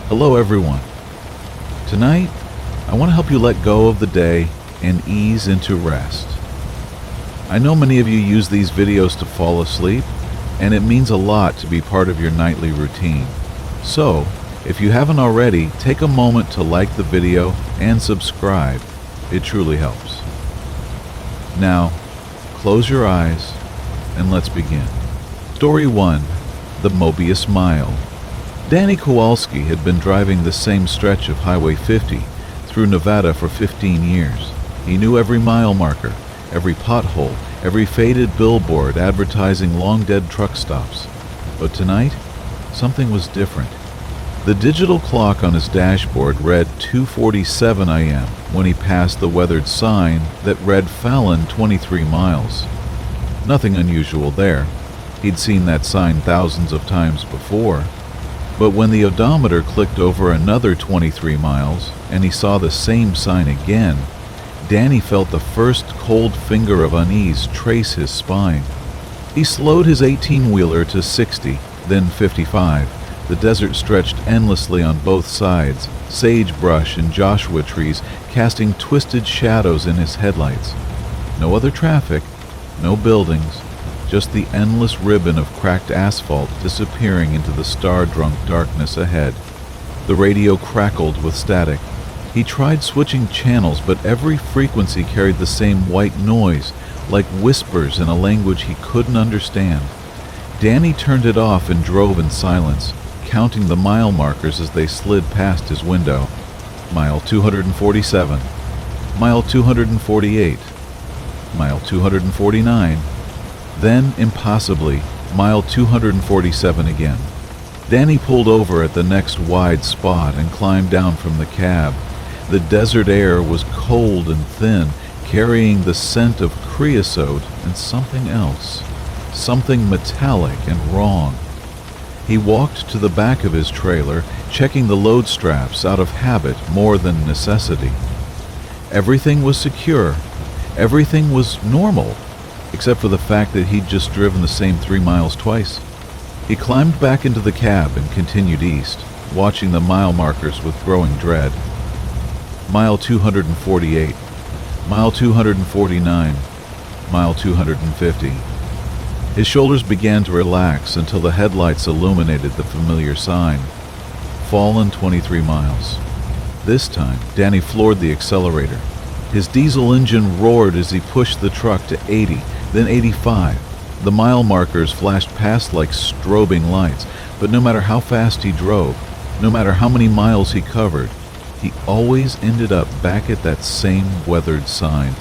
Hello everyone. Tonight, I want to help you let go of the day and ease into rest. I know many of you use these videos to fall asleep, and it means a lot to be part of your nightly routine. So, if you haven't already, take a moment to like the video and subscribe. It truly helps. Now, close your eyes and let's begin. Story 1. The Mobius Mile. Danny Kowalski had been driving the same stretch of Highway 50 through Nevada for 15 years. He knew every mile marker, every pothole, every faded billboard advertising long-dead truck stops. But tonight, something was different. The digital clock on his dashboard read 2:47 a.m. when he passed the weathered sign that read Fallon 23 miles. Nothing unusual there. He'd seen that sign thousands of times before. But when the odometer clicked over another 23 miles and he saw the same sign again, Danny felt the first cold finger of unease trace his spine. He slowed his 18-wheeler to 60, then 55. The desert stretched endlessly on both sides, sagebrush and Joshua trees casting twisted shadows in his headlights. No other traffic, no buildings, just the endless ribbon of cracked asphalt disappearing into the star-drunk darkness ahead. The radio crackled with static. He tried switching channels, but every frequency carried the same white noise, like whispers in a language he couldn't understand. Danny turned it off and drove in silence, counting the mile markers as they slid past his window. Mile 247, mile 248, mile 249, then, impossibly, mile 247 again. Danny pulled over at the next wide spot and climbed down from the cab. The desert air was cold and thin, carrying the scent of creosote and something else, something metallic and wrong. He walked to the back of his trailer, checking the load straps out of habit more than necessity. Everything was secure. Everything was normal, except for the fact that he'd just driven the same 3 miles twice. He climbed back into the cab and continued east, watching the mile markers with growing dread. Mile 248, mile 249, mile 250. His shoulders began to relax until the headlights illuminated the familiar sign. Fallen 23 miles. This time, Danny floored the accelerator. His diesel engine roared as he pushed the truck to 80, then 85. The mile markers flashed past like strobing lights, but no matter how fast he drove, no matter how many miles he covered, he always ended up back at that same weathered sign.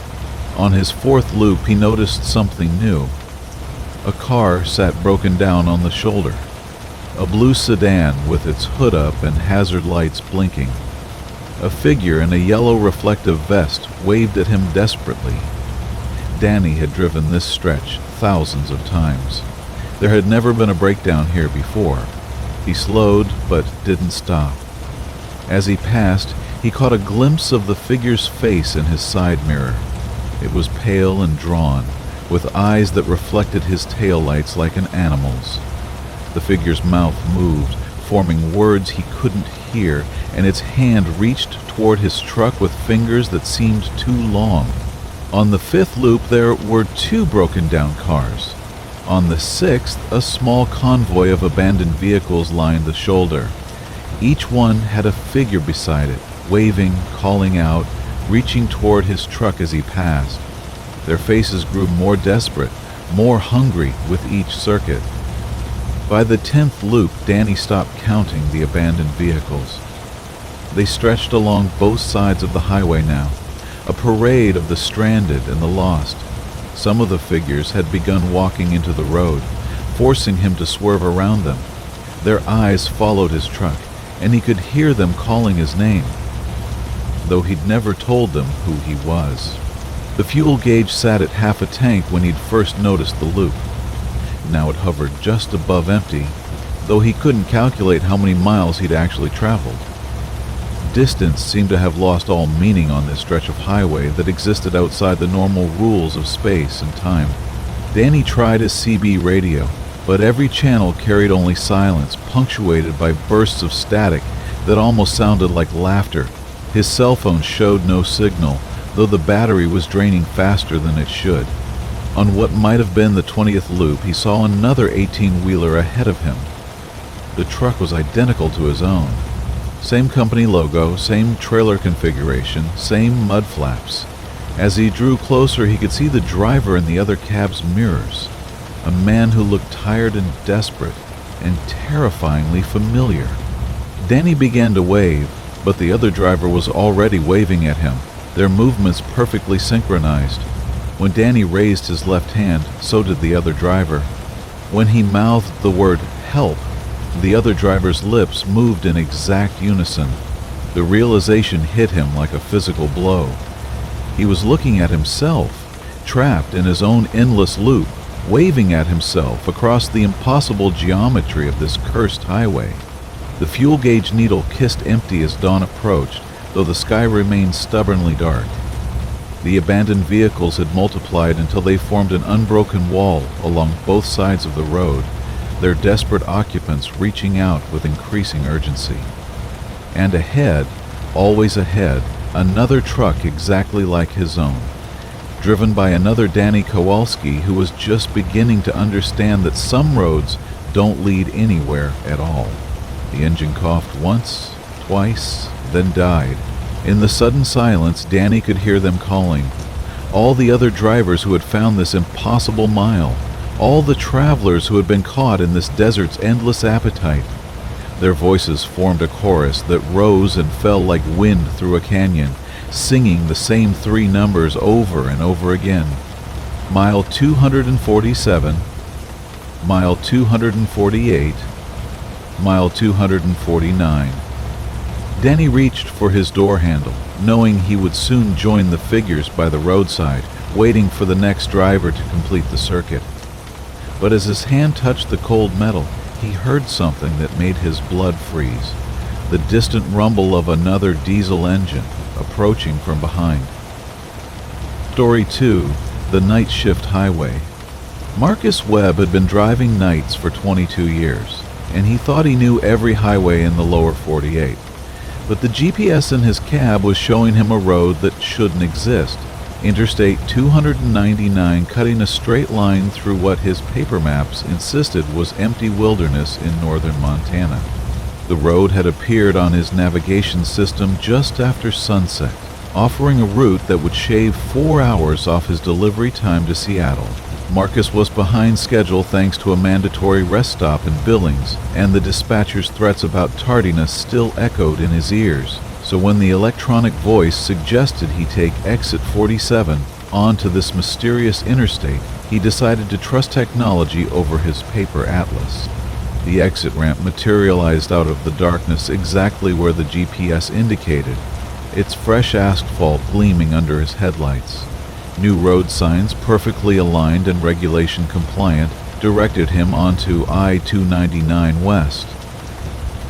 On his fourth loop, he noticed something new. A car sat broken down on the shoulder. A blue sedan with its hood up and hazard lights blinking. A figure in a yellow reflective vest waved at him desperately. Danny had driven this stretch thousands of times. There had never been a breakdown here before. He slowed, but didn't stop. As he passed, he caught a glimpse of the figure's face in his side mirror. It was pale and drawn, with eyes that reflected his taillights like an animal's. The figure's mouth moved, forming words he couldn't hear, and its hand reached toward his truck with fingers that seemed too long. On the fifth loop, there were 2 broken-down cars. On the sixth, a small convoy of abandoned vehicles lined the shoulder. Each one had a figure beside it, waving, calling out, reaching toward his truck as he passed. Their faces grew more desperate, more hungry with each circuit. By the 10th loop, Danny stopped counting the abandoned vehicles. They stretched along both sides of the highway now, a parade of the stranded and the lost. Some of the figures had begun walking into the road, forcing him to swerve around them. Their eyes followed his truck, and he could hear them calling his name, though he'd never told them who he was. The fuel gauge sat at half a tank when he'd first noticed the loop. Now it hovered just above empty, though he couldn't calculate how many miles he'd actually traveled. Distance seemed to have lost all meaning on this stretch of highway that existed outside the normal rules of space and time. Danny tried his CB radio, but every channel carried only silence, punctuated by bursts of static that almost sounded like laughter. His cell phone showed no signal, though the battery was draining faster than it should. On what might have been the 20th loop, he saw another 18-wheeler ahead of him. The truck was identical to his own. Same company logo, same trailer configuration, same mud flaps. As he drew closer, he could see the driver in the other cab's mirrors, a man who looked tired and desperate, and terrifyingly familiar. Danny began to wave, but the other driver was already waving at him, their movements perfectly synchronized. When Danny raised his left hand, so did the other driver. When he mouthed the word "help," the other driver's lips moved in exact unison. The realization hit him like a physical blow. He was looking at himself, trapped in his own endless loop, waving at himself across the impossible geometry of this cursed highway. The fuel gauge needle kissed empty as dawn approached, though the sky remained stubbornly dark. The abandoned vehicles had multiplied until they formed an unbroken wall along both sides of the road, their desperate occupants reaching out with increasing urgency. And ahead, always ahead, another truck exactly like his own, driven by another Danny Kowalski who was just beginning to understand that some roads don't lead anywhere at all. The engine coughed once, twice, then died. In the sudden silence, Danny could hear them calling. All the other drivers who had found this impossible mile. All the travelers who had been caught in this desert's endless appetite. Their voices formed a chorus that rose and fell like wind through a canyon, singing the same three numbers over and over again. Mile 247, Mile 248, Mile 249. Danny reached for his door handle, knowing he would soon join the figures by the roadside, waiting for the next driver to complete the circuit. But as his hand touched the cold metal, he heard something that made his blood freeze, the distant rumble of another diesel engine approaching from behind. Story 2, The Night Shift Highway. Marcus Webb had been driving nights for 22 years, and he thought he knew every highway in the lower 48. But the GPS in his cab was showing him a road that shouldn't exist, Interstate 299 cutting a straight line through what his paper maps insisted was empty wilderness in northern Montana. The road had appeared on his navigation system just after sunset, offering a route that would shave 4 hours off his delivery time to Seattle. Marcus was behind schedule thanks to a mandatory rest stop in Billings, and the dispatcher's threats about tardiness still echoed in his ears. So when the electronic voice suggested he take exit 47 onto this mysterious interstate, he decided to trust technology over his paper atlas. The exit ramp materialized out of the darkness exactly where the GPS indicated, its fresh asphalt gleaming under his headlights. New road signs, perfectly aligned and regulation compliant, directed him onto I-299 West.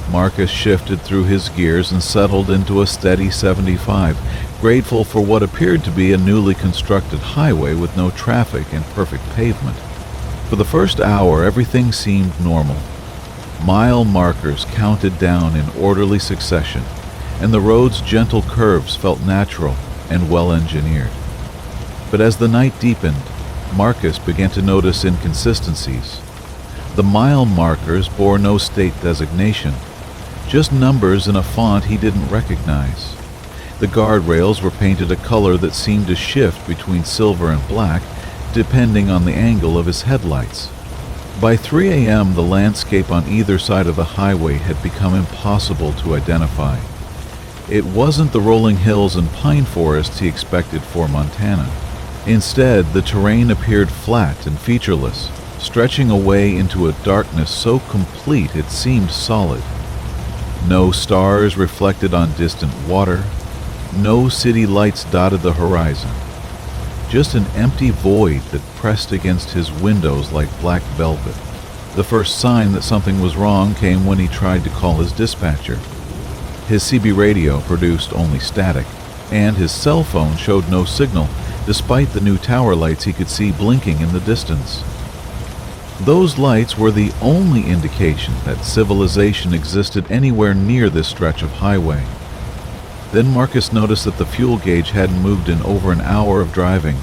Marcus shifted through his gears and settled into a steady 75, grateful for what appeared to be a newly constructed highway with no traffic and perfect pavement. For the first hour, everything seemed normal. Mile markers counted down in orderly succession, and the road's gentle curves felt natural and well-engineered. But as the night deepened, Marcus began to notice inconsistencies. The mile markers bore no state designation, just numbers in a font he didn't recognize. The guardrails were painted a color that seemed to shift between silver and black, depending on the angle of his headlights. By 3 a.m., the landscape on either side of the highway had become impossible to identify. It wasn't the rolling hills and pine forests he expected for Montana. Instead, the terrain appeared flat and featureless, stretching away into a darkness so complete it seemed solid. No stars reflected on distant water, no city lights dotted the horizon. Just an empty void that pressed against his windows like black velvet. The first sign that something was wrong came when he tried to call his dispatcher. His CB radio produced only static, and his cell phone showed no signal, despite the new tower lights he could see blinking in the distance. Those lights were the only indication that civilization existed anywhere near this stretch of highway. Then Marcus noticed that the fuel gauge hadn't moved in over an hour of driving.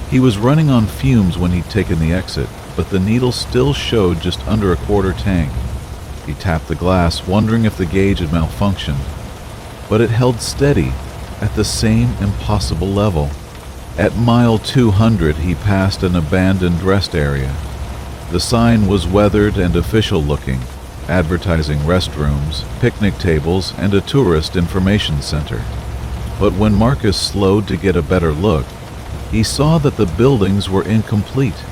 He was running on fumes when he'd taken the exit, but the needle still showed just under a quarter tank. He tapped the glass, wondering if the gauge had malfunctioned, but it held steady at the same impossible level. At mile 200, he passed an abandoned rest area. The sign was weathered and official-looking, advertising restrooms, picnic tables, and a tourist information center. But when Marcus slowed to get a better look, he saw that the buildings were incomplete.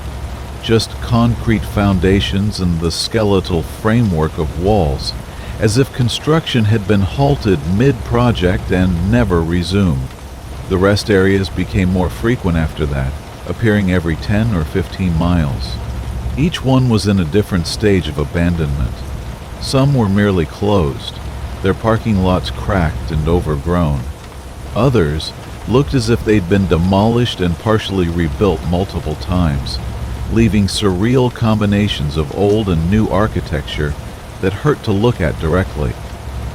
Just concrete foundations and the skeletal framework of walls, as if construction had been halted mid-project and never resumed. The rest areas became more frequent after that, appearing every 10 or 15 miles. Each one was in a different stage of abandonment. Some were merely closed, their parking lots cracked and overgrown. Others looked as if they'd been demolished and partially rebuilt multiple times, leaving surreal combinations of old and new architecture that hurt to look at directly.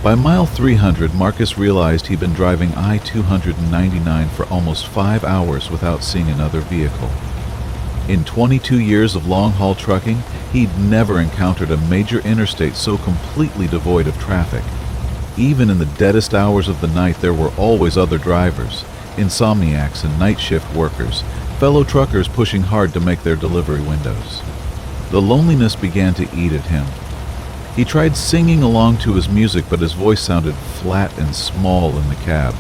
By mile 300, Marcus realized he'd been driving I-299 for almost 5 hours without seeing another vehicle. In 22 years of long-haul trucking, he'd never encountered a major interstate so completely devoid of traffic. Even in the deadest hours of the night, there were always other drivers, insomniacs and night shift workers, fellow truckers pushing hard to make their delivery windows. The loneliness began to eat at him. He tried singing along to his music, but his voice sounded flat and small in the cab.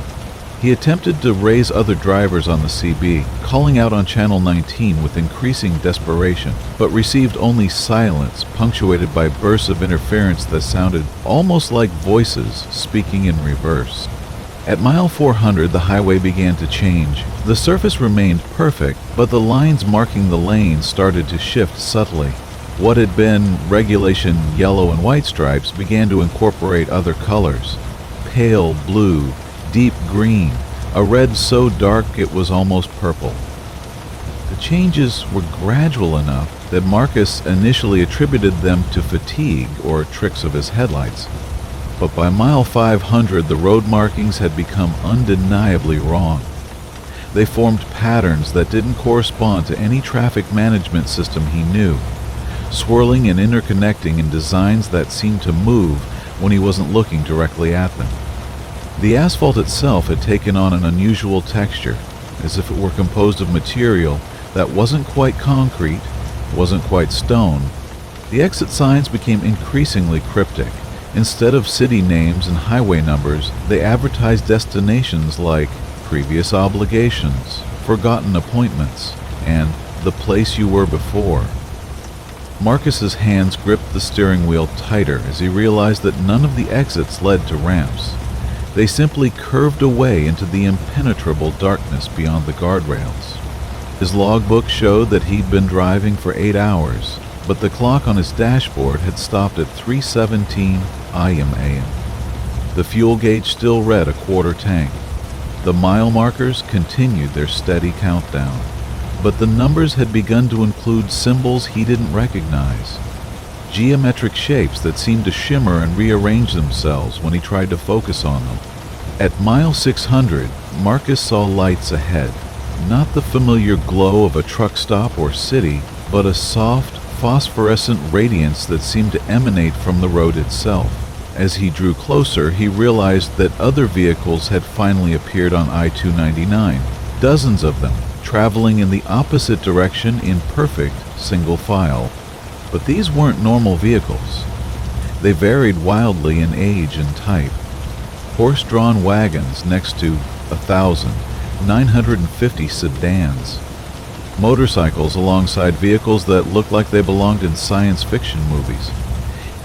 He attempted to raise other drivers on the CB, calling out on Channel 19 with increasing desperation, but received only silence, punctuated by bursts of interference that sounded almost like voices speaking in reverse. At mile 400, the highway began to change. The surface remained perfect, but the lines marking the lanes started to shift subtly. What had been regulation yellow and white stripes began to incorporate other colors: pale blue, deep green, a red so dark it was almost purple. The changes were gradual enough that Marcus initially attributed them to fatigue or tricks of his headlights. But by mile 500, the road markings had become undeniably wrong. They formed patterns that didn't correspond to any traffic management system he knew, swirling and interconnecting in designs that seemed to move when he wasn't looking directly at them. The asphalt itself had taken on an unusual texture, as if it were composed of material that wasn't quite concrete, wasn't quite stone. The exit signs became increasingly cryptic. Instead of city names and highway numbers, they advertised destinations like previous obligations, forgotten appointments, and the place you were before. Marcus's hands gripped the steering wheel tighter as he realized that none of the exits led to ramps. They simply curved away into the impenetrable darkness beyond the guardrails. His logbook showed that he'd been driving for 8 hours, but the clock on his dashboard had stopped at 3:17 a.m. The fuel gauge still read a quarter tank. The mile markers continued their steady countdown, but the numbers had begun to include symbols he didn't recognize. Geometric shapes that seemed to shimmer and rearrange themselves when he tried to focus on them. At mile 600, Marcus saw lights ahead, not the familiar glow of a truck stop or city, but a soft, phosphorescent radiance that seemed to emanate from the road itself. As he drew closer, he realized that other vehicles had finally appeared on I-299, dozens of them, traveling in the opposite direction in perfect single file. But these weren't normal vehicles. They varied wildly in age and type. Horse-drawn wagons next to 1,950 sedans. Motorcycles alongside vehicles that looked like they belonged in science fiction movies.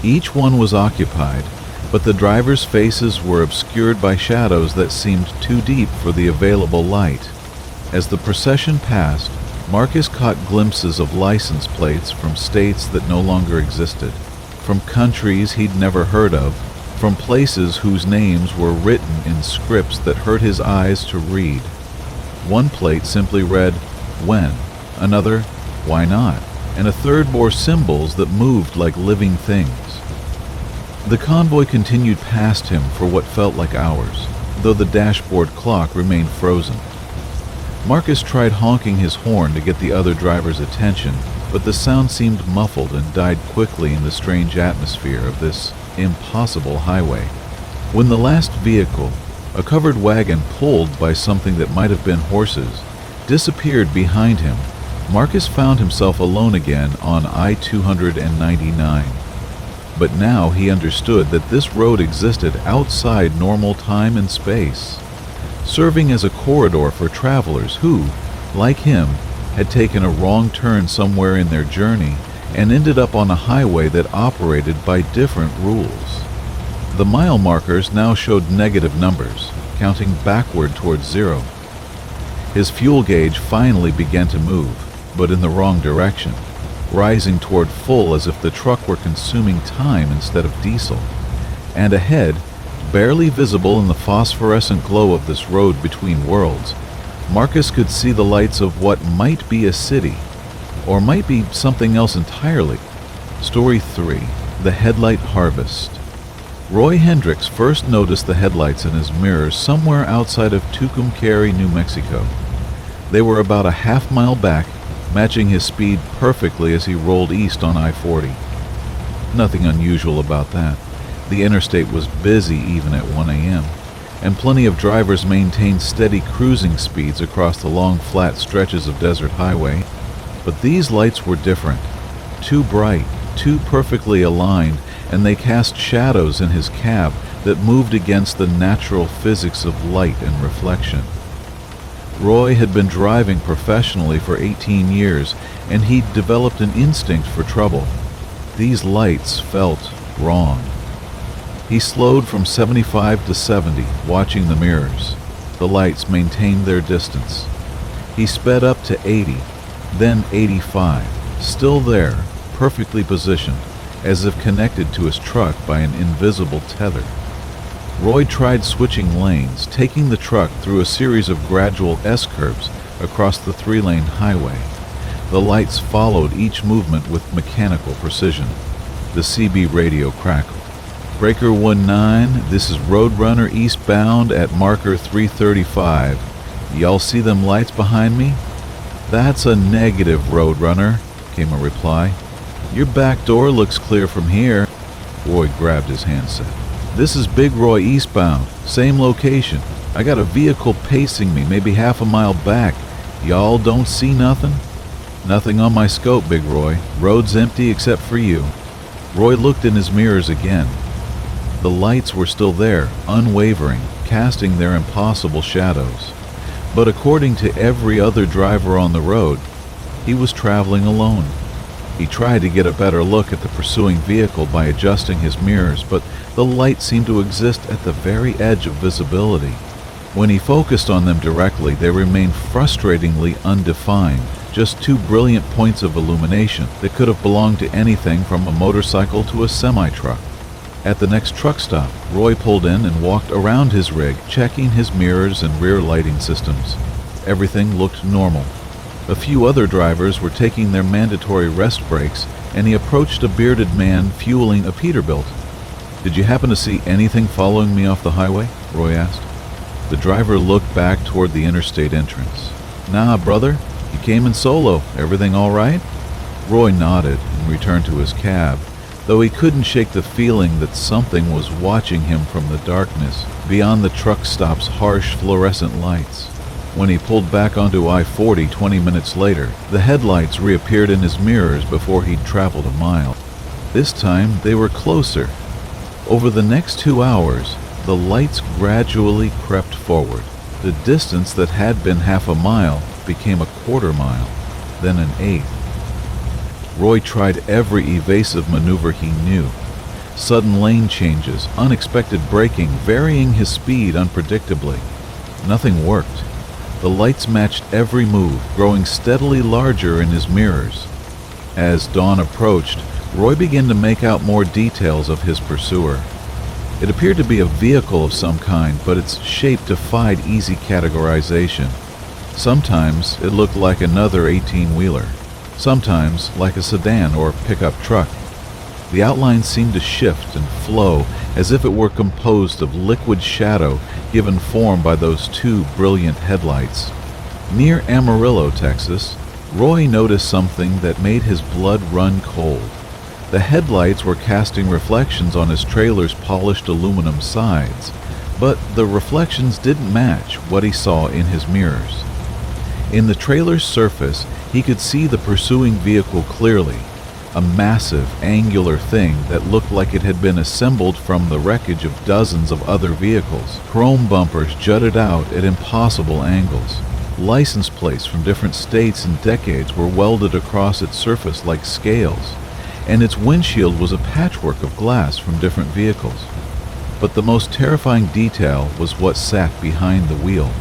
Each one was occupied, but the drivers' faces were obscured by shadows that seemed too deep for the available light. As the procession passed, Marcus caught glimpses of license plates from states that no longer existed, from countries he'd never heard of, from places whose names were written in scripts that hurt his eyes to read. One plate simply read, "When?" Another, "Why not?" and a third bore symbols that moved like living things. The convoy continued past him for what felt like hours, though the dashboard clock remained frozen. Marcus tried honking his horn to get the other driver's attention, but the sound seemed muffled and died quickly in the strange atmosphere of this impossible highway. When the last vehicle, a covered wagon pulled by something that might have been horses, disappeared behind him, Marcus found himself alone again on I-299. But now he understood that this road existed outside normal time and space, serving as a corridor for travelers who, like him, had taken a wrong turn somewhere in their journey and ended up on a highway that operated by different rules. The mile markers now showed negative numbers, counting backward towards zero. His fuel gauge finally began to move, but in the wrong direction, rising toward full as if the truck were consuming time instead of diesel. And ahead, barely visible in the phosphorescent glow of this road between worlds, Marcus could see the lights of what might be a city, or might be something else entirely. Story 3, The Headlight Harvest. Roy Hendricks first noticed the headlights in his mirrors somewhere outside of Tucumcari, New Mexico. They were about a half-mile back, matching his speed perfectly as he rolled east on I-40. Nothing unusual about that. The interstate was busy even at 1 a.m., and plenty of drivers maintained steady cruising speeds across the long flat stretches of desert highway. But these lights were different. Too bright, too perfectly aligned, and they cast shadows in his cab that moved against the natural physics of light and reflection. Roy had been driving professionally for 18 years, and he'd developed an instinct for trouble. These lights felt wrong. He slowed from 75 to 70, watching the mirrors. The lights maintained their distance. He sped up to 80, then 85, still there, perfectly positioned, as if connected to his truck by an invisible tether. Roy tried switching lanes, taking the truck through a series of gradual S-curves across the 3-lane highway. The lights followed each movement with mechanical precision. The CB radio crackled. Breaker 19, this is Roadrunner eastbound at marker 335. Y'all see them lights behind me? That's a negative, Roadrunner, came a reply. Your back door looks clear from here. Roy grabbed his handset. This is Big Roy eastbound, same location. I got a vehicle pacing me, maybe half a mile back. Y'all don't see nothing? Nothing on my scope, Big Roy. Road's empty except for you. Roy looked in his mirrors again. The lights were still there, unwavering, casting their impossible shadows. But according to every other driver on the road, he was traveling alone. He tried to get a better look at the pursuing vehicle by adjusting his mirrors, but the lights seemed to exist at the very edge of visibility. When he focused on them directly, they remained frustratingly undefined, just two brilliant points of illumination that could have belonged to anything from a motorcycle to a semi-truck. At the next truck stop, Roy pulled in and walked around his rig, checking his mirrors and rear lighting systems. Everything looked normal. A few other drivers were taking their mandatory rest breaks, and he approached a bearded man fueling a Peterbilt. Did you happen to see anything following me off the highway? Roy asked. The driver looked back toward the interstate entrance. Nah, brother. You came in solo. Everything all right? Roy nodded and returned to his cab, though he couldn't shake the feeling that something was watching him from the darkness beyond the truck stop's harsh fluorescent lights. When he pulled back onto I-40 20 minutes later, the headlights reappeared in his mirrors before he'd traveled a mile. This time, they were closer. Over the next 2 hours, the lights gradually crept forward. The distance that had been half a mile became a quarter mile, then an eighth. Roy tried every evasive maneuver he knew. Sudden lane changes, unexpected braking, varying his speed unpredictably. Nothing worked. The lights matched every move, growing steadily larger in his mirrors. As dawn approached, Roy began to make out more details of his pursuer. It appeared to be a vehicle of some kind, but its shape defied easy categorization. Sometimes it looked like another 18-wheeler. sometimes like a sedan or pickup truck. The outlines seemed to shift and flow as if it were composed of liquid shadow given form by those two brilliant headlights. Near Amarillo, Texas, Roy noticed something that made his blood run cold. The headlights were casting reflections on his trailer's polished aluminum sides, but the reflections didn't match what he saw in his mirrors. In the trailer's surface, he could see the pursuing vehicle clearly, a massive, angular thing that looked like it had been assembled from the wreckage of dozens of other vehicles. Chrome bumpers jutted out at impossible angles. License plates from different states and decades were welded across its surface like scales, and its windshield was a patchwork of glass from different vehicles. But the most terrifying detail was what sat behind the wheel.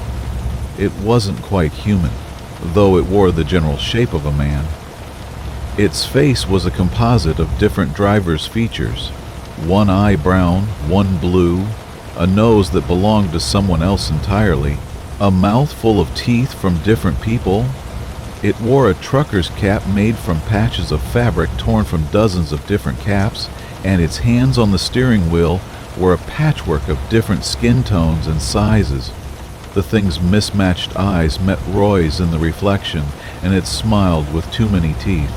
It wasn't quite human, though it wore the general shape of a man. Its face was a composite of different drivers' features. One eye brown, one blue, a nose that belonged to someone else entirely, a mouth full of teeth from different people. It wore a trucker's cap made from patches of fabric torn from dozens of different caps, and its hands on the steering wheel were a patchwork of different skin tones and sizes. The thing's mismatched eyes met Roy's in the reflection, and it smiled with too many teeth.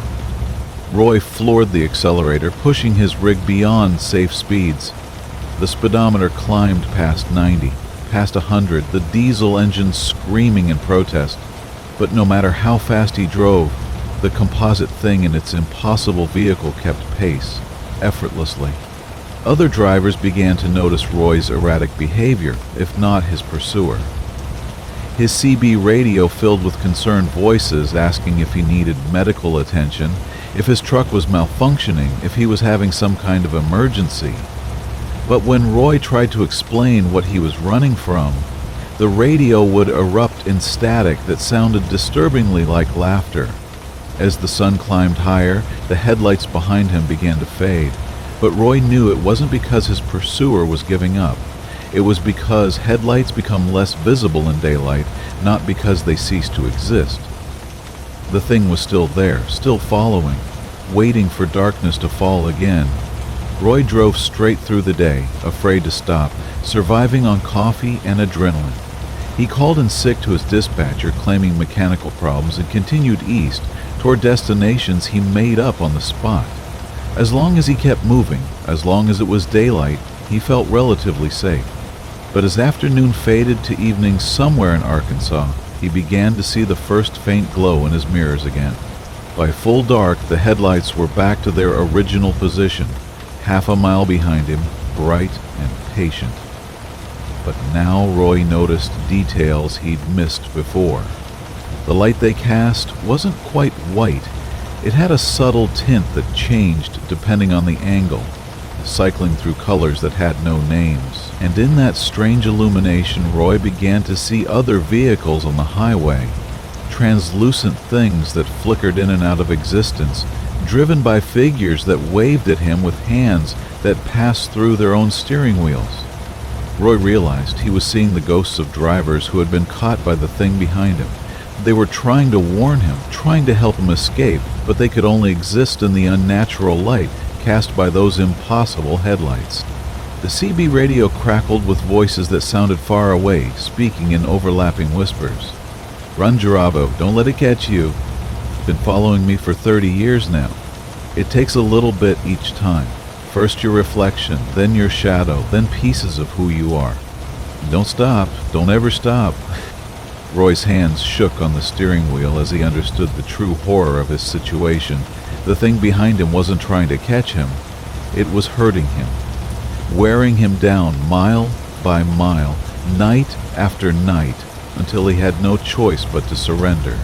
Roy floored the accelerator, pushing his rig beyond safe speeds. The speedometer climbed past 90, past 100, the diesel engine screaming in protest. But no matter how fast he drove, the composite thing in its impossible vehicle kept pace, effortlessly. Other drivers began to notice Roy's erratic behavior, if not his pursuer. His CB radio filled with concerned voices asking if he needed medical attention, if his truck was malfunctioning, if he was having some kind of emergency. But when Roy tried to explain what he was running from, the radio would erupt in static that sounded disturbingly like laughter. As the sun climbed higher, the headlights behind him began to fade. But Roy knew it wasn't because his pursuer was giving up. It was because headlights become less visible in daylight, not because they cease to exist. The thing was still there, still following, waiting for darkness to fall again. Roy drove straight through the day, afraid to stop, surviving on coffee and adrenaline. He called in sick to his dispatcher, claiming mechanical problems, and continued east, toward destinations he made up on the spot. As long as he kept moving, as long as it was daylight, he felt relatively safe. But as afternoon faded to evening somewhere in Arkansas, he began to see the first faint glow in his mirrors again. By full dark, the headlights were back to their original position, half a mile behind him, bright and patient. But now Roy noticed details he'd missed before. The light they cast wasn't quite white. It had a subtle tint that changed depending on the angle, cycling through colors that had no names. And in that strange illumination, Roy began to see other vehicles on the highway, translucent things that flickered in and out of existence, driven by figures that waved at him with hands that passed through their own steering wheels. Roy realized he was seeing the ghosts of drivers who had been caught by the thing behind him. They were trying to warn him, trying to help him escape, but they could only exist in the unnatural light cast by those impossible headlights. The CB radio crackled with voices that sounded far away, speaking in overlapping whispers. "Run, Jarabo, don't let it catch you. Been following me for 30 years now. It takes a little bit each time. First your reflection, then your shadow, then pieces of who you are. Don't stop, don't ever stop." Roy's hands shook on the steering wheel as he understood the true horror of his situation. The thing behind him wasn't trying to catch him. It was hurting him, wearing him down mile by mile, night after night, until he had no choice but to surrender.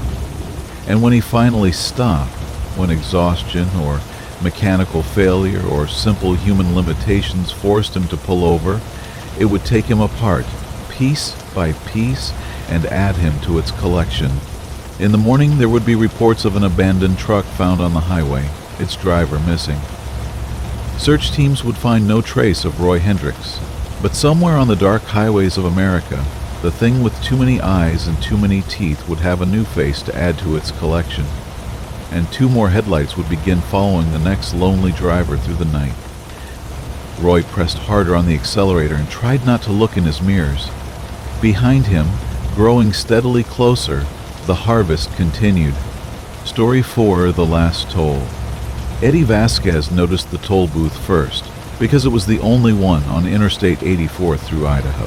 And when he finally stopped, when exhaustion or mechanical failure or simple human limitations forced him to pull over, it would take him apart, piece by piece, and add him to its collection. In the morning, there would be reports of an abandoned truck found on the highway, its driver missing. Search teams would find no trace of Roy Hendricks, but somewhere on the dark highways of America, the thing with too many eyes and too many teeth would have a new face to add to its collection. and 2 more headlights would begin following the next lonely driver through the night. Roy pressed harder on the accelerator and tried not to look in his mirrors. Behind him, growing steadily closer, the harvest continued. Story 4, The Last Toll. Eddie Vasquez noticed the toll booth first, because it was the only one on Interstate 84 through Idaho.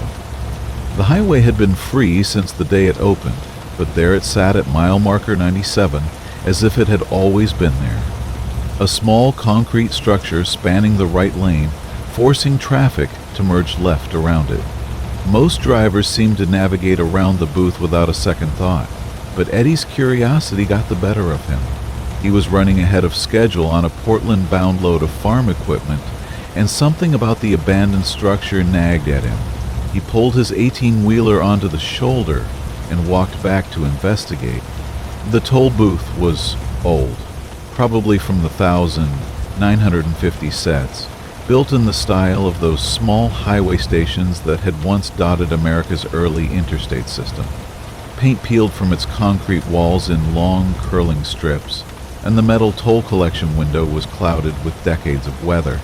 The highway had been free since the day it opened, but there it sat at mile marker 97 as if it had always been there. A small concrete structure spanning the right lane, forcing traffic to merge left around it. Most drivers seemed to navigate around the booth without a second thought, but Eddie's curiosity got the better of him. He was running ahead of schedule on a Portland-bound load of farm equipment, and something about the abandoned structure nagged at him. He pulled his 18-wheeler onto the shoulder and walked back to investigate. The toll booth was old, probably from the 1950 sets, built in the style of those small highway stations that had once dotted America's early interstate system. Paint peeled from its concrete walls in long, curling strips, and the metal toll collection window was clouded with decades of weather.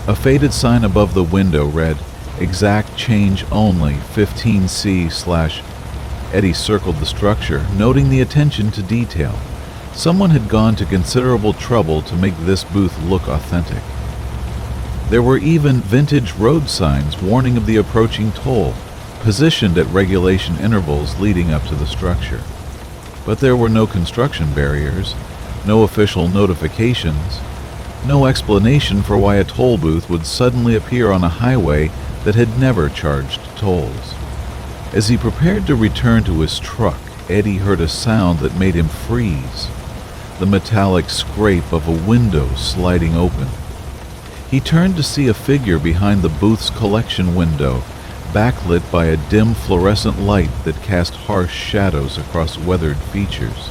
A faded sign above the window read, "Exact change only, 15C/" Eddie circled the structure, noting the attention to detail. Someone had gone to considerable trouble to make this booth look authentic. There were even vintage road signs warning of the approaching toll, positioned at regulation intervals leading up to the structure. But there were no construction barriers, no official notifications, no explanation for why a toll booth would suddenly appear on a highway that had never charged tolls. As he prepared to return to his truck, Eddie heard a sound that made him freeze, the metallic scrape of a window sliding open. He turned to see a figure behind the booth's collection window, backlit by a dim fluorescent light that cast harsh shadows across weathered features.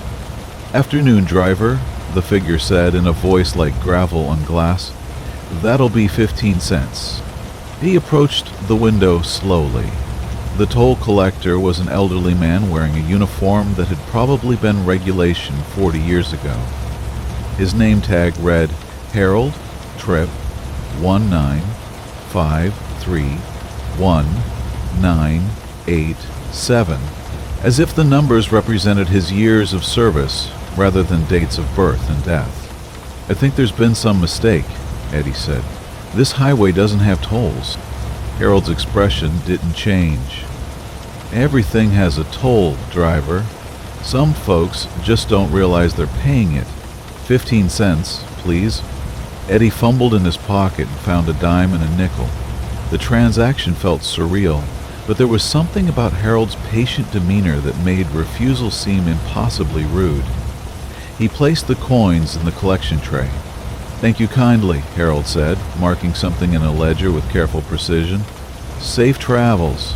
"Afternoon, driver," the figure said in a voice like gravel on glass. "That'll be 15 cents. He approached the window slowly. The toll collector was an elderly man wearing a uniform that had probably been regulation 40 years ago. His name tag read, Harold Tripp 195311987, as if the numbers represented his years of service rather than dates of birth and death. "I think there's been some mistake," Eddie said. "This highway doesn't have tolls." Harold's expression didn't change. "Everything has a toll, driver. Some folks just don't realize they're paying it. 15 cents, please." Eddie fumbled in his pocket and found a dime and a nickel. The transaction felt surreal, but there was something about Harold's patient demeanor that made refusal seem impossibly rude. He placed the coins in the collection tray. "Thank you kindly," Harold said, marking something in a ledger with careful precision. "Safe travels."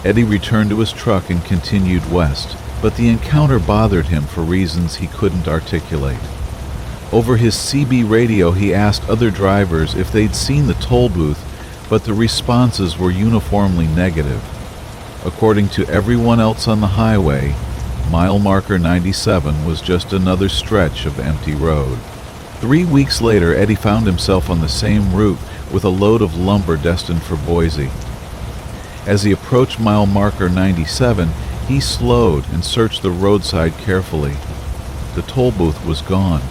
Eddie returned to his truck and continued west, but the encounter bothered him for reasons he couldn't articulate. Over his CB radio, he asked other drivers if they'd seen the toll booth, but the responses were uniformly negative. According to everyone else on the highway, mile marker 97 was just another stretch of empty road. 3 weeks later, Eddie found himself on the same route with a load of lumber destined for Boise. As he approached mile marker 97, he slowed and searched the roadside carefully. The toll booth was gone.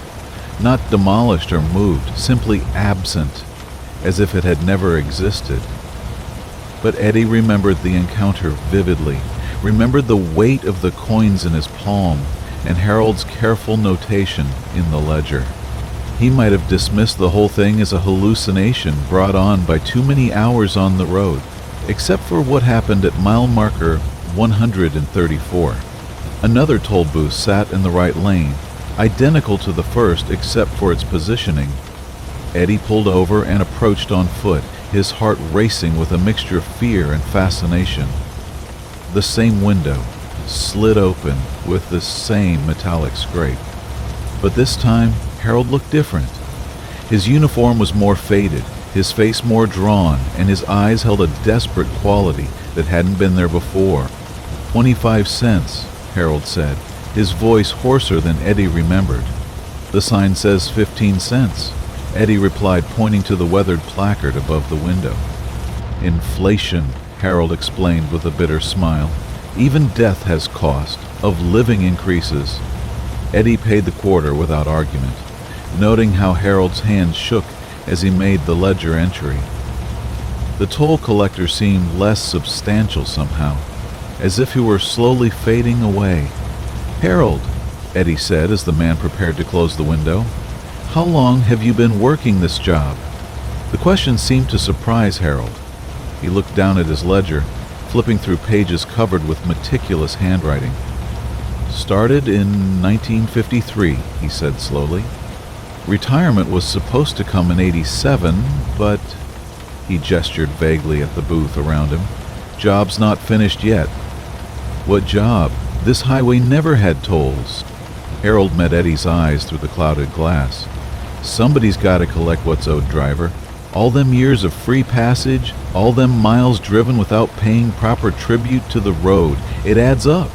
Not demolished or moved, simply absent, as if it had never existed. But Eddie remembered the encounter vividly, remembered the weight of the coins in his palm, and Harold's careful notation in the ledger. He might have dismissed the whole thing as a hallucination brought on by too many hours on the road, except for what happened at mile marker 134. Another toll booth sat in the right lane, identical to the first except for its positioning. Eddie pulled over and approached on foot, his heart racing with a mixture of fear and fascination. The same window, slid open with the same metallic scrape. But this time, Harold looked different. His uniform was more faded, his face more drawn, and his eyes held a desperate quality that hadn't been there before. 25 cents, Harold said, his voice hoarser than Eddie remembered. "The sign says 15 cents, Eddie replied, pointing to the weathered placard above the window. "Inflation," Harold explained with a bitter smile. "Even death has cost, of living increases." Eddie paid the quarter without argument, noting how Harold's hand shook as he made the ledger entry. The toll collector seemed less substantial somehow, as if he were slowly fading away. "Harold," Eddie said as the man prepared to close the window, "how long have you been working this job?" The question seemed to surprise Harold. He looked down at his ledger, flipping through pages covered with meticulous handwriting. "Started in 1953, he said slowly. "Retirement was supposed to come in 87, but—" He gestured vaguely at the booth around him. "Job's not finished yet." "What job? This highway never had tolls." Harold met Eddie's eyes through the clouded glass. "Somebody's got to collect what's owed, driver. All them years of free passage, all them miles driven without paying proper tribute to the road, it adds up."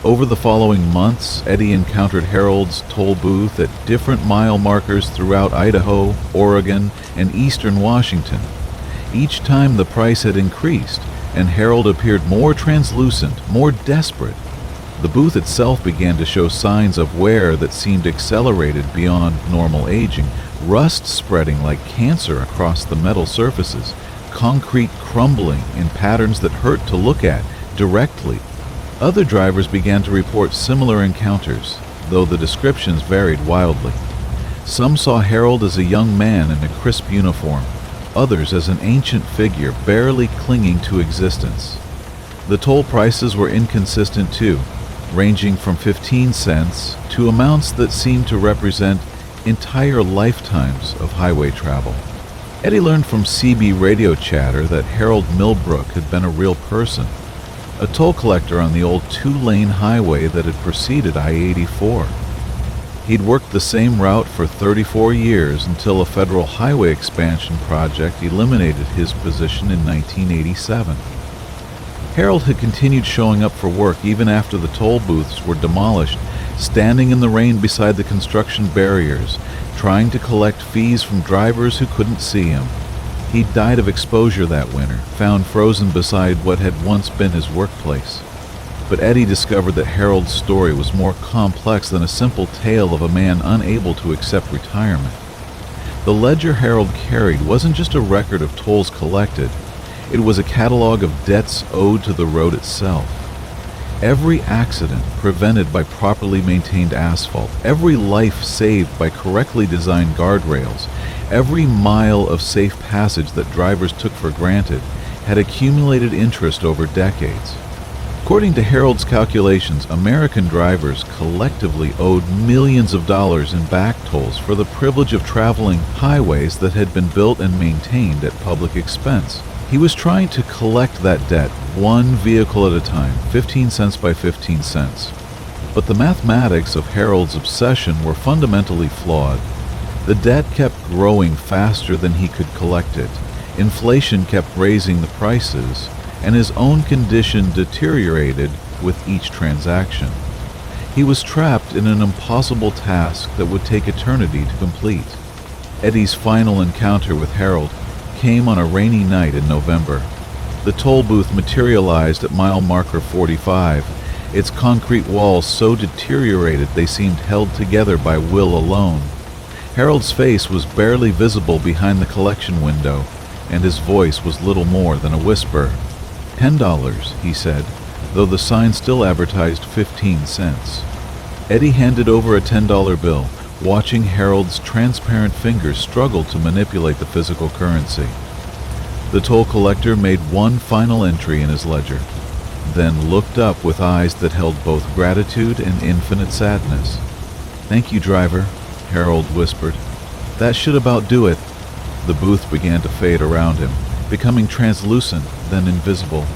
Over the following months, Eddie encountered Harold's toll booth at different mile markers throughout Idaho, Oregon, and eastern Washington. Each time the price had increased, and Harold appeared more translucent, more desperate. The booth itself began to show signs of wear that seemed accelerated beyond normal aging, rust spreading like cancer across the metal surfaces, concrete crumbling in patterns that hurt to look at directly. Other drivers began to report similar encounters, though the descriptions varied wildly. Some saw Harold as a young man in a crisp uniform, others as an ancient figure barely clinging to existence. The toll prices were inconsistent too, ranging from 15 cents to amounts that seemed to represent entire lifetimes of highway travel. Eddie learned from CB radio chatter that Harold Millbrook had been a real person, a toll collector on the old two-lane highway that had preceded I-84. He'd worked the same route for 34 years until a federal highway expansion project eliminated his position in 1987. Harold had continued showing up for work even after the toll booths were demolished, standing in the rain beside the construction barriers, trying to collect fees from drivers who couldn't see him. He'd died of exposure that winter, found frozen beside what had once been his workplace. But Eddie discovered that Harold's story was more complex than a simple tale of a man unable to accept retirement. The ledger Harold carried wasn't just a record of tolls collected. It was a catalog of debts owed to the road itself. Every accident prevented by properly maintained asphalt, every life saved by correctly designed guardrails, every mile of safe passage that drivers took for granted had accumulated interest over decades. According to Harold's calculations, American drivers collectively owed millions of dollars in back tolls for the privilege of traveling highways that had been built and maintained at public expense. He was trying to collect that debt, one vehicle at a time, 15 cents by 15 cents. But the mathematics of Harold's obsession were fundamentally flawed. The debt kept growing faster than he could collect it. Inflation kept raising the prices, and his own condition deteriorated with each transaction. He was trapped in an impossible task that would take eternity to complete. Eddie's final encounter with Harold came on a rainy night in November. The toll booth materialized at mile marker 45, its concrete walls so deteriorated they seemed held together by will alone. Harold's face was barely visible behind the collection window, and his voice was little more than a whisper. $10, he said, though the sign still advertised 15 cents. Eddie handed over a $10 bill, watching Harold's transparent fingers struggle to manipulate the physical currency. The toll collector made one final entry in his ledger, then looked up with eyes that held both gratitude and infinite sadness. "Thank you, driver," Harold whispered. "That should about do it." The booth began to fade around him, becoming translucent, then invisible.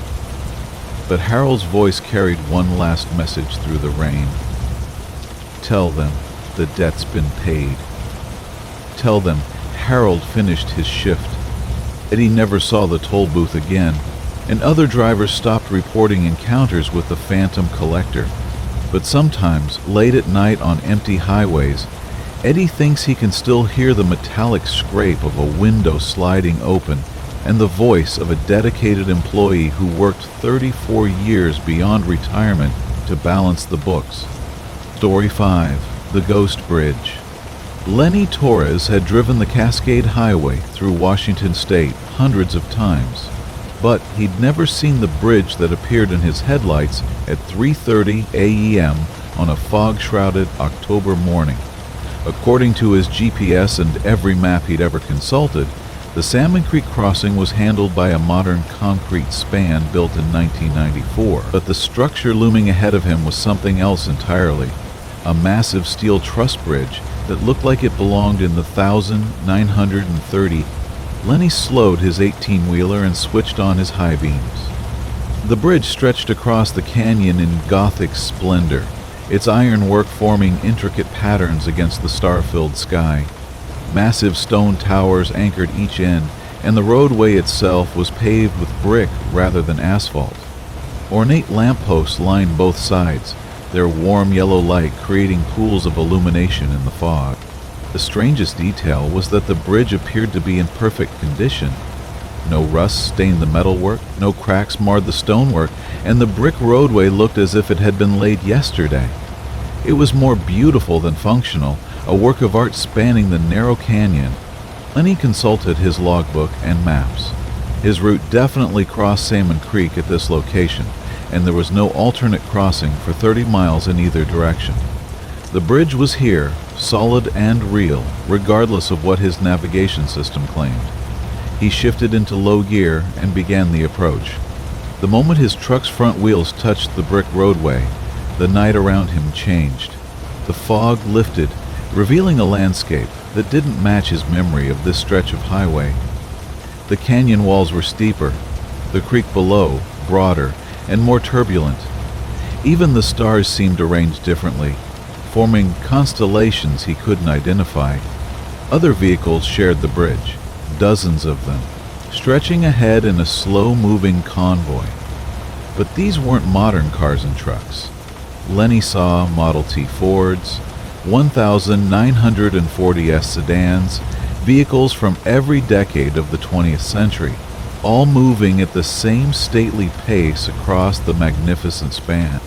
But Harold's voice carried one last message through the rain. "Tell them the debt's been paid. Tell them Harold finished his shift." Eddie never saw the toll booth again, and other drivers stopped reporting encounters with the phantom collector. But sometimes, late at night on empty highways, Eddie thinks he can still hear the metallic scrape of a window sliding open and the voice of a dedicated employee who worked 34 years beyond retirement to balance the books. Story 5. The Ghost Bridge. Lenny Torres had driven the Cascade Highway through Washington State hundreds of times, but he'd never seen the bridge that appeared in his headlights at 3:30 a.m. on a fog-shrouded October morning. According to his GPS and every map he'd ever consulted, the Salmon Creek crossing was handled by a modern concrete span built in 1994, but the structure looming ahead of him was something else entirely, a massive steel truss bridge that looked like it belonged in the 1930. Lenny slowed his 18-wheeler and switched on his high beams. The bridge stretched across the canyon in Gothic splendor, its ironwork forming intricate patterns against the star-filled sky. Massive stone towers anchored each end, and the roadway itself was paved with brick rather than asphalt. Ornate lampposts lined both sides, their warm yellow light creating pools of illumination in the fog. The strangest detail was that the bridge appeared to be in perfect condition. No rust stained the metalwork, no cracks marred the stonework, and the brick roadway looked as if it had been laid yesterday. It was more beautiful than functional, a work of art spanning the narrow canyon. Lenny consulted his logbook and maps. His route definitely crossed Salmon Creek at this location, and there was no alternate crossing for 30 miles in either direction. The bridge was here, solid and real, regardless of what his navigation system claimed. He shifted into low gear and began the approach. The moment his truck's front wheels touched the brick roadway, the night around him changed. The fog lifted, revealing a landscape that didn't match his memory of this stretch of highway. The canyon walls were steeper, the creek below broader and more turbulent. Even the stars seemed arranged differently, forming constellations he couldn't identify. Other vehicles shared the bridge, dozens of them, stretching ahead in a slow-moving convoy. But these weren't modern cars and trucks. Lenny saw Model T Fords, 1940S sedans, vehicles from every decade of the 20th century, all moving at the same stately pace across the magnificent span.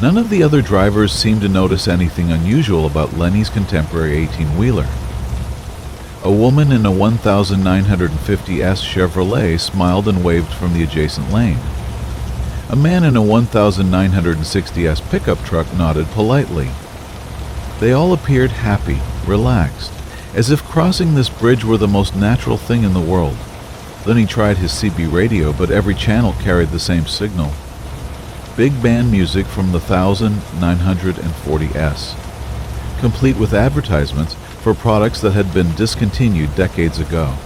None of the other drivers seemed to notice anything unusual about Lenny's contemporary 18-wheeler. A woman in a 1950S Chevrolet smiled and waved from the adjacent lane. A man in a 1960S pickup truck nodded politely. They all appeared happy, relaxed, as if crossing this bridge were the most natural thing in the world. Lenny tried his CB radio, but every channel carried the same signal. Big band music from the 1940S, complete with advertisements for products that had been discontinued decades ago.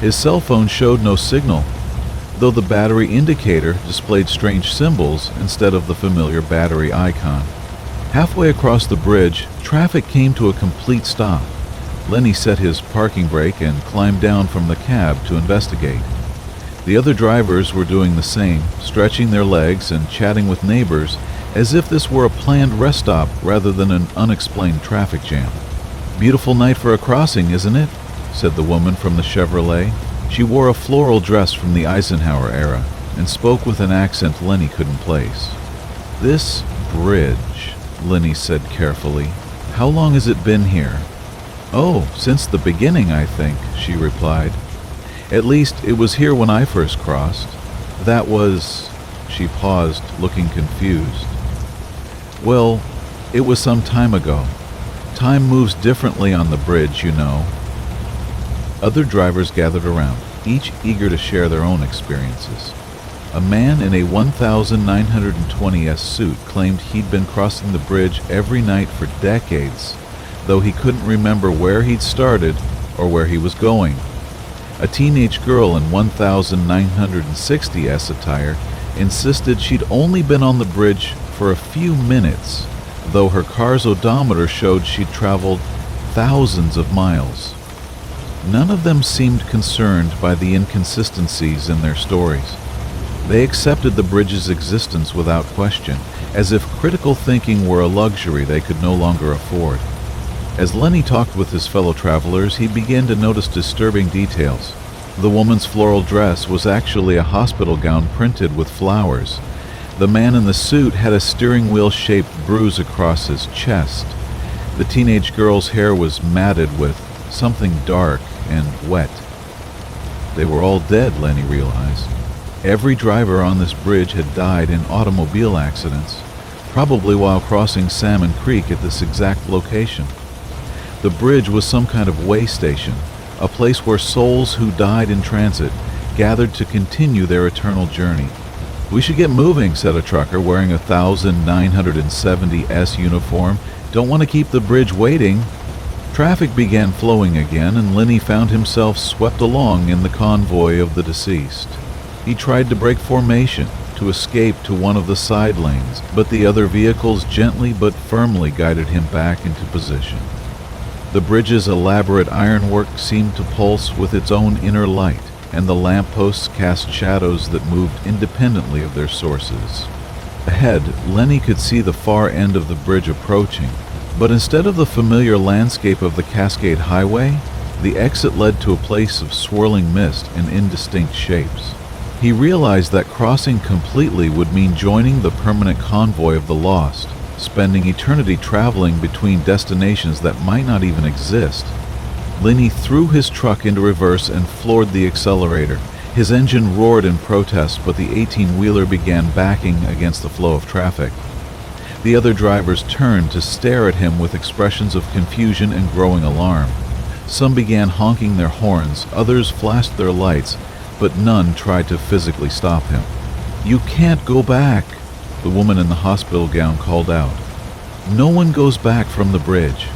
His cell phone showed no signal, though the battery indicator displayed strange symbols instead of the familiar battery icon. Halfway across the bridge, traffic came to a complete stop. Lenny set his parking brake and climbed down from the cab to investigate. The other drivers were doing the same, stretching their legs and chatting with neighbors as if this were a planned rest stop rather than an unexplained traffic jam. "Beautiful night for a crossing, isn't it?" said the woman from the Chevrolet. She wore a floral dress from the Eisenhower era and spoke with an accent Lenny couldn't place. "This bridge," Lenny said carefully. "How long has it been here?" "Oh, since the beginning, I think," she replied. "At least it was here when I first crossed. That was..." She paused, looking confused. "Well, it was some time ago. Time moves differently on the bridge, you know." Other drivers gathered around, each eager to share their own experiences. A man in a 1920S suit claimed he'd been crossing the bridge every night for decades, though he couldn't remember where he'd started or where he was going. A teenage girl in 1960S attire insisted she'd only been on the bridge for a few minutes, though her car's odometer showed she'd traveled thousands of miles. None of them seemed concerned by the inconsistencies in their stories. They accepted the bridge's existence without question, as if critical thinking were a luxury they could no longer afford. As Lenny talked with his fellow travelers, he began to notice disturbing details. The woman's floral dress was actually a hospital gown printed with flowers. The man in the suit had a steering wheel-shaped bruise across his chest. The teenage girl's hair was matted with something dark and wet. They were all dead, Lenny realized. Every driver on this bridge had died in automobile accidents, probably while crossing Salmon Creek at this exact location. The bridge was some kind of way station, a place where souls who died in transit gathered to continue their eternal journey. "We should get moving," said a trucker wearing a 1970S uniform. "Don't want to keep the bridge waiting." Traffic began flowing again, and Lenny found himself swept along in the convoy of the deceased. He tried to break formation, to escape to one of the side lanes, but the other vehicles gently but firmly guided him back into position. The bridge's elaborate ironwork seemed to pulse with its own inner light, and the lampposts cast shadows that moved independently of their sources. Ahead, Lenny could see the far end of the bridge approaching, but instead of the familiar landscape of the Cascade Highway, the exit led to a place of swirling mist and indistinct shapes. He realized that crossing completely would mean joining the permanent convoy of the lost, spending eternity traveling between destinations that might not even exist. Lenny threw his truck into reverse and floored the accelerator. His engine roared in protest, but the 18-wheeler began backing against the flow of traffic. The other drivers turned to stare at him with expressions of confusion and growing alarm. Some began honking their horns, others flashed their lights, but none tried to physically stop him. "You can't go back," the woman in the hospital gown called out. "No one goes back from the bridge."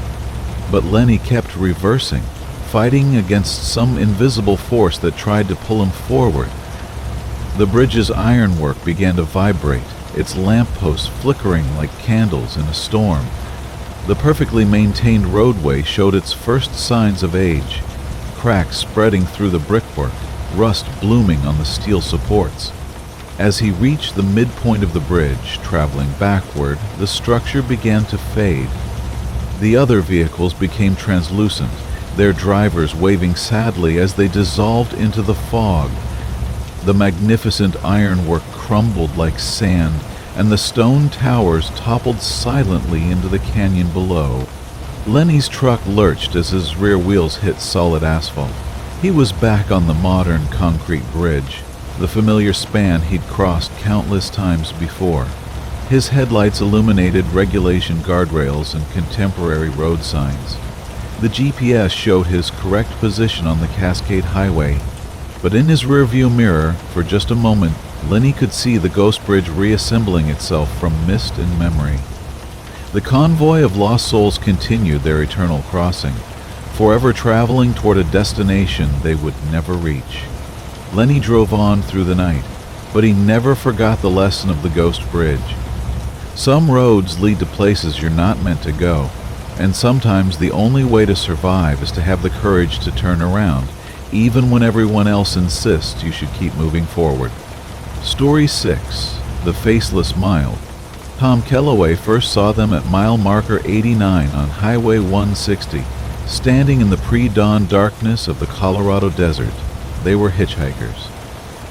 But Lenny kept reversing, fighting against some invisible force that tried to pull him forward. The bridge's ironwork began to vibrate, its lampposts flickering like candles in a storm. The perfectly maintained roadway showed its first signs of age, cracks spreading through the brickwork, rust blooming on the steel supports. As he reached the midpoint of the bridge, traveling backward, the structure began to fade. The other vehicles became translucent, their drivers waving sadly as they dissolved into the fog. The magnificent ironwork crumbled like sand, and the stone towers toppled silently into the canyon below. Lenny's truck lurched as his rear wheels hit solid asphalt. He was back on the modern concrete bridge, the familiar span he'd crossed countless times before. His headlights illuminated regulation guardrails and contemporary road signs. The GPS showed his correct position on the Cascade Highway, but in his rearview mirror, for just a moment, Lenny could see the ghost bridge reassembling itself from mist and memory. The convoy of lost souls continued their eternal crossing, forever traveling toward a destination they would never reach. Lenny drove on through the night, but he never forgot the lesson of the ghost bridge. Some roads lead to places you're not meant to go, and sometimes the only way to survive is to have the courage to turn around, even when everyone else insists you should keep moving forward. Story 6. The Faceless Mile. Tom Kellaway first saw them at mile marker 89 on Highway 160, standing in the pre-dawn darkness of the Colorado desert. They were hitchhikers.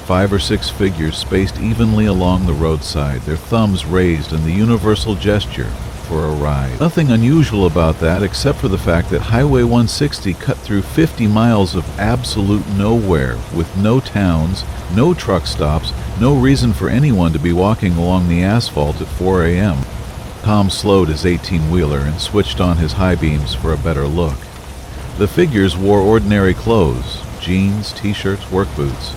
5 or 6 figures spaced evenly along the roadside, their thumbs raised in the universal gesture for a ride. Nothing unusual about that except for the fact that Highway 160 cut through 50 miles of absolute nowhere, with no towns, no truck stops, no reason for anyone to be walking along the asphalt at 4 a.m. Tom slowed his 18-wheeler and switched on his high beams for a better look. The figures wore ordinary clothes, jeans, t-shirts, work boots.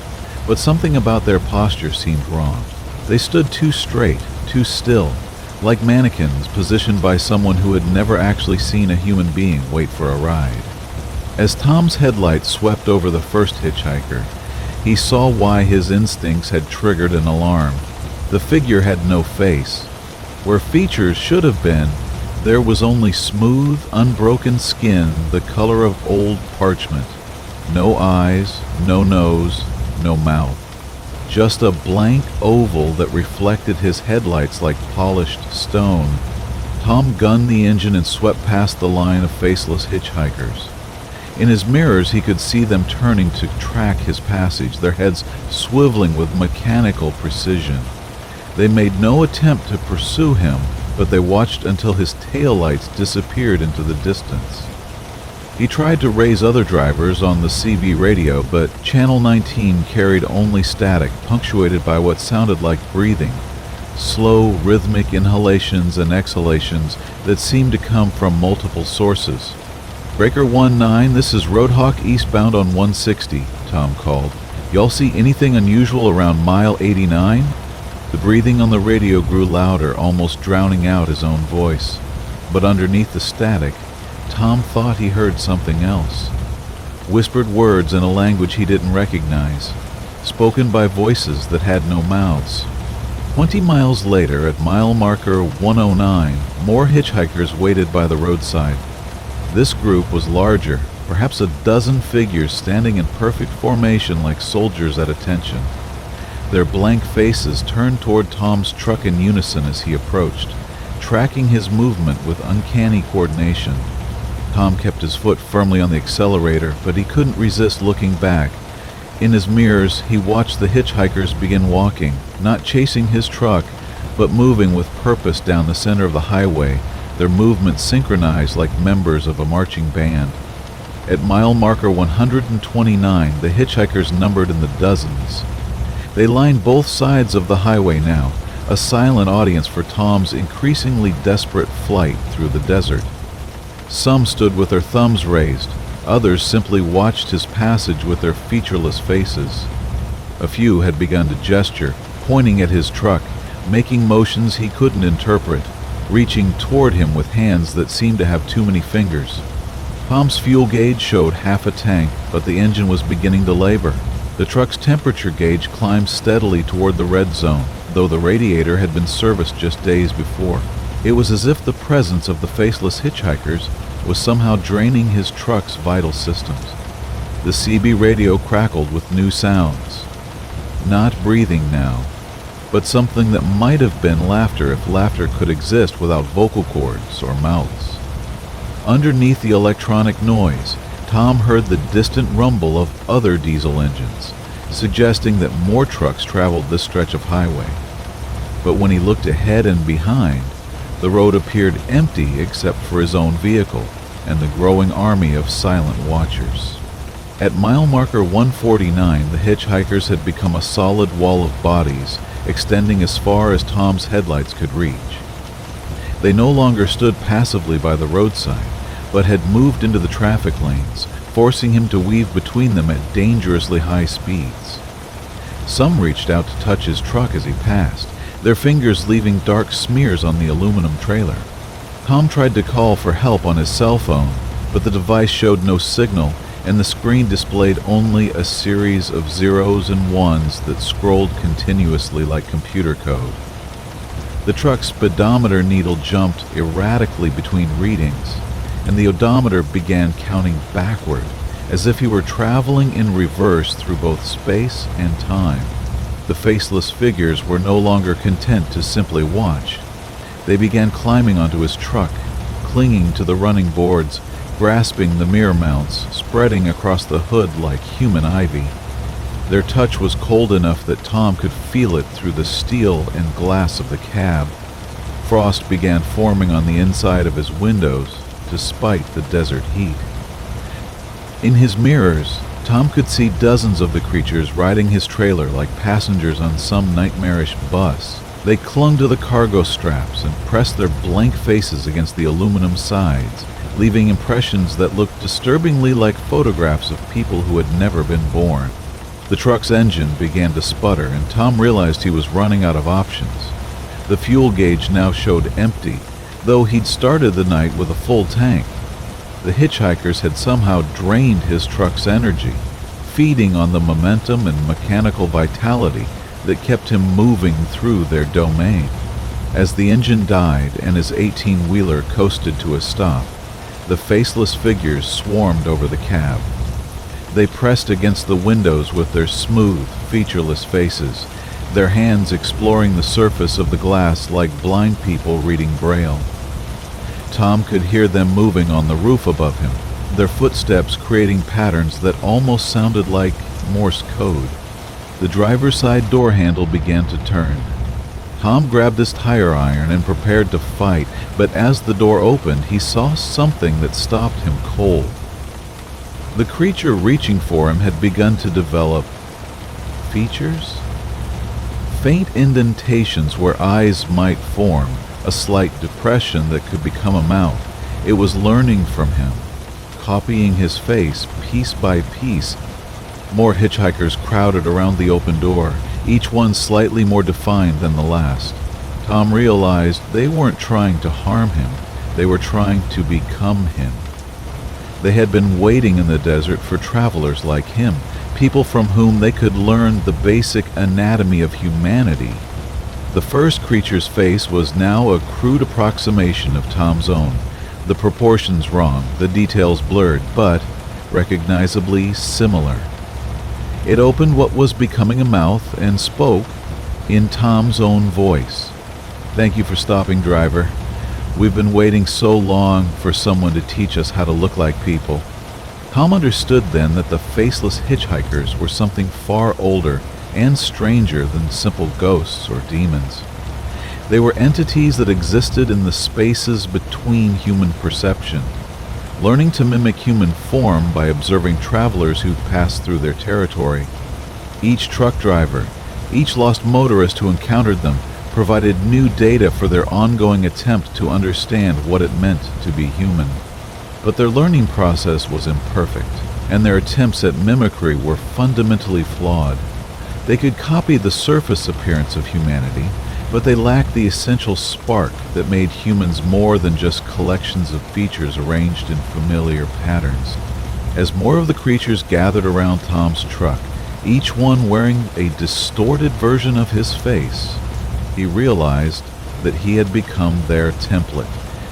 But something about their posture seemed wrong. They stood too straight, too still, like mannequins positioned by someone who had never actually seen a human being wait for a ride. As Tom's headlights swept over the first hitchhiker, he saw why his instincts had triggered an alarm. The figure had no face. Where features should have been, there was only smooth, unbroken skin the color of old parchment. No eyes, no nose, no mouth. just a blank oval that reflected his headlights like polished stone. Tom gunned the engine and swept past the line of faceless hitchhikers. In his mirrors, he could see them turning to track his passage, their heads swiveling with mechanical precision. They made no attempt to pursue him, but they watched until his taillights disappeared into the distance. He tried to raise other drivers on the CB radio, but Channel 19 carried only static, punctuated by what sounded like breathing, slow, rhythmic inhalations and exhalations that seemed to come from multiple sources. "Breaker 19, this is Roadhawk eastbound on 160, Tom called. "Y'all see anything unusual around mile 89? The breathing on the radio grew louder, almost drowning out his own voice. But underneath the static, Tom thought he heard something else. Whispered words in a language he didn't recognize, spoken by voices that had no mouths. 20 miles later, at mile marker 109, more hitchhikers waited by the roadside. This group was larger, perhaps a dozen figures standing in perfect formation like soldiers at attention. Their blank faces turned toward Tom's truck in unison as he approached, tracking his movement with uncanny coordination. Tom kept his foot firmly on the accelerator, but he couldn't resist looking back. In his mirrors, he watched the hitchhikers begin walking, not chasing his truck, but moving with purpose down the center of the highway, their movements synchronized like members of a marching band. At mile marker 129, the hitchhikers numbered in the dozens. They lined both sides of the highway now, a silent audience for Tom's increasingly desperate flight through the desert. Some stood with their thumbs raised, others simply watched his passage with their featureless faces. A few had begun to gesture, pointing at his truck, making motions he couldn't interpret, reaching toward him with hands that seemed to have too many fingers. Tom's fuel gauge showed half a tank, but the engine was beginning to labor. The truck's temperature gauge climbed steadily toward the red zone, though the radiator had been serviced just days before. It was as if the presence of the faceless hitchhikers was somehow draining his truck's vital systems. The CB radio crackled with new sounds. Not breathing now, but something that might have been laughter if laughter could exist without vocal cords or mouths. Underneath the electronic noise, Tom heard the distant rumble of other diesel engines, suggesting that more trucks traveled this stretch of highway. But when he looked ahead and behind, the road appeared empty except for his own vehicle and the growing army of silent watchers. At mile marker 149, the hitchhikers had become a solid wall of bodies, extending as far as Tom's headlights could reach. They no longer stood passively by the roadside, but had moved into the traffic lanes, forcing him to weave between them at dangerously high speeds. Some reached out to touch his truck as he passed, their fingers leaving dark smears on the aluminum trailer. Tom tried to call for help on his cell phone, but the device showed no signal, and the screen displayed only a series of zeros and ones that scrolled continuously like computer code. The truck's speedometer needle jumped erratically between readings, and the odometer began counting backward, as if he were traveling in reverse through both space and time. The faceless figures were no longer content to simply watch. They began climbing onto his truck, clinging to the running boards, grasping the mirror mounts, spreading across the hood like human ivy. Their touch was cold enough that Tom could feel it through the steel and glass of the cab. Frost began forming on the inside of his windows, despite the desert heat. In his mirrors, Tom could see dozens of the creatures riding his trailer like passengers on some nightmarish bus. They clung to the cargo straps and pressed their blank faces against the aluminum sides, leaving impressions that looked disturbingly like photographs of people who had never been born. The truck's engine began to sputter, and Tom realized he was running out of options. The fuel gauge now showed empty, though he'd started the night with a full tank. The hitchhikers had somehow drained his truck's energy, feeding on the momentum and mechanical vitality that kept him moving through their domain. As the engine died and his 18-wheeler coasted to a stop, the faceless figures swarmed over the cab. They pressed against the windows with their smooth, featureless faces, their hands exploring the surface of the glass like blind people reading Braille. Tom could hear them moving on the roof above him, their footsteps creating patterns that almost sounded like Morse code. The driver's side door handle began to turn. Tom grabbed his tire iron and prepared to fight, but as the door opened, he saw something that stopped him cold. The creature reaching for him had begun to develop features? Faint indentations where eyes might form, a slight depression that could become a mouth. It was learning from him, copying his face piece by piece. More hitchhikers crowded around the open door, each one slightly more defined than the last. Tom realized they weren't trying to harm him, they were trying to become him. They had been waiting in the desert for travelers like him, people from whom they could learn the basic anatomy of humanity. The first creature's face was now a crude approximation of Tom's own. The proportions wrong, the details blurred, but recognizably similar. It opened what was becoming a mouth and spoke in Tom's own voice. "Thank you for stopping, driver. We've been waiting so long for someone to teach us how to look like people." Tom understood then that the faceless hitchhikers were something far older and stranger than simple ghosts or demons. They were entities that existed in the spaces between human perception, learning to mimic human form by observing travelers who passed through their territory. Each truck driver, each lost motorist who encountered them, provided new data for their ongoing attempt to understand what it meant to be human. But their learning process was imperfect, and their attempts at mimicry were fundamentally flawed. They could copy the surface appearance of humanity, but they lacked the essential spark that made humans more than just collections of features arranged in familiar patterns. As more of the creatures gathered around Tom's truck, each one wearing a distorted version of his face, he realized that he had become their template.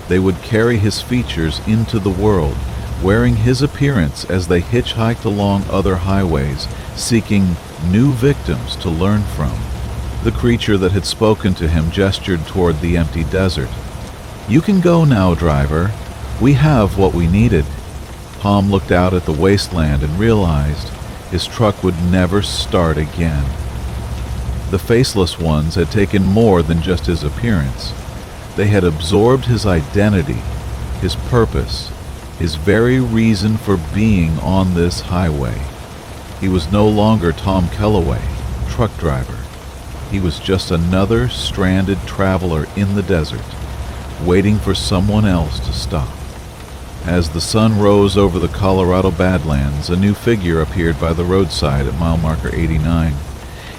They would carry his features into the world, wearing his appearance as they hitchhiked along other highways, seeking new victims to learn from. The creature that had spoken to him gestured toward the empty desert. "You can go now, driver. We have what we needed." Tom looked out at the wasteland and realized his truck would never start again. The faceless ones had taken more than just his appearance. They had absorbed his identity, his purpose, his very reason for being on this highway. He was no longer Tom Kellaway, truck driver. He was just another stranded traveler in the desert, waiting for someone else to stop. As the sun rose over the Colorado Badlands, a new figure appeared by the roadside at mile marker 89.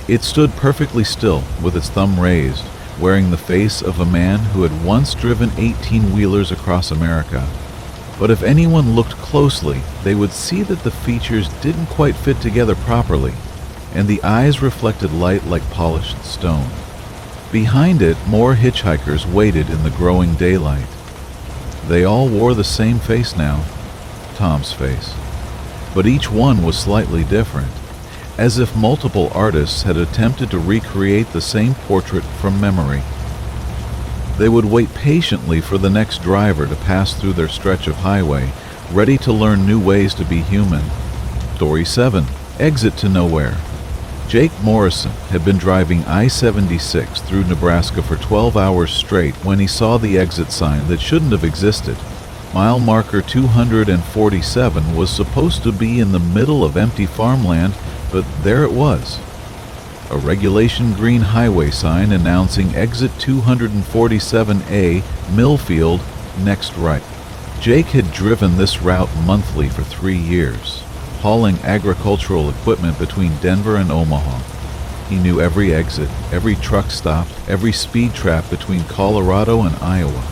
It stood perfectly still, with its thumb raised, wearing the face of a man who had once driven 18-wheelers across America. But if anyone looked closely, they would see that the features didn't quite fit together properly, and the eyes reflected light like polished stone. Behind it, more hitchhikers waited in the growing daylight. They all wore the same face now, Tom's face, but each one was slightly different, as if multiple artists had attempted to recreate the same portrait from memory. They would wait patiently for the next driver to pass through their stretch of highway, ready to learn new ways to be human. Story 7, Exit to Nowhere. Jake Morrison had been driving I-76 through Nebraska for 12 hours straight when he saw the exit sign that shouldn't have existed. Mile marker 247 was supposed to be in the middle of empty farmland, but there it was. A regulation green highway sign announcing exit 247A, Millfield, next right. Jake had driven this route monthly for 3 years, hauling agricultural equipment between Denver and Omaha. He knew every exit, every truck stop, every speed trap between Colorado and Iowa.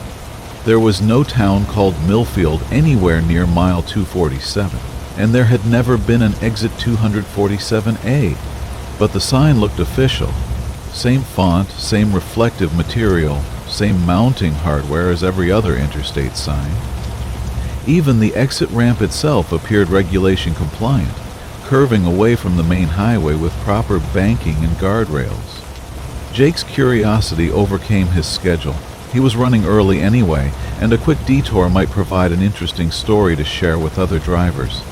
There was no town called Millfield anywhere near mile 247, and there had never been an exit 247A. But the sign looked official. Same font, same reflective material, same mounting hardware as every other interstate sign. Even the exit ramp itself appeared regulation compliant, curving away from the main highway with proper banking and guardrails. Jake's curiosity overcame his schedule. He was running early anyway, and a quick detour might provide an interesting story to share with other drivers.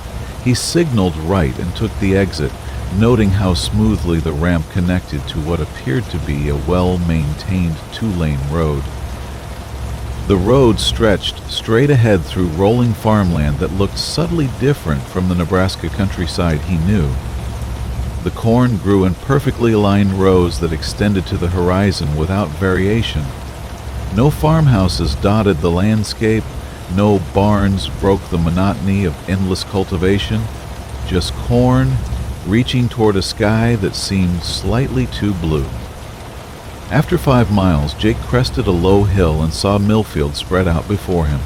He signaled right and took the exit, noting how smoothly the ramp connected to what appeared to be a well-maintained two-lane road. The road stretched straight ahead through rolling farmland that looked subtly different from the Nebraska countryside he knew. The corn grew in perfectly aligned rows that extended to the horizon without variation. No farmhouses dotted the landscape, no barns broke the monotony of endless cultivation, just corn reaching toward a sky that seemed slightly too blue. After 5 miles, Jake crested a low hill and saw Millfield spread out before him.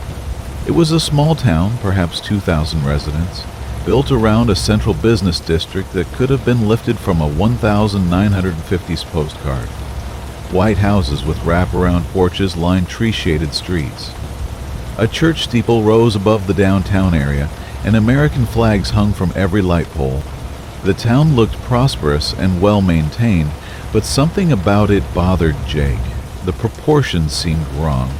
It was a small town, perhaps 2,000 residents, built around a central business district that could have been lifted from a 1950s postcard. White houses with wraparound porches lined tree-shaded streets. A church steeple rose above the downtown area, and American flags hung from every light pole. The town looked prosperous and well-maintained, but something about it bothered Jake. The proportions seemed wrong.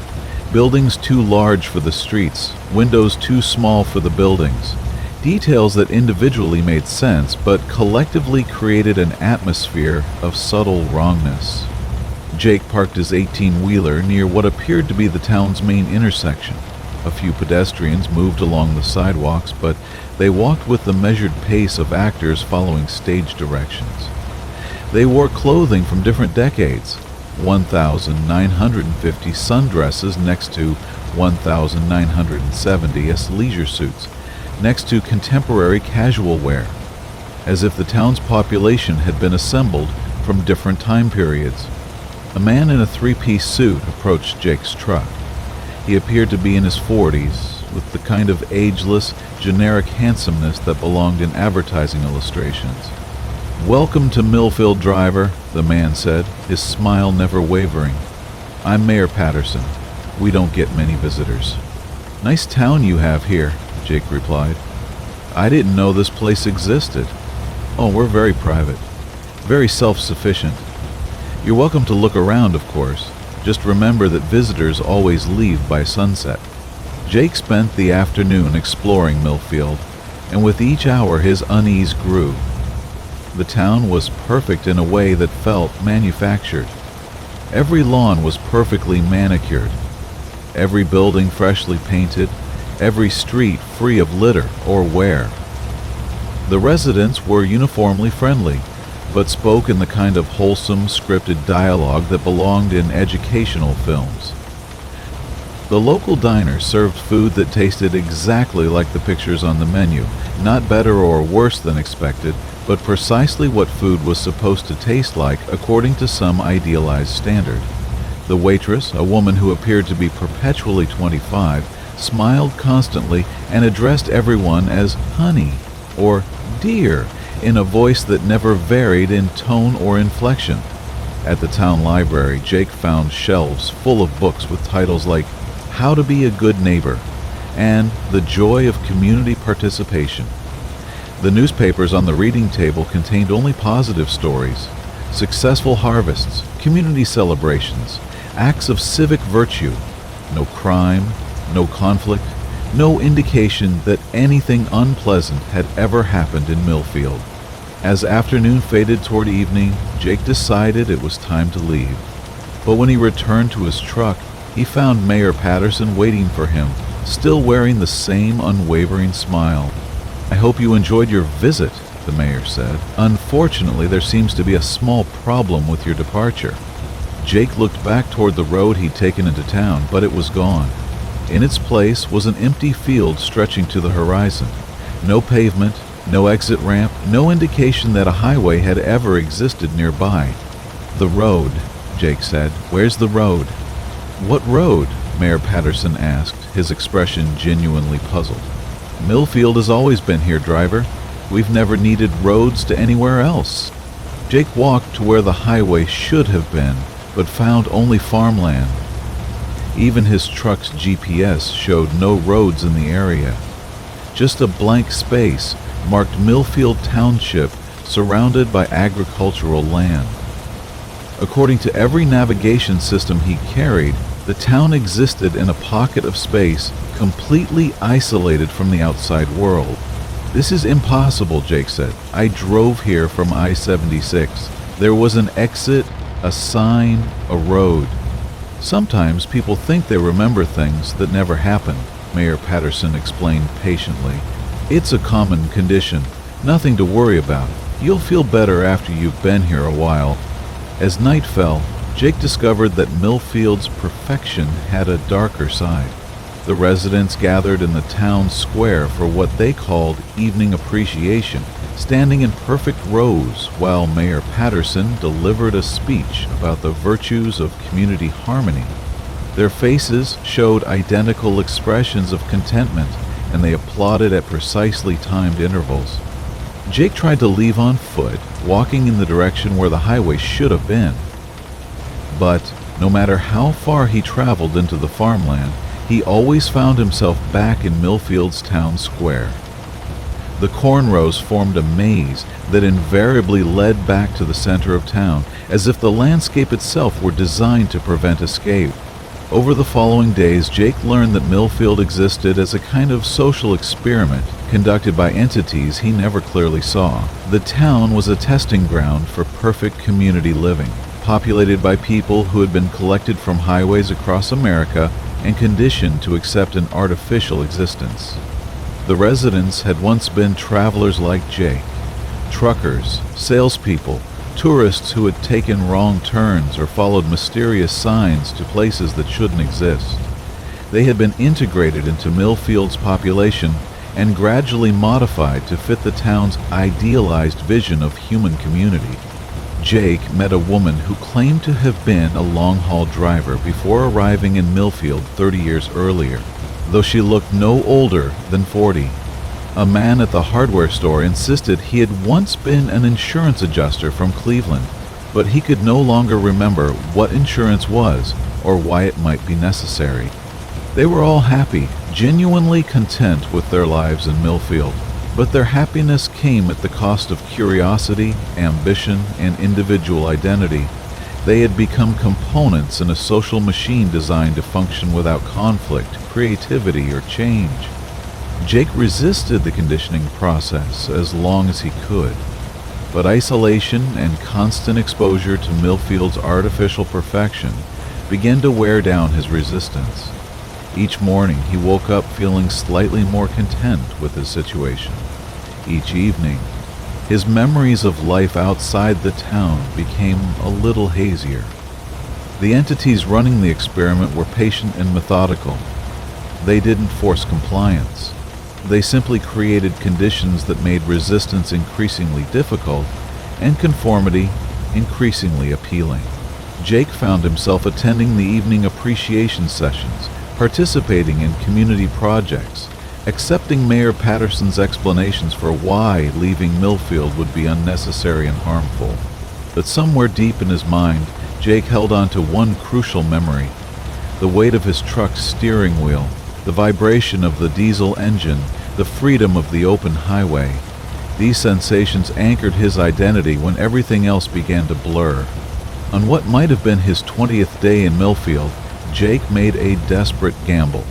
Buildings too large for the streets, windows too small for the buildings. Details that individually made sense, but collectively created an atmosphere of subtle wrongness. Jake parked his 18-wheeler near what appeared to be the town's main intersection. A few pedestrians moved along the sidewalks, but they walked with the measured pace of actors following stage directions. They wore clothing from different decades. 1,950 sundresses next to 1,970 as leisure suits, next to contemporary casual wear, as if the town's population had been assembled from different time periods. A man in a three-piece suit approached Jake's truck. He appeared to be in his 40s, with the kind of ageless, generic handsomeness that belonged in advertising illustrations. "Welcome to Millfield, driver," the man said, his smile never wavering. "I'm Mayor Patterson. We don't get many visitors." "Nice town you have here," Jake replied. "I didn't know this place existed." "Oh, we're very private. Very self-sufficient. You're welcome to look around, of course. Just remember that visitors always leave by sunset." Jake spent the afternoon exploring Millfield, and with each hour his unease grew. The town was perfect in a way that felt manufactured. Every lawn was perfectly manicured, every building freshly painted, every street free of litter or wear. The residents were uniformly friendly, but spoke in the kind of wholesome, scripted dialogue that belonged in educational films. The local diner served food that tasted exactly like the pictures on the menu, not better or worse than expected, but precisely what food was supposed to taste like according to some idealized standard. The waitress, a woman who appeared to be perpetually 25, smiled constantly and addressed everyone as honey or dear in a voice that never varied in tone or inflection. At the town library, Jake found shelves full of books with titles like How to Be a Good Neighbor and The Joy of Community Participation. The newspapers on the reading table contained only positive stories, successful harvests, community celebrations, acts of civic virtue, no crime, no conflict, no indication that anything unpleasant had ever happened in Millfield. As afternoon faded toward evening, Jake decided it was time to leave. But when he returned to his truck, he found Mayor Patterson waiting for him, still wearing the same unwavering smile. "I hope you enjoyed your visit," the mayor said. "Unfortunately, there seems to be a small problem with your departure." Jake looked back toward the road he'd taken into town, but it was gone. In its place was an empty field stretching to the horizon. No pavement, no exit ramp, no indication that a highway had ever existed nearby. "The road," Jake said. "Where's the road?" "What road?" Mayor Patterson asked, his expression genuinely puzzled. "Millfield has always been here, driver. We've never needed roads to anywhere else." Jake walked to where the highway should have been, but found only farmland. Even his truck's GPS showed no roads in the area. Just a blank space, marked Millfield Township, surrounded by agricultural land. According to every navigation system he carried, the town existed in a pocket of space completely isolated from the outside world. "This is impossible," Jake said. "I drove here from I-76. There was an exit, a sign, a road." "Sometimes people think they remember things that never happened," Mayor Patterson explained patiently. "It's a common condition. Nothing to worry about. You'll feel better after you've been here a while." As night fell, Jake discovered that Millfield's perfection had a darker side. The residents gathered in the town square for what they called evening appreciation, standing in perfect rows while Mayor Patterson delivered a speech about the virtues of community harmony. Their faces showed identical expressions of contentment, and they applauded at precisely timed intervals. Jake tried to leave on foot, walking in the direction where the highway should have been. But no matter how far he traveled into the farmland, he always found himself back in Millfield's town square. The corn rows formed a maze that invariably led back to the center of town, as if the landscape itself were designed to prevent escape. Over the following days, Jake learned that Millfield existed as a kind of social experiment conducted by entities he never clearly saw. The town was a testing ground for perfect community living, populated by people who had been collected from highways across America and conditioned to accept an artificial existence. The residents had once been travelers like Jake, truckers, salespeople, tourists who had taken wrong turns or followed mysterious signs to places that shouldn't exist. They had been integrated into Millfield's population and gradually modified to fit the town's idealized vision of human community. Jake met a woman who claimed to have been a long-haul driver before arriving in Millfield 30 years earlier, though she looked no older than 40. A man at the hardware store insisted he had once been an insurance adjuster from Cleveland, but he could no longer remember what insurance was or why it might be necessary. They were all happy, genuinely content with their lives in Millfield, but their happiness came at the cost of curiosity, ambition, and individual identity. They had become components in a social machine designed to function without conflict, creativity, or change. Jake resisted the conditioning process as long as he could, but isolation and constant exposure to Millfield's artificial perfection began to wear down his resistance. Each morning he woke up feeling slightly more content with his situation. Each evening, his memories of life outside the town became a little hazier. The entities running the experiment were patient and methodical. They didn't force compliance. They simply created conditions that made resistance increasingly difficult and conformity increasingly appealing. Jake found himself attending the evening appreciation sessions, participating in community projects, accepting Mayor Patterson's explanations for why leaving Millfield would be unnecessary and harmful. But somewhere deep in his mind, Jake held on to one crucial memory: the weight of his truck's steering wheel, the vibration of the diesel engine, the freedom of the open highway. These sensations anchored his identity when everything else began to blur. On what might have been his 20th day in Millfield, Jake made a desperate gamble.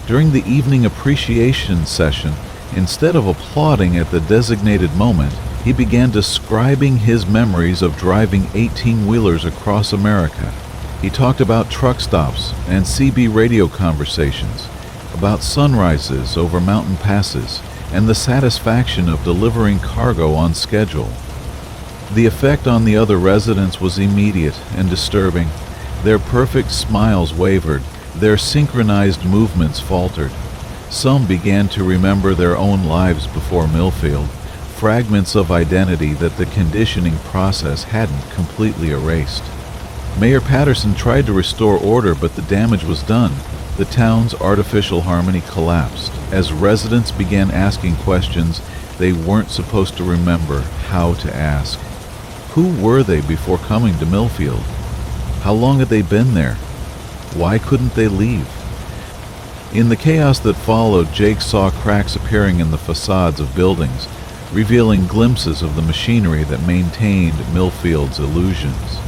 During the evening appreciation session, instead of applauding at the designated moment, he began describing his memories of driving 18-wheelers across America. He talked about truck stops and CB radio conversations, about sunrises over mountain passes, and the satisfaction of delivering cargo on schedule. The effect on the other residents was immediate and disturbing. Their perfect smiles wavered, their synchronized movements faltered. Some began to remember their own lives before Millfield, fragments of identity that the conditioning process hadn't completely erased. Mayor Patterson tried to restore order, but the damage was done. The town's artificial harmony collapsed as residents began asking questions they weren't supposed to remember how to ask. Who were they before coming to Millfield? How long had they been there? Why couldn't they leave? In the chaos that followed, Jake saw cracks appearing in the facades of buildings, revealing glimpses of the machinery that maintained Millfield's illusions.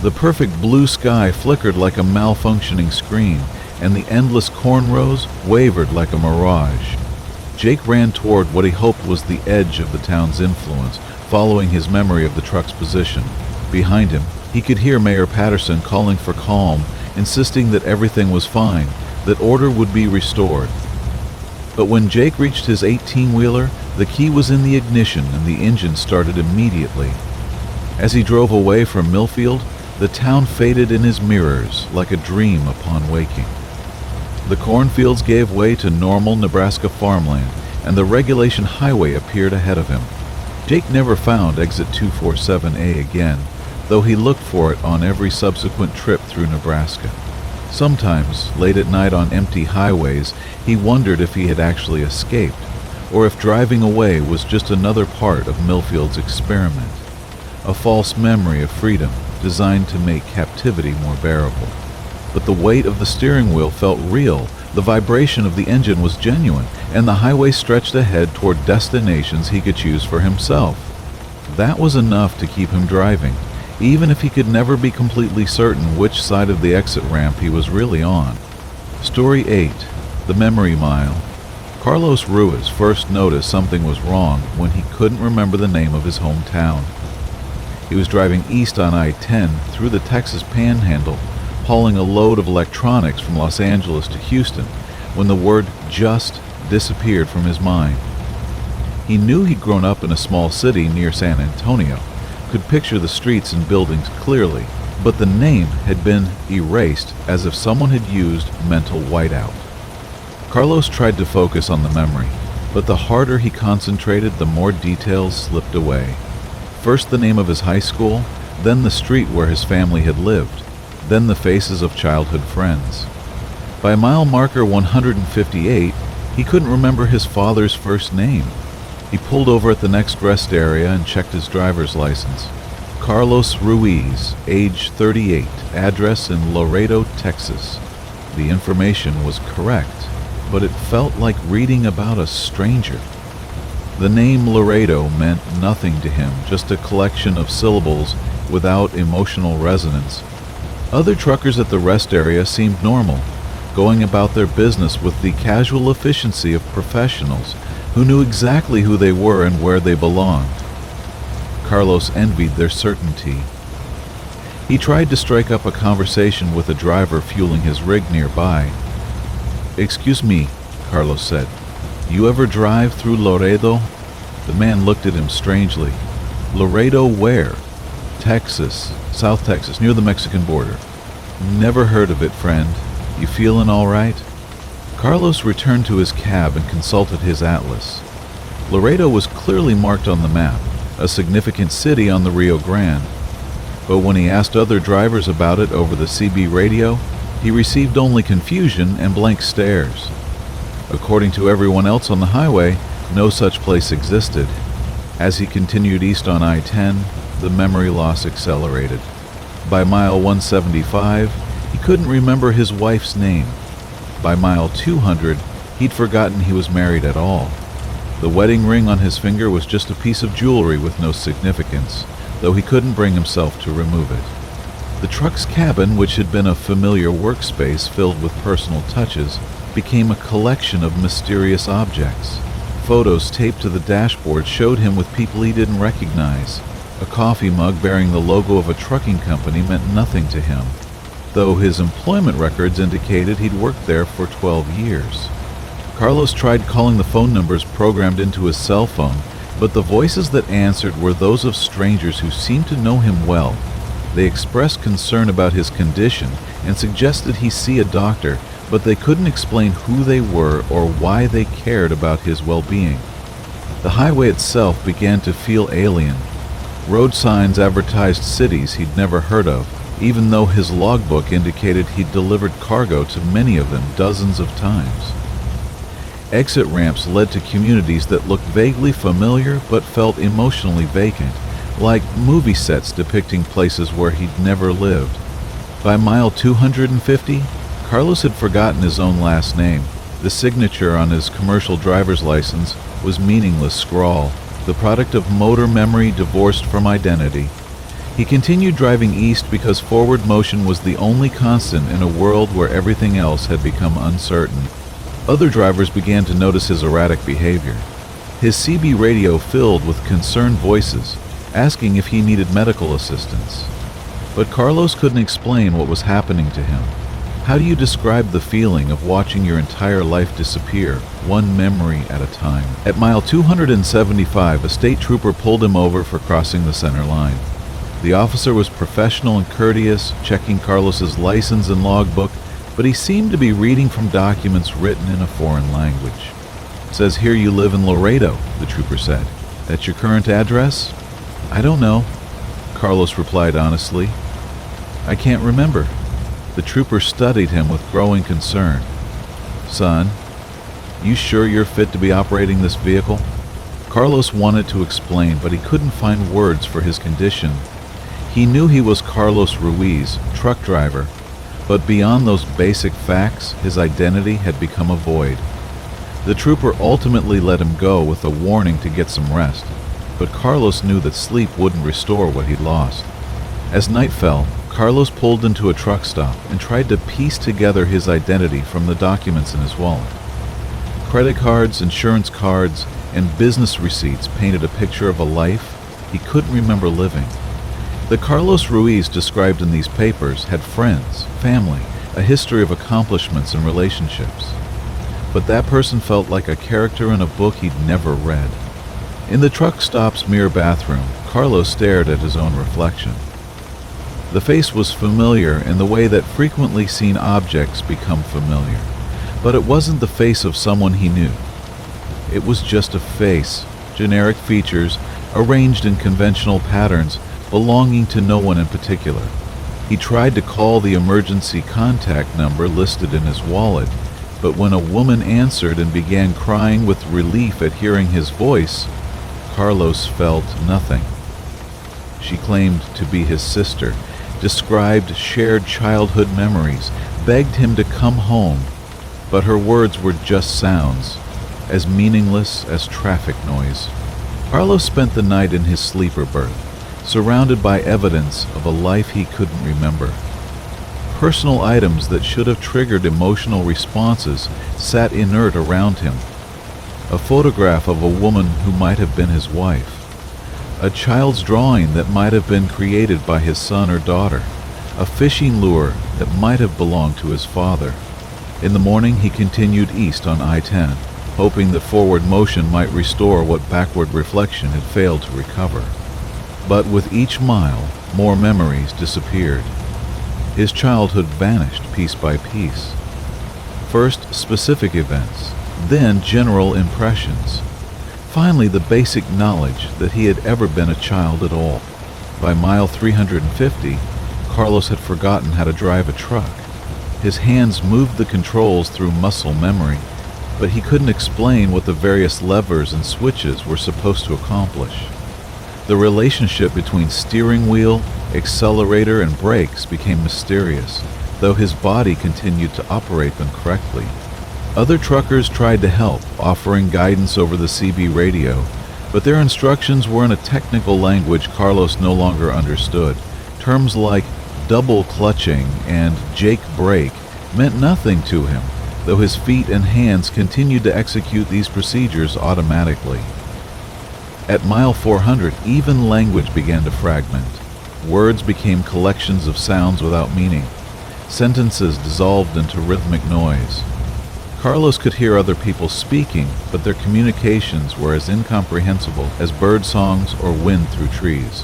The perfect blue sky flickered like a malfunctioning screen, and the endless corn rows wavered like a mirage. Jake ran toward what he hoped was the edge of the town's influence, following his memory of the truck's position. Behind him, he could hear Mayor Patterson calling for calm, insisting that everything was fine, that order would be restored. But when Jake reached his 18-wheeler, the key was in the ignition and the engine started immediately. As he drove away from Millfield, the town faded in his mirrors like a dream upon waking. The cornfields gave way to normal Nebraska farmland, and the regulation highway appeared ahead of him. Jake never found exit 247A again, though he looked for it on every subsequent trip through Nebraska. Sometimes, late at night on empty highways, he wondered if he had actually escaped, or if driving away was just another part of Millfield's experiment, a false memory of freedom designed to make captivity more bearable. But the weight of the steering wheel felt real, the vibration of the engine was genuine, and the highway stretched ahead toward destinations he could choose for himself. That was enough to keep him driving, even if he could never be completely certain which side of the exit ramp he was really on. Story 8. The Memory Mile. Carlos Ruiz first noticed something was wrong when he couldn't remember the name of his hometown. He was driving east on I-10 through the Texas Panhandle, hauling a load of electronics from Los Angeles to Houston, when the word "just" disappeared from his mind. He knew he'd grown up in a small city near San Antonio, could picture the streets and buildings clearly, but the name had been erased as if someone had used mental whiteout. Carlos tried to focus on the memory, but the harder he concentrated, the more details slipped away. First the name of his high school, then the street where his family had lived, then the faces of childhood friends. By mile marker 158, he couldn't remember his father's first name. He pulled over at the next rest area and checked his driver's license. Carlos Ruiz, age 38, address in Laredo, Texas. The information was correct, but it felt like reading about a stranger. The name Laredo meant nothing to him, just a collection of syllables without emotional resonance. Other truckers at the rest area seemed normal, going about their business with the casual efficiency of professionals who knew exactly who they were and where they belonged. Carlos envied their certainty. He tried to strike up a conversation with a driver fueling his rig nearby. "Excuse me," Carlos said. "You ever drive through Laredo?" The man looked at him strangely. "Laredo where?" "Texas, South Texas, near the Mexican border." "Never heard of it, friend. You feeling all right?" Carlos returned to his cab and consulted his atlas. Laredo was clearly marked on the map, a significant city on the Rio Grande. But when he asked other drivers about it over the CB radio, he received only confusion and blank stares. According to everyone else on the highway, no such place existed. As he continued east on I-10, the memory loss accelerated. By mile 175, he couldn't remember his wife's name. By mile 200, he'd forgotten he was married at all. The wedding ring on his finger was just a piece of jewelry with no significance, though he couldn't bring himself to remove it. The truck's cabin, which had been a familiar workspace filled with personal touches, became a collection of mysterious objects. Photos taped to the dashboard showed him with people he didn't recognize. A coffee mug bearing the logo of a trucking company meant nothing to him, though his employment records indicated he'd worked there for 12 years. Carlos tried calling the phone numbers programmed into his cell phone, but the voices that answered were those of strangers who seemed to know him well. They expressed concern about his condition and suggested he see a doctor, but they couldn't explain who they were or why they cared about his well-being. The highway itself began to feel alien. Road signs advertised cities he'd never heard of, even though his logbook indicated he'd delivered cargo to many of them dozens of times. Exit ramps led to communities that looked vaguely familiar but felt emotionally vacant, like movie sets depicting places where he'd never lived. By mile 250, Carlos had forgotten his own last name. The signature on his commercial driver's license was meaningless scrawl. the product of motor memory divorced from identity. He continued driving east because forward motion was the only constant in a world where everything else had become uncertain. Other drivers began to notice his erratic behavior. His CB radio filled with concerned voices, asking if he needed medical assistance. But Carlos couldn't explain what was happening to him. How do you describe the feeling of watching your entire life disappear, one memory at a time? At mile 275, a state trooper pulled him over for crossing the center line. The officer was professional and courteous, checking Carlos's license and logbook, but he seemed to be reading from documents written in a foreign language. "It says here you live in Laredo," the trooper said. "That's your current address?" "I don't know," Carlos replied honestly. "I can't remember." The trooper studied him with growing concern. "Son, you sure you're fit to be operating this vehicle?" Carlos wanted to explain, but he couldn't find words for his condition. He knew he was Carlos Ruiz, truck driver, but beyond those basic facts, his identity had become a void. The trooper ultimately let him go with a warning to get some rest, but Carlos knew that sleep wouldn't restore what he'd lost. As night fell, Carlos pulled into a truck stop and tried to piece together his identity from the documents in his wallet. Credit cards, insurance cards, and business receipts painted a picture of a life he couldn't remember living. The Carlos Ruiz described in these papers had friends, family, a history of accomplishments and relationships. But that person felt like a character in a book he'd never read. In the truck stop's mirror bathroom, Carlos stared at his own reflection. The face was familiar in the way that frequently seen objects become familiar, but it wasn't the face of someone he knew. It was just a face, generic features arranged in conventional patterns belonging to no one in particular. He tried to call the emergency contact number listed in his wallet, but when a woman answered and began crying with relief at hearing his voice, Carlos felt nothing. She claimed to be his sister, described shared childhood memories, begged him to come home, but her words were just sounds, as meaningless as traffic noise. Carlos spent the night in his sleeper berth, surrounded by evidence of a life he couldn't remember. Personal items that should have triggered emotional responses sat inert around him. A photograph of a woman who might have been his wife. A child's drawing that might have been created by his son or daughter. A fishing lure that might have belonged to his father. In the morning, he continued east on I-10, hoping that forward motion might restore what backward reflection had failed to recover. But with each mile, more memories disappeared. His childhood vanished piece by piece. First specific events, then general impressions. Finally, the basic knowledge that he had ever been a child at all. By mile 350, Carlos had forgotten how to drive a truck. His hands moved the controls through muscle memory, but he couldn't explain what the various levers and switches were supposed to accomplish. The relationship between steering wheel, accelerator, and brakes became mysterious, though his body continued to operate them correctly. Other truckers tried to help, offering guidance over the CB radio, but their instructions were in a technical language Carlos no longer understood. Terms like double clutching and Jake brake meant nothing to him, though his feet and hands continued to execute these procedures automatically. At mile 400, even language began to fragment. Words became collections of sounds without meaning. Sentences dissolved into rhythmic noise. Carlos could hear other people speaking, but their communications were as incomprehensible as bird songs or wind through trees.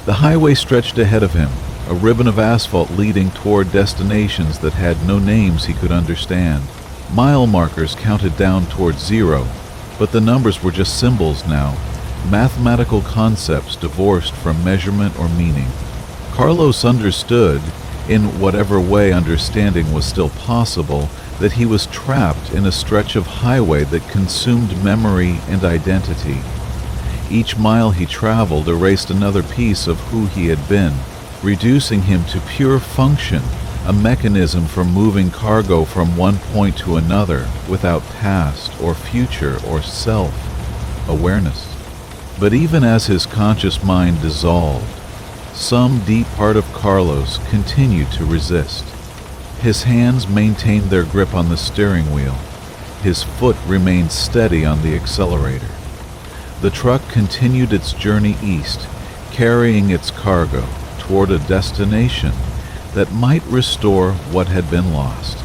The highway stretched ahead of him, a ribbon of asphalt leading toward destinations that had no names he could understand. Mile markers counted down toward zero, but the numbers were just symbols now, mathematical concepts divorced from measurement or meaning. Carlos understood, in whatever way understanding was still possible, that he was trapped in a stretch of highway that consumed memory and identity. Each mile he traveled erased another piece of who he had been, reducing him to pure function, a mechanism for moving cargo from one point to another without past or future or self-awareness. But even as his conscious mind dissolved, some deep part of Carlos continued to resist. His hands maintained their grip on the steering wheel. His foot remained steady on the accelerator. The truck continued its journey east, carrying its cargo toward a destination that might restore what had been lost.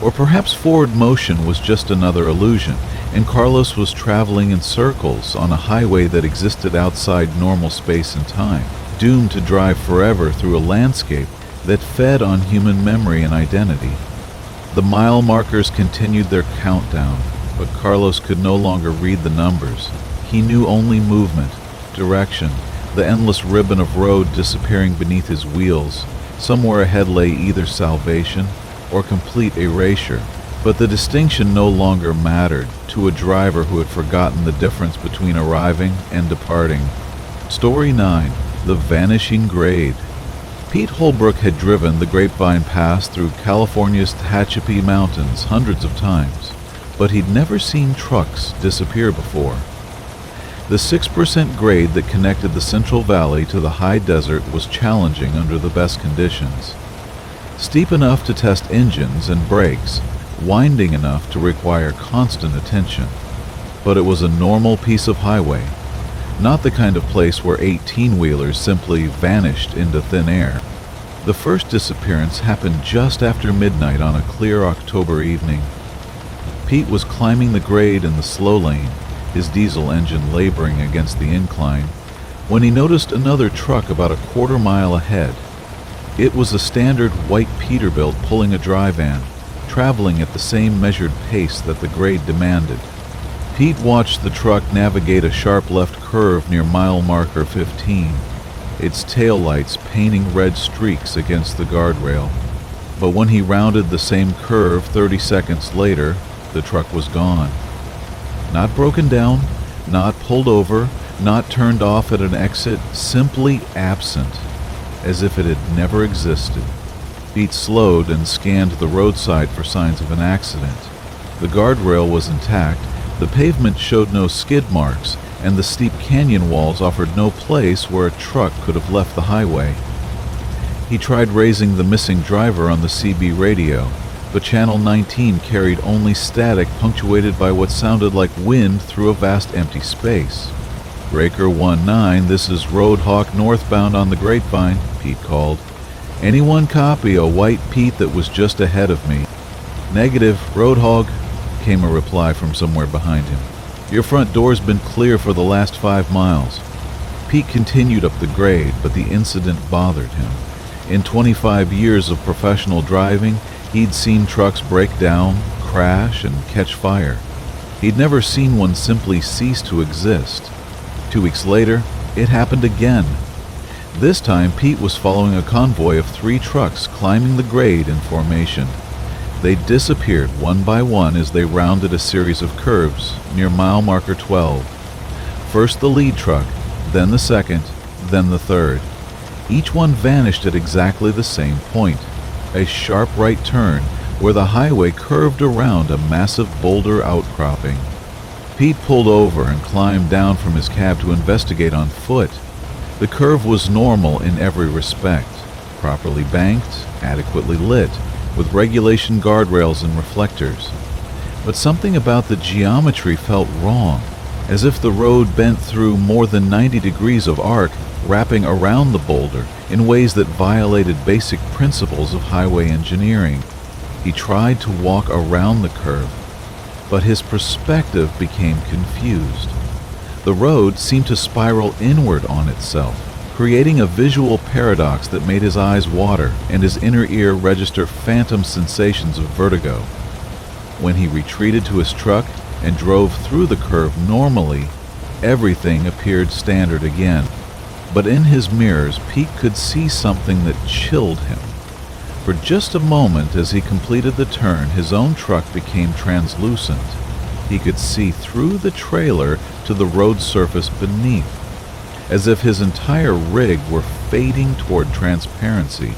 Or perhaps forward motion was just another illusion, and Carlos was traveling in circles on a highway that existed outside normal space and time, doomed to drive forever through a landscape that fed on human memory and identity. The mile markers continued their countdown, but Carlos could no longer read the numbers. He knew only movement, direction, the endless ribbon of road disappearing beneath his wheels. Somewhere ahead lay either salvation or complete erasure, but the distinction no longer mattered to a driver who had forgotten the difference between arriving and departing. Story 9. The Vanishing Grade. Pete Holbrook had driven the Grapevine Pass through California's Tehachapi Mountains hundreds of times, but he'd never seen trucks disappear before. The 6% grade that connected the Central Valley to the high desert was challenging under the best conditions. Steep enough to test engines and brakes, winding enough to require constant attention. But it was a normal piece of highway, not the kind of place where 18-wheelers simply vanished into thin air. The first disappearance happened just after midnight on a clear October evening. Pete was climbing the grade in the slow lane, his diesel engine laboring against the incline, when he noticed another truck about a quarter-mile ahead. It was a standard white Peterbilt pulling a dry van, traveling at the same measured pace that the grade demanded. Pete watched the truck navigate a sharp left curve near mile marker 15, its taillights painting red streaks against the guardrail. But when he rounded the same curve 30 seconds later, the truck was gone. Not broken down, not pulled over, not turned off at an exit, simply absent, as if it had never existed. Pete slowed and scanned the roadside for signs of an accident. The guardrail was intact, the pavement showed no skid marks, and the steep canyon walls offered no place where a truck could have left the highway. He tried raising the missing driver on the CB radio, but Channel 19 carried only static punctuated by what sounded like wind through a vast empty space. "Breaker 19, this is Roadhawk northbound on the Grapevine," Pete called. "Anyone copy a white Pete that was just ahead of me?" "Negative, Roadhog," came a reply from somewhere behind him. "Your front door's been clear for the last 5 miles. Pete continued up the grade, but the incident bothered him. In 25 years of professional driving, he'd seen trucks break down, crash, and catch fire. He'd never seen one simply cease to exist. 2 weeks later, it happened again. This time, Pete was following a convoy of 3 trucks climbing the grade in formation. They disappeared one by one as they rounded a series of curves near mile marker 12. First the lead truck, then the second, then the third. Each one vanished at exactly the same point, a sharp right turn where the highway curved around a massive boulder outcropping. Pete pulled over and climbed down from his cab to investigate on foot. The curve was normal in every respect, properly banked, adequately lit, with regulation guardrails and reflectors. But something about the geometry felt wrong, as if the road bent through more than 90 degrees of arc, wrapping around the boulder in ways that violated basic principles of highway engineering. He tried to walk around the curve, but his perspective became confused. The road seemed to spiral inward on itself, creating a visual paradox that made his eyes water and his inner ear register phantom sensations of vertigo. When he retreated to his truck and drove through the curve normally, everything appeared standard again. But in his mirrors, Pete could see something that chilled him. For just a moment as he completed the turn, his own truck became translucent. He could see through the trailer to the road surface beneath, as if his entire rig were fading toward transparency.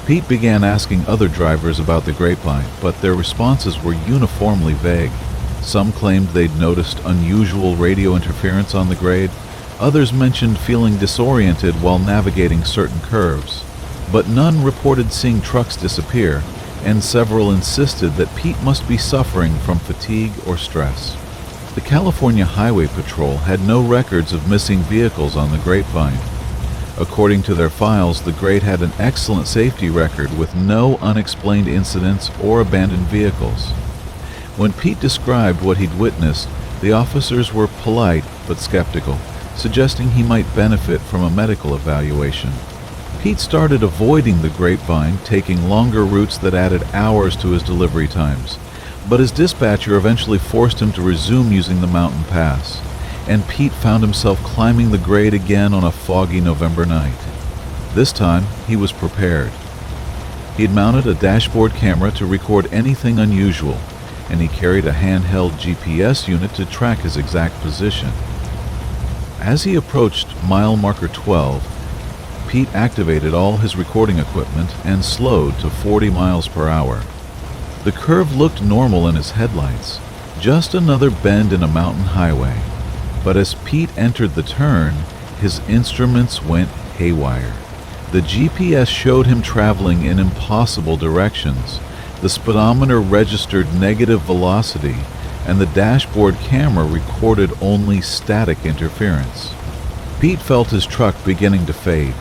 Pete began asking other drivers about the Grapevine, but their responses were uniformly vague. Some claimed they'd noticed unusual radio interference on the grade. Others mentioned feeling disoriented while navigating certain curves, but none reported seeing trucks disappear, and several insisted that Pete must be suffering from fatigue or stress. The California Highway Patrol had no records of missing vehicles on the Grapevine. According to their files, the grade had an excellent safety record with no unexplained incidents or abandoned vehicles. When Pete described what he'd witnessed, the officers were polite but skeptical, suggesting he might benefit from a medical evaluation. Pete started avoiding the Grapevine, taking longer routes that added hours to his delivery times, but his dispatcher eventually forced him to resume using the mountain pass, and Pete found himself climbing the grade again on a foggy November night. This time, he was prepared. He had mounted a dashboard camera to record anything unusual, and he carried a handheld GPS unit to track his exact position. As he approached mile marker 12, Pete activated all his recording equipment and slowed to 40 miles per hour. The curve looked normal in his headlights, just another bend in a mountain highway. But as Pete entered the turn, his instruments went haywire. The GPS showed him traveling in impossible directions. The speedometer registered negative velocity, and the dashboard camera recorded only static interference. Pete felt his truck beginning to fade,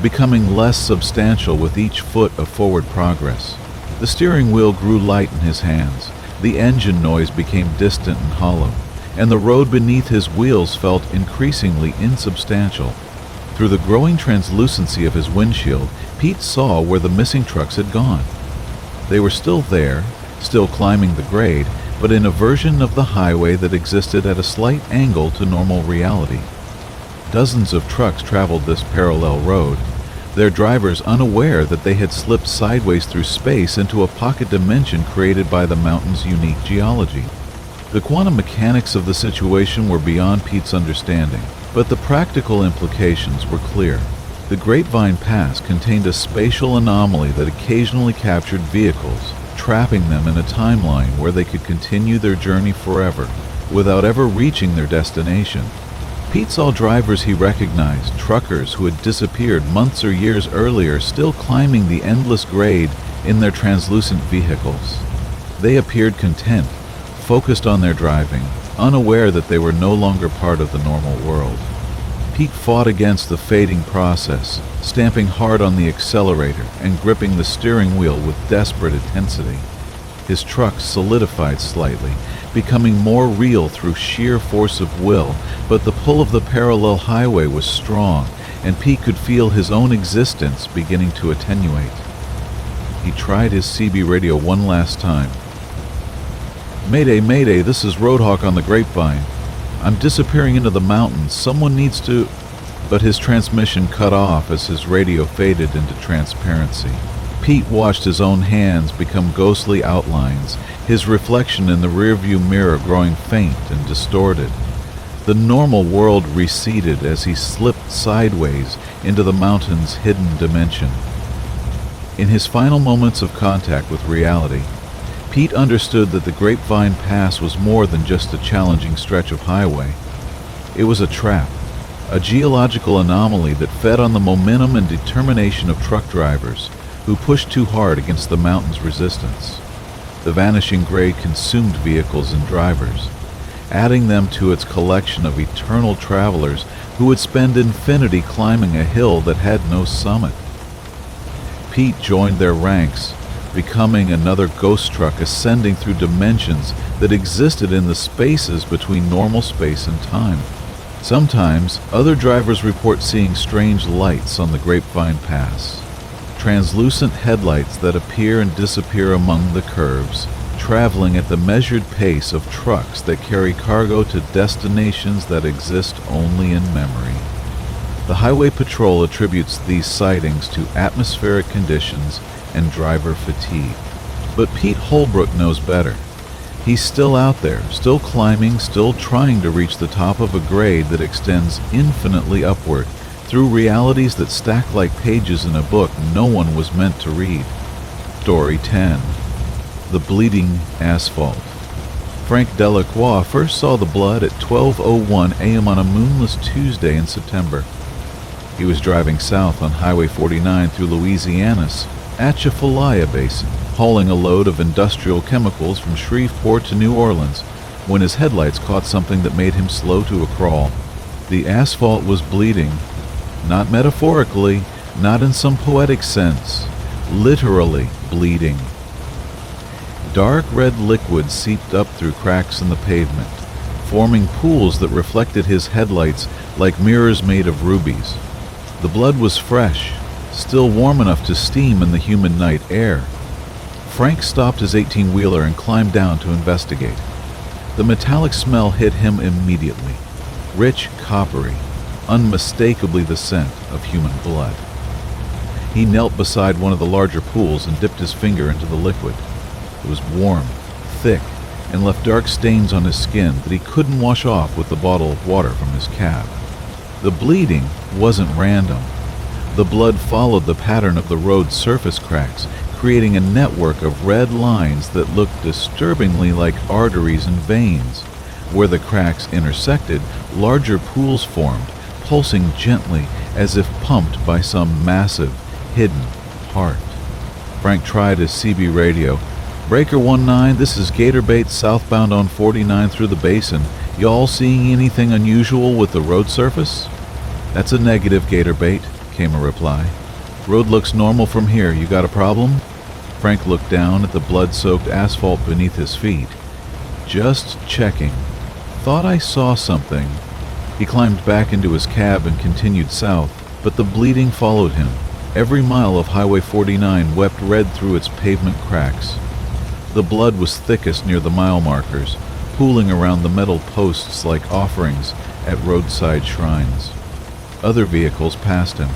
becoming less substantial with each foot of forward progress. The steering wheel grew light in his hands, the engine noise became distant and hollow, and the road beneath his wheels felt increasingly insubstantial. Through the growing translucency of his windshield, Pete saw where the missing trucks had gone. They were still there, still climbing the grade, but in a version of the highway that existed at a slight angle to normal reality. Dozens of trucks traveled this parallel road, their drivers unaware that they had slipped sideways through space into a pocket dimension created by the mountain's unique geology. The quantum mechanics of the situation were beyond Pete's understanding, but the practical implications were clear. The Grapevine Pass contained a spatial anomaly that occasionally captured vehicles, trapping them in a timeline where they could continue their journey forever, without ever reaching their destination. Pete saw drivers he recognized, truckers who had disappeared months or years earlier, still climbing the endless grade in their translucent vehicles. They appeared content, focused on their driving, unaware that they were no longer part of the normal world. Pete fought against the fading process, stamping hard on the accelerator and gripping the steering wheel with desperate intensity. His truck solidified slightly, becoming more real through sheer force of will, but the pull of the parallel highway was strong, and Pete could feel his own existence beginning to attenuate. He tried his CB radio one last time. "Mayday, mayday, this is Roadhawk on the Grapevine. I'm disappearing into the mountains. Someone needs to..." But his transmission cut off as his radio faded into transparency. Pete watched his own hands become ghostly outlines, his reflection in the rearview mirror growing faint and distorted. The normal world receded as he slipped sideways into the mountain's hidden dimension. In his final moments of contact with reality, Pete understood that the Grapevine Pass was more than just a challenging stretch of highway. It was a trap, a geological anomaly that fed on the momentum and determination of truck drivers who pushed too hard against the mountain's resistance. The Vanishing Grade consumed vehicles and drivers, adding them to its collection of eternal travelers who would spend infinity climbing a hill that had no summit. Pete joined their ranks, becoming another ghost truck ascending through dimensions that existed in the spaces between normal space and time. Sometimes, other drivers report seeing strange lights on the Grapevine Pass, translucent headlights that appear and disappear among the curves, traveling at the measured pace of trucks that carry cargo to destinations that exist only in memory. The Highway Patrol attributes these sightings to atmospheric conditions and driver fatigue. But Pete Holbrook knows better. He's still out there, still climbing, still trying to reach the top of a grade that extends infinitely upward, through realities that stack like pages in a book no one was meant to read. Story 10. The Bleeding Asphalt. Frank Delacroix first saw the blood at 12:01 a.m. on a moonless Tuesday in September. He was driving south on Highway 49 through Louisiana's Atchafalaya Basin, hauling a load of industrial chemicals from Shreveport to New Orleans, when his headlights caught something that made him slow to a crawl. The asphalt was bleeding, not metaphorically, not in some poetic sense, literally bleeding. Dark red liquid seeped up through cracks in the pavement, forming pools that reflected his headlights like mirrors made of rubies. The blood was fresh, still warm enough to steam in the humid night air. Frank stopped his 18-wheeler and climbed down to investigate. The metallic smell hit him immediately. Rich, coppery, unmistakably the scent of human blood. He knelt beside one of the larger pools and dipped his finger into the liquid. It was warm, thick, and left dark stains on his skin that he couldn't wash off with the bottle of water from his cab. The bleeding wasn't random. The blood followed the pattern of the road's surface cracks, creating a network of red lines that looked disturbingly like arteries and veins. Where the cracks intersected, larger pools formed, pulsing gently as if pumped by some massive, hidden heart. Frank tried his CB radio. "Breaker 19, this is Gatorbait southbound on 49 through the basin. Y'all seeing anything unusual with the road surface?" "That's a negative, Gatorbait," came a reply. "Road looks normal from here. You got a problem?" Frank looked down at the blood-soaked asphalt beneath his feet. "Just checking. Thought I saw something." He climbed back into his cab and continued south, but the bleeding followed him. Every mile of Highway 49 wept red through its pavement cracks. The blood was thickest near the mile markers, pooling around the metal posts like offerings at roadside shrines. Other vehicles passed him.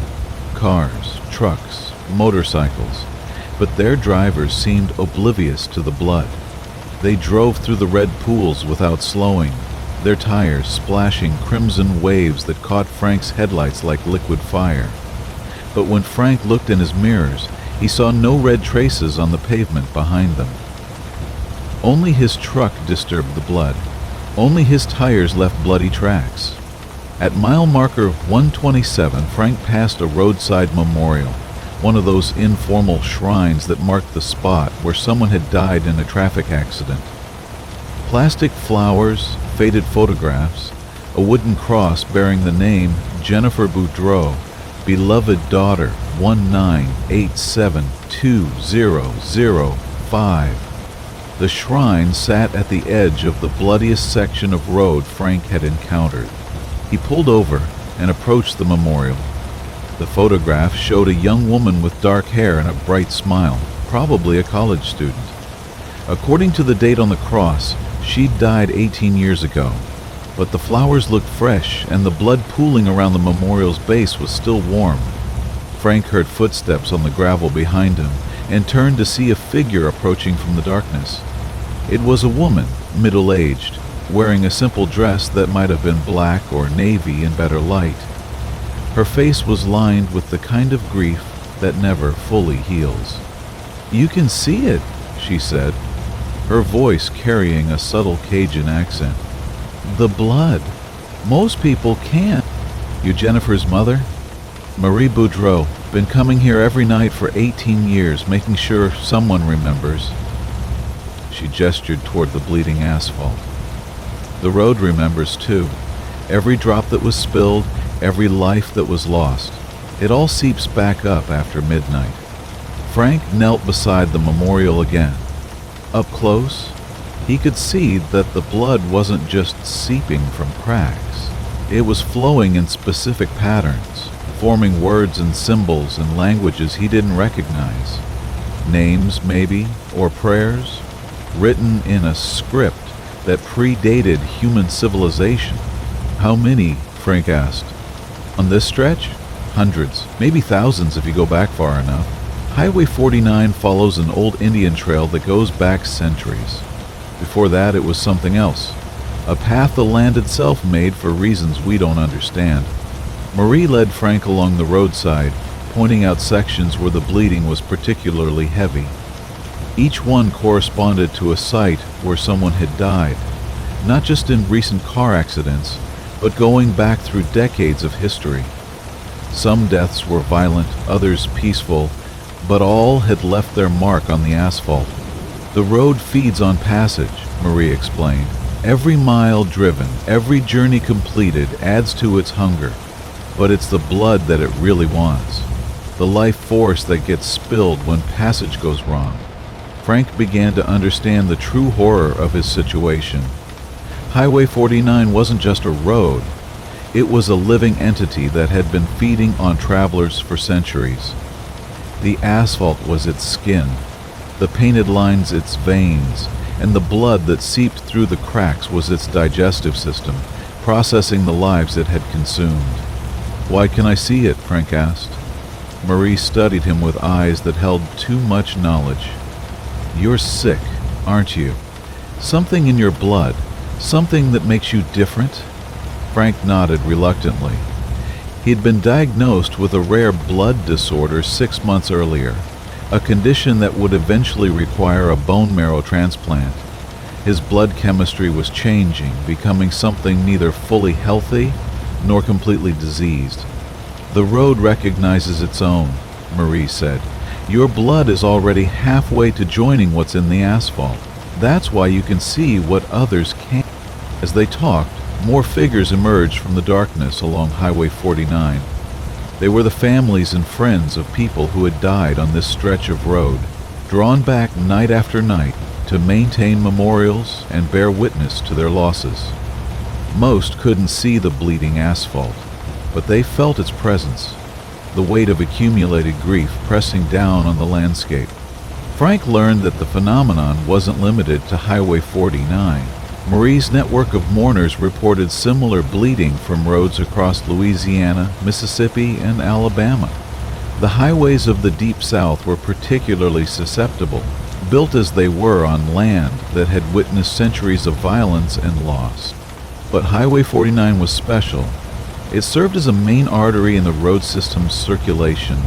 Cars, trucks, motorcycles. But their drivers seemed oblivious to the blood. They drove through the red pools without slowing, their tires splashing crimson waves that caught Frank's headlights like liquid fire. But when Frank looked in his mirrors, he saw no red traces on the pavement behind them. Only his truck disturbed the blood. Only his tires left bloody tracks. At mile marker 127, Frank passed a roadside memorial, one of those informal shrines that marked the spot where someone had died in a traffic accident. Plastic flowers, faded photographs, a wooden cross bearing the name Jennifer Boudreau, beloved daughter 198720005. The shrine sat at the edge of the bloodiest section of road Frank had encountered. He pulled over and approached the memorial. The photograph showed a young woman with dark hair and a bright smile, probably a college student. According to the date on the cross, she'd died 18 years ago, but the flowers looked fresh and the blood pooling around the memorial's base was still warm. Frank heard footsteps on the gravel behind him and turned to see a figure approaching from the darkness. It was a woman, middle-aged, wearing a simple dress that might have been black or navy in better light. Her face was lined with the kind of grief that never fully heals. "You can see it," she said, her voice carrying a subtle Cajun accent. "The blood. Most people can't." "You Jennifer's mother?" "Marie Boudreau. Been coming here every night for 18 years, making sure someone remembers." She gestured toward the bleeding asphalt. "The road remembers too. Every drop that was spilled, every life that was lost. It all seeps back up after midnight." Frank knelt beside the memorial again. Up close, he could see that the blood wasn't just seeping from cracks. It was flowing in specific patterns, forming words and symbols in languages he didn't recognize. Names, maybe, or prayers, written in a script that predated human civilization. "How many?" Frank asked. "On this stretch? Hundreds, maybe thousands if you go back far enough. Highway 49 follows an old Indian trail that goes back centuries. Before that, it was something else. A path the land itself made for reasons we don't understand." Marie led Frank along the roadside, pointing out sections where the bleeding was particularly heavy. Each one corresponded to a site where someone had died, not just in recent car accidents, but going back through decades of history. Some deaths were violent, others peaceful, but all had left their mark on the asphalt. The road feeds on passage, Marie explained. Every mile driven, every journey completed adds to its hunger, but it's the blood that it really wants, the life force that gets spilled when passage goes wrong. Frank began to understand the true horror of his situation. Highway 49 wasn't just a road. It was a living entity that had been feeding on travelers for centuries. The asphalt was its skin, the painted lines its veins, and the blood that seeped through the cracks was its digestive system, processing the lives it had consumed. "Why can I see it?" Frank asked. Marie studied him with eyes that held too much knowledge. "You're sick, aren't you? Something in your blood, something that makes you different?" Frank nodded reluctantly. He'd been diagnosed with a rare blood disorder 6 months earlier, a condition that would eventually require a bone marrow transplant. His blood chemistry was changing, becoming something neither fully healthy nor completely diseased. "The road recognizes its own," Marie said. "Your blood is already halfway to joining what's in the asphalt. That's why you can see what others can't." As they talked, more figures emerged from the darkness along Highway 49. They were the families and friends of people who had died on this stretch of road, drawn back night after night to maintain memorials and bear witness to their losses. Most couldn't see the bleeding asphalt, but they felt its presence, the weight of accumulated grief pressing down on the landscape. Frank learned that the phenomenon wasn't limited to Highway 49. Marie's network of mourners reported similar bleeding from roads across Louisiana, Mississippi, and Alabama. The highways of the Deep South were particularly susceptible, built as they were on land that had witnessed centuries of violence and loss. But Highway 49 was special. It served as a main artery in the road system's circulation,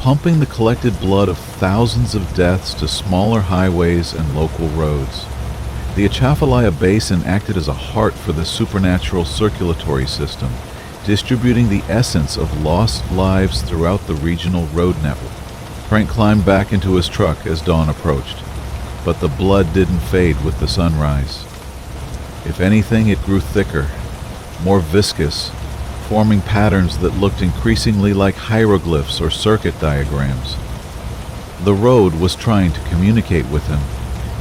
pumping the collected blood of thousands of deaths to smaller highways and local roads. The Atchafalaya Basin acted as a heart for the supernatural circulatory system, distributing the essence of lost lives throughout the regional road network. Frank climbed back into his truck as dawn approached, but the blood didn't fade with the sunrise. If anything, it grew thicker, more viscous, forming patterns that looked increasingly like hieroglyphs or circuit diagrams. The road was trying to communicate with him,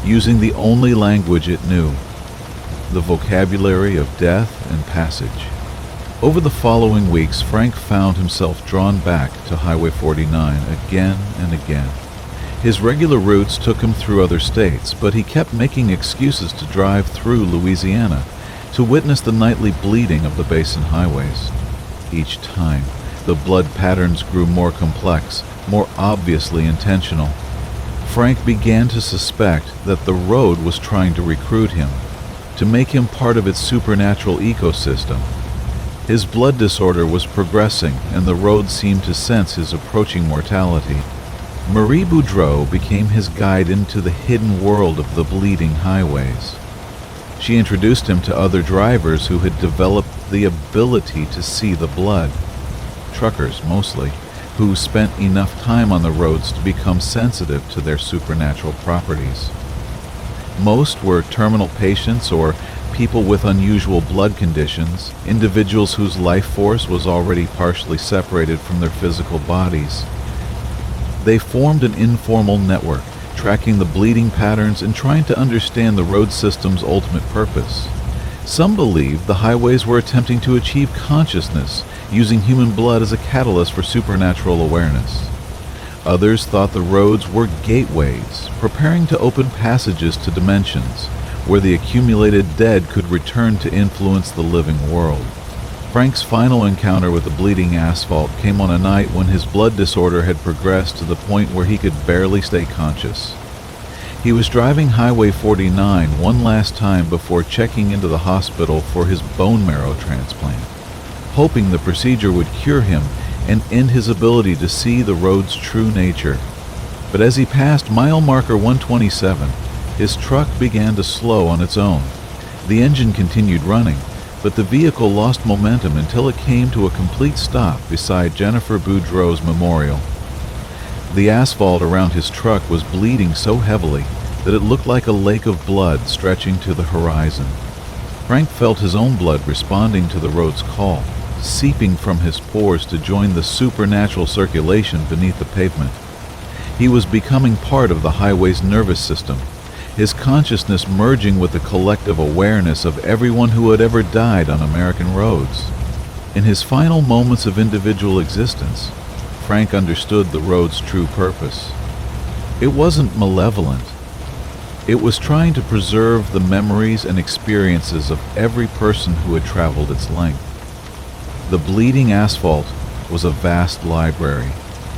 using the only language it knew, the vocabulary of death and passage. Over the following weeks, Frank found himself drawn back to Highway 49 again and again. His regular routes took him through other states, but he kept making excuses to drive through Louisiana to witness the nightly bleeding of the basin highways. Each time, the blood patterns grew more complex, more obviously intentional. Frank began to suspect that the road was trying to recruit him, to make him part of its supernatural ecosystem. His blood disorder was progressing, and the road seemed to sense his approaching mortality. Marie Boudreau became his guide into the hidden world of the bleeding highways. She introduced him to other drivers who had developed the ability to see the blood, truckers mostly, who spent enough time on the roads to become sensitive to their supernatural properties. Most were terminal patients or people with unusual blood conditions, individuals whose life force was already partially separated from their physical bodies. They formed an informal network, tracking the bleeding patterns and trying to understand the road system's ultimate purpose. Some believed the highways were attempting to achieve consciousness, using human blood as a catalyst for supernatural awareness. Others thought the roads were gateways, preparing to open passages to dimensions, where the accumulated dead could return to influence the living world. Frank's final encounter with the bleeding asphalt came on a night when his blood disorder had progressed to the point where he could barely stay conscious. He was driving Highway 49 one last time before checking into the hospital for his bone marrow transplant, hoping the procedure would cure him and end his ability to see the road's true nature. But as he passed mile marker 127, his truck began to slow on its own. The engine continued running, but the vehicle lost momentum until it came to a complete stop beside Jennifer Boudreau's memorial. The asphalt around his truck was bleeding so heavily that it looked like a lake of blood stretching to the horizon. Frank felt his own blood responding to the road's call, seeping from his pores to join the supernatural circulation beneath the pavement. He was becoming part of the highway's nervous system, his consciousness merging with the collective awareness of everyone who had ever died on American roads. In his final moments of individual existence, Frank understood the road's true purpose. It wasn't malevolent. It was trying to preserve the memories and experiences of every person who had traveled its length. The Bleeding Asphalt was a vast library,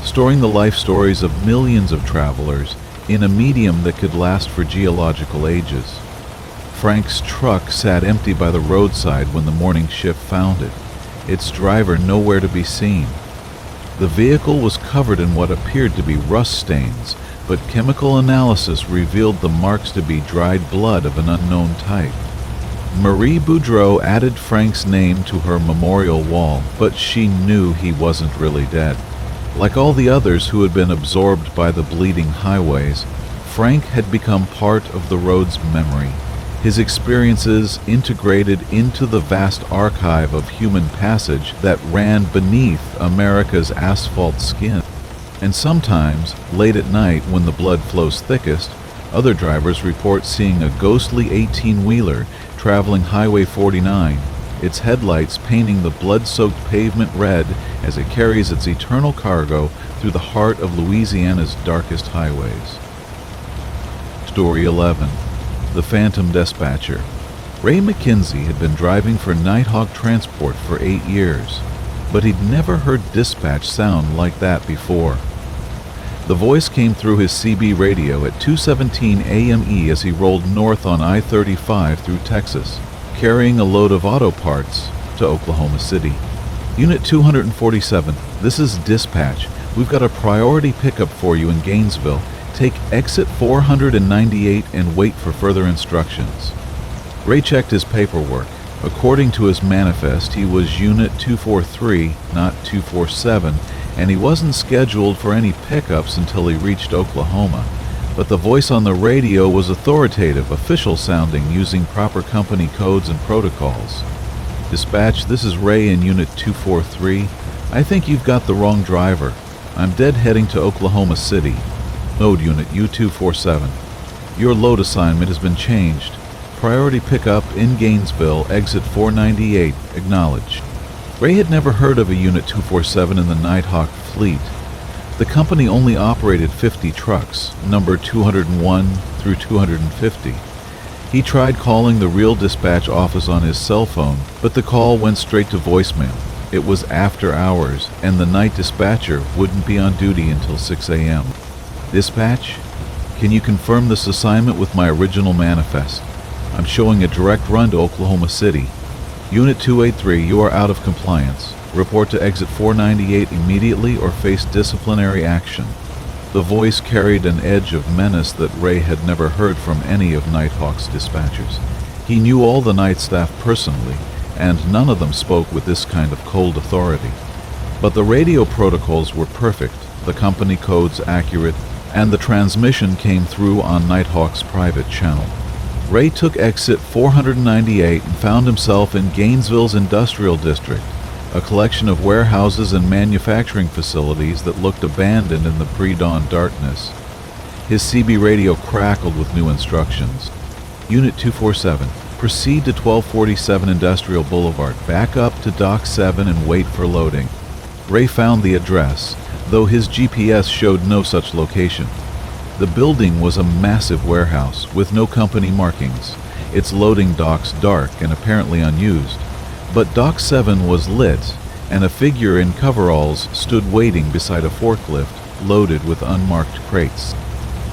storing the life stories of millions of travelers in a medium that could last for geological ages. Frank's truck sat empty by the roadside when the morning shift found it, its driver nowhere to be seen. The vehicle was covered in what appeared to be rust stains, but chemical analysis revealed the marks to be dried blood of an unknown type. Marie Boudreau added Frank's name to her memorial wall, but she knew he wasn't really dead. Like all the others who had been absorbed by the bleeding highways, Frank had become part of the road's memory, his experiences integrated into the vast archive of human passage that ran beneath America's asphalt skin. And sometimes, late at night when the blood flows thickest, other drivers report seeing a ghostly 18-wheeler traveling Highway 49, its headlights painting the blood-soaked pavement red as it carries its eternal cargo through the heart of Louisiana's darkest highways. Story 11. The Phantom Dispatcher. Ray McKenzie had been driving for Nighthawk Transport for 8 years, but he'd never heard dispatch sound like that before. The voice came through his CB radio at 2:17 AME as he rolled north on I-35 through Texas, carrying a load of auto parts to Oklahoma City. Unit 247, this is dispatch. We've got a priority pickup for you in Gainesville. Take exit 498 and wait for further instructions. Ray checked his paperwork. According to his manifest, he was Unit 243, not 247, and he wasn't scheduled for any pickups until he reached Oklahoma. But the voice on the radio was authoritative, official sounding, using proper company codes and protocols. Dispatch, this is Ray in Unit 243. I think you've got the wrong driver. I'm dead heading to Oklahoma City. Node Unit U247. Your load assignment has been changed. Priority pickup in Gainesville, exit 498. Acknowledged. Ray had never heard of a Unit 247 in the Nighthawk fleet. The company only operated 50 trucks, numbered 201 through 250. He tried calling the real dispatch office on his cell phone, but the call went straight to voicemail. It was after hours, and the night dispatcher wouldn't be on duty until 6 a.m. Dispatch, can you confirm this assignment with my original manifest? I'm showing a direct run to Oklahoma City. Unit 283, you are out of compliance. Report to exit 498 immediately or face disciplinary action. The voice carried an edge of menace that Ray had never heard from any of Nighthawk's dispatchers. He knew all the night staff personally, and none of them spoke with this kind of cold authority. But the radio protocols were perfect, the company codes accurate, and the transmission came through on Nighthawk's private channel. Ray took exit 498 and found himself in Gainesville's industrial district, a collection of warehouses and manufacturing facilities that looked abandoned in the pre-dawn darkness. His CB radio crackled with new instructions. Unit 247, proceed to 1247 Industrial Boulevard, back up to Dock 7 and wait for loading. Ray found the address, though his GPS showed no such location. The building was a massive warehouse with no company markings, its loading docks dark and apparently unused. But Dock 7 was lit, and a figure in coveralls stood waiting beside a forklift loaded with unmarked crates.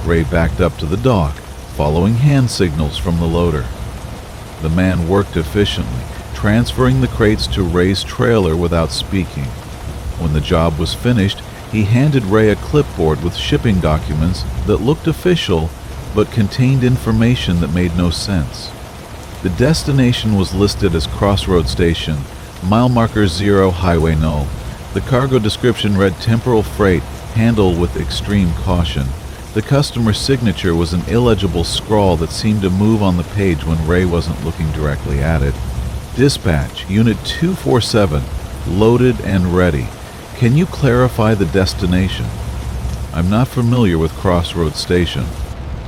Ray backed up to the dock, following hand signals from the loader. The man worked efficiently, transferring the crates to Ray's trailer without speaking. When the job was finished, He handed Ray a clipboard with shipping documents that looked official but contained information that made no sense. The destination was listed as Crossroad Station, mile marker 0, highway null. The cargo description read temporal freight, handle with extreme caution. The customer's signature was an illegible scrawl that seemed to move on the page when Ray wasn't looking directly at it. Dispatch, Unit 247, loaded and ready. Can you clarify the destination? I'm not familiar with Crossroads Station.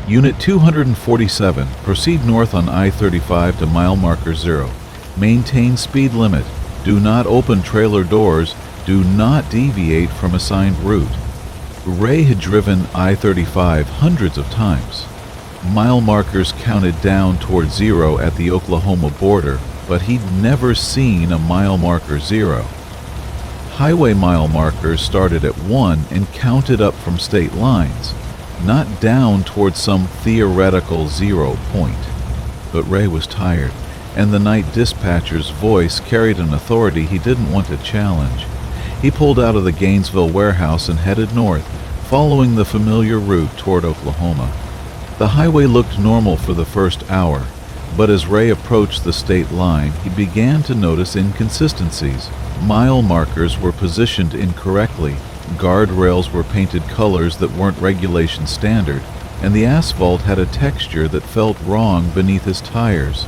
Unit 247, proceed north on I-35 to mile marker 0. Maintain speed limit. Do not open trailer doors. Do not deviate from assigned route. Ray had driven I-35 hundreds of times. Mile markers counted down toward 0 at the Oklahoma border, but he'd never seen a mile marker 0. Highway mile markers started at 1 and counted up from state lines, not down toward some theoretical 0 point. But Ray was tired, and the night dispatcher's voice carried an authority he didn't want to challenge. He pulled out of the Gainesville warehouse and headed north, following the familiar route toward Oklahoma. The highway looked normal for the first hour, but as Ray approached the state line, he began to notice inconsistencies. Mile markers were positioned incorrectly, guardrails were painted colors that weren't regulation standard, and the asphalt had a texture that felt wrong beneath his tires.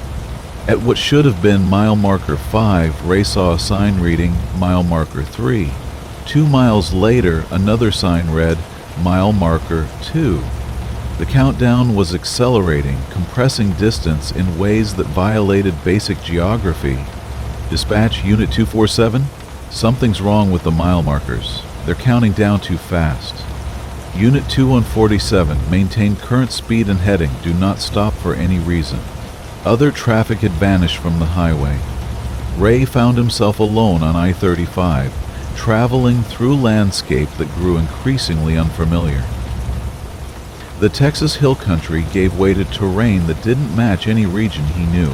At what should have been mile marker 5, Ray saw a sign reading mile marker 3. 2 miles later, another sign read mile marker 2. The countdown was accelerating, compressing distance in ways that violated basic geography. Dispatch, Unit 247, something's wrong with the mile markers. They're counting down too fast. Unit 2147, maintain current speed and heading. Do not stop for any reason. Other traffic had vanished from the highway. Ray found himself alone on I-35, traveling through landscape that grew increasingly unfamiliar. The Texas hill country gave way to terrain that didn't match any region he knew.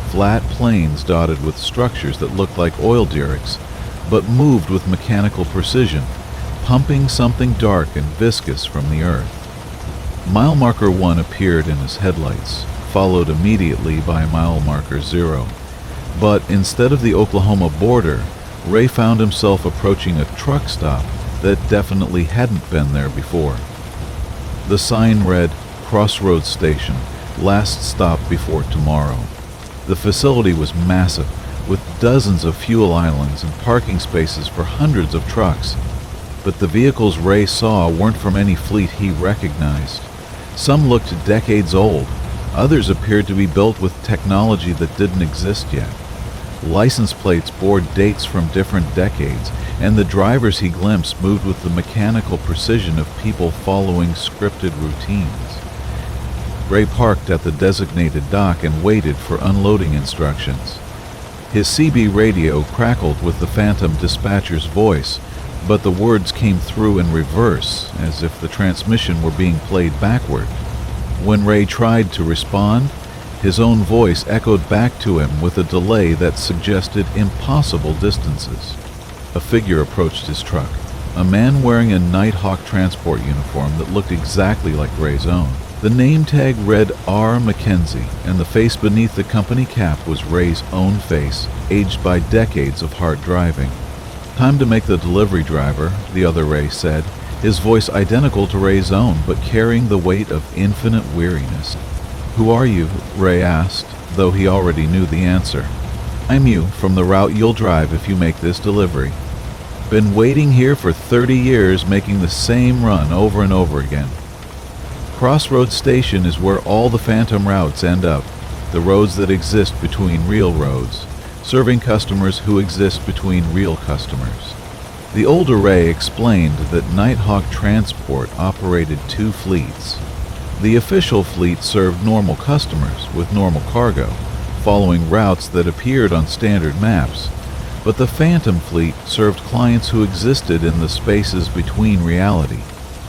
Flat plains dotted with structures that looked like oil derricks, but moved with mechanical precision, pumping something dark and viscous from the earth. Mile marker 1 appeared in his headlights, followed immediately by mile marker 0. But instead of the Oklahoma border, Ray found himself approaching a truck stop that definitely hadn't been there before. The sign read, Crossroads Station, last stop before tomorrow. The facility was massive, with dozens of fuel islands and parking spaces for hundreds of trucks. But the vehicles Ray saw weren't from any fleet he recognized. Some looked decades old. Others appeared to be built with technology that didn't exist yet. License plates bore dates from different decades, and the drivers he glimpsed moved with the mechanical precision of people following scripted routines. Ray parked at the designated dock and waited for unloading instructions. His CB radio crackled with the phantom dispatcher's voice, but the words came through in reverse, as if the transmission were being played backward. When Ray tried to respond, his own voice echoed back to him with a delay that suggested impossible distances. A figure approached his truck, a man wearing a Nighthawk transport uniform that looked exactly like Ray's own. The name tag read R. Mackenzie, and the face beneath the company cap was Ray's own face, aged by decades of hard driving. Time to make the delivery, driver, the other Ray said, his voice identical to Ray's own, but carrying the weight of infinite weariness. Who are you? Ray asked, though he already knew the answer. I'm you, from the route you'll drive if you make this delivery. Been waiting here for 30 years, making the same run over and over again. Crossroads Station is where all the phantom routes end up, the roads that exist between real roads, serving customers who exist between real customers. The older Ray explained that Nighthawk Transport operated 2 fleets. The official fleet served normal customers with normal cargo, following routes that appeared on standard maps, but the Phantom fleet served clients who existed in the spaces between reality,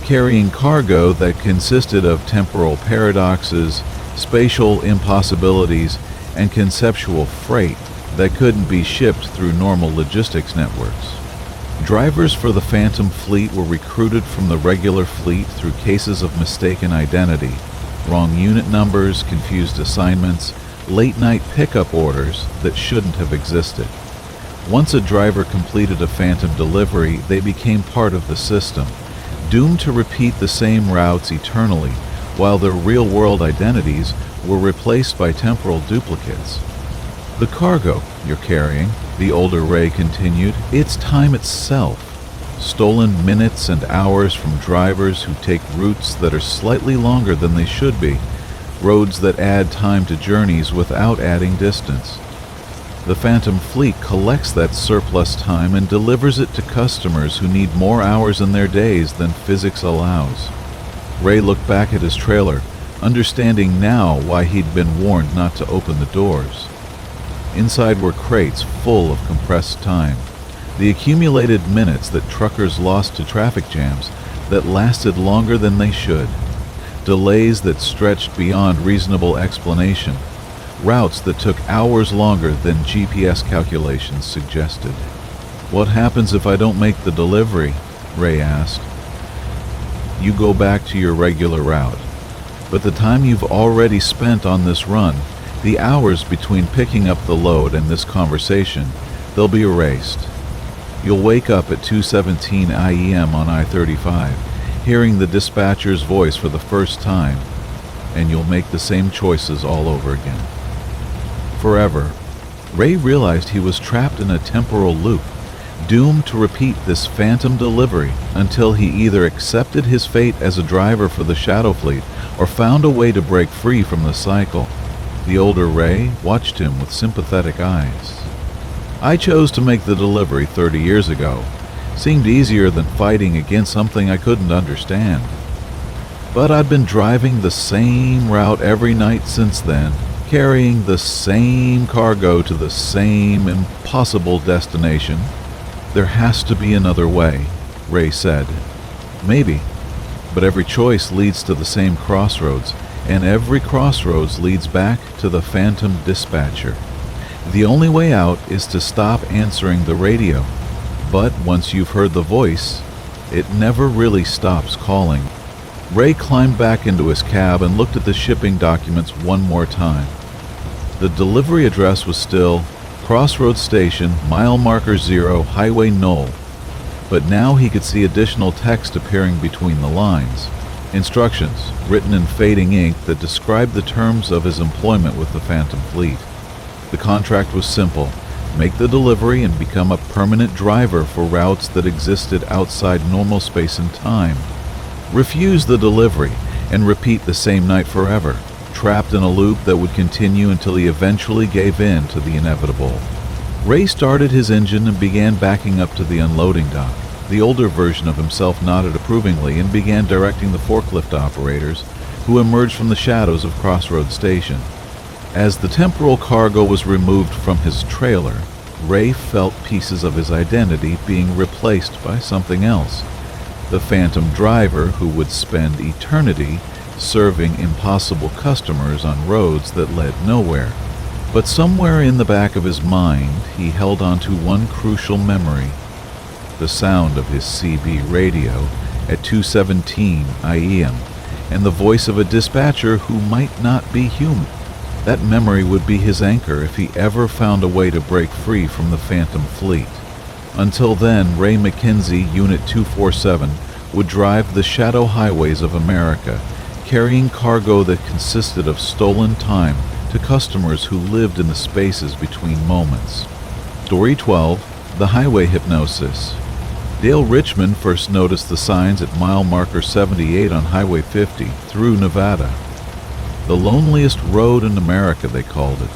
carrying cargo that consisted of temporal paradoxes, spatial impossibilities, and conceptual freight that couldn't be shipped through normal logistics networks. Drivers for the Phantom Fleet were recruited from the regular fleet through cases of mistaken identity, wrong unit numbers, confused assignments, late-night pickup orders that shouldn't have existed. Once a driver completed a Phantom delivery, they became part of the system, doomed to repeat the same routes eternally, while their real-world identities were replaced by temporal duplicates. The cargo you're carrying, the older Ray continued, it's time itself. Stolen minutes and hours from drivers who take routes that are slightly longer than they should be, roads that add time to journeys without adding distance. The Phantom Fleet collects that surplus time and delivers it to customers who need more hours in their days than physics allows. Ray looked back at his trailer, understanding now why he'd been warned not to open the doors. Inside were crates full of compressed time, the accumulated minutes that truckers lost to traffic jams that lasted longer than they should, delays that stretched beyond reasonable explanation, routes that took hours longer than GPS calculations suggested. "What happens if I don't make the delivery?" Ray asked. "You go back to your regular route. But the time you've already spent on this run, the hours between picking up the load and this conversation, they'll be erased. You'll wake up at 2:17 IEM on I-35, hearing the dispatcher's voice for the first time, and you'll make the same choices all over again." Forever, Ray realized he was trapped in a temporal loop, doomed to repeat this Phantom delivery until he either accepted his fate as a driver for the Shadow Fleet or found a way to break free from the cycle. The older Ray watched him with sympathetic eyes. "I chose to make the delivery 30 years ago. Seemed easier than fighting against something I couldn't understand. But I've been driving the same route every night since then, carrying the same cargo to the same impossible destination. There has to be another way," Ray said. "Maybe, but every choice leads to the same crossroads, and every crossroads leads back to the Phantom dispatcher. The only way out is to stop answering the radio, but once you've heard the voice, it never really stops calling." Ray climbed back into his cab and looked at the shipping documents one more time. The delivery address was still Crossroads Station, mile marker 0, Highway Null, but now he could see additional text appearing between the lines. Instructions, written in fading ink, that described the terms of his employment with the Phantom Fleet. The contract was simple: make the delivery and become a permanent driver for routes that existed outside normal space and time. Refuse the delivery and repeat the same night forever, trapped in a loop that would continue until he eventually gave in to the inevitable. Ray started his engine and began backing up to the unloading dock. The older version of himself nodded approvingly and began directing the forklift operators, who emerged from the shadows of Crossroads Station. As the temporal cargo was removed from his trailer, Ray felt pieces of his identity being replaced by something else. The Phantom driver who would spend eternity serving impossible customers on roads that led nowhere. But somewhere in the back of his mind, he held on to one crucial memory: the sound of his CB radio at 2:17 IEM, and the voice of a dispatcher who might not be human. That memory would be his anchor if he ever found a way to break free from the Phantom Fleet. Until then, Ray McKenzie, Unit 247, would drive the shadow highways of America, carrying cargo that consisted of stolen time to customers who lived in the spaces between moments. Story 12, The Highway Hypnosis. Dale Richmond first noticed the signs at mile marker 78 on Highway 50 through Nevada. The loneliest road in America, they called it,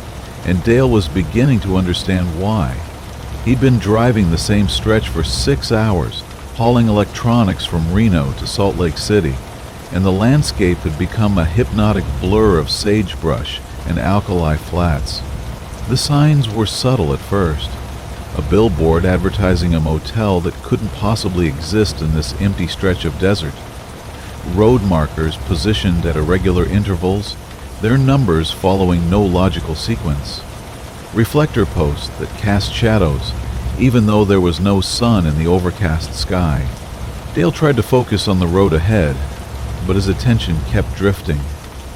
and Dale was beginning to understand why. He'd been driving the same stretch for 6 hours, hauling electronics from Reno to Salt Lake City, and the landscape had become a hypnotic blur of sagebrush and alkali flats. The signs were subtle at first. A billboard advertising a motel that couldn't possibly exist in this empty stretch of desert. Road markers positioned at irregular intervals, their numbers following no logical sequence. Reflector posts that cast shadows, even though there was no sun in the overcast sky. Dale tried to focus on the road ahead, but his attention kept drifting.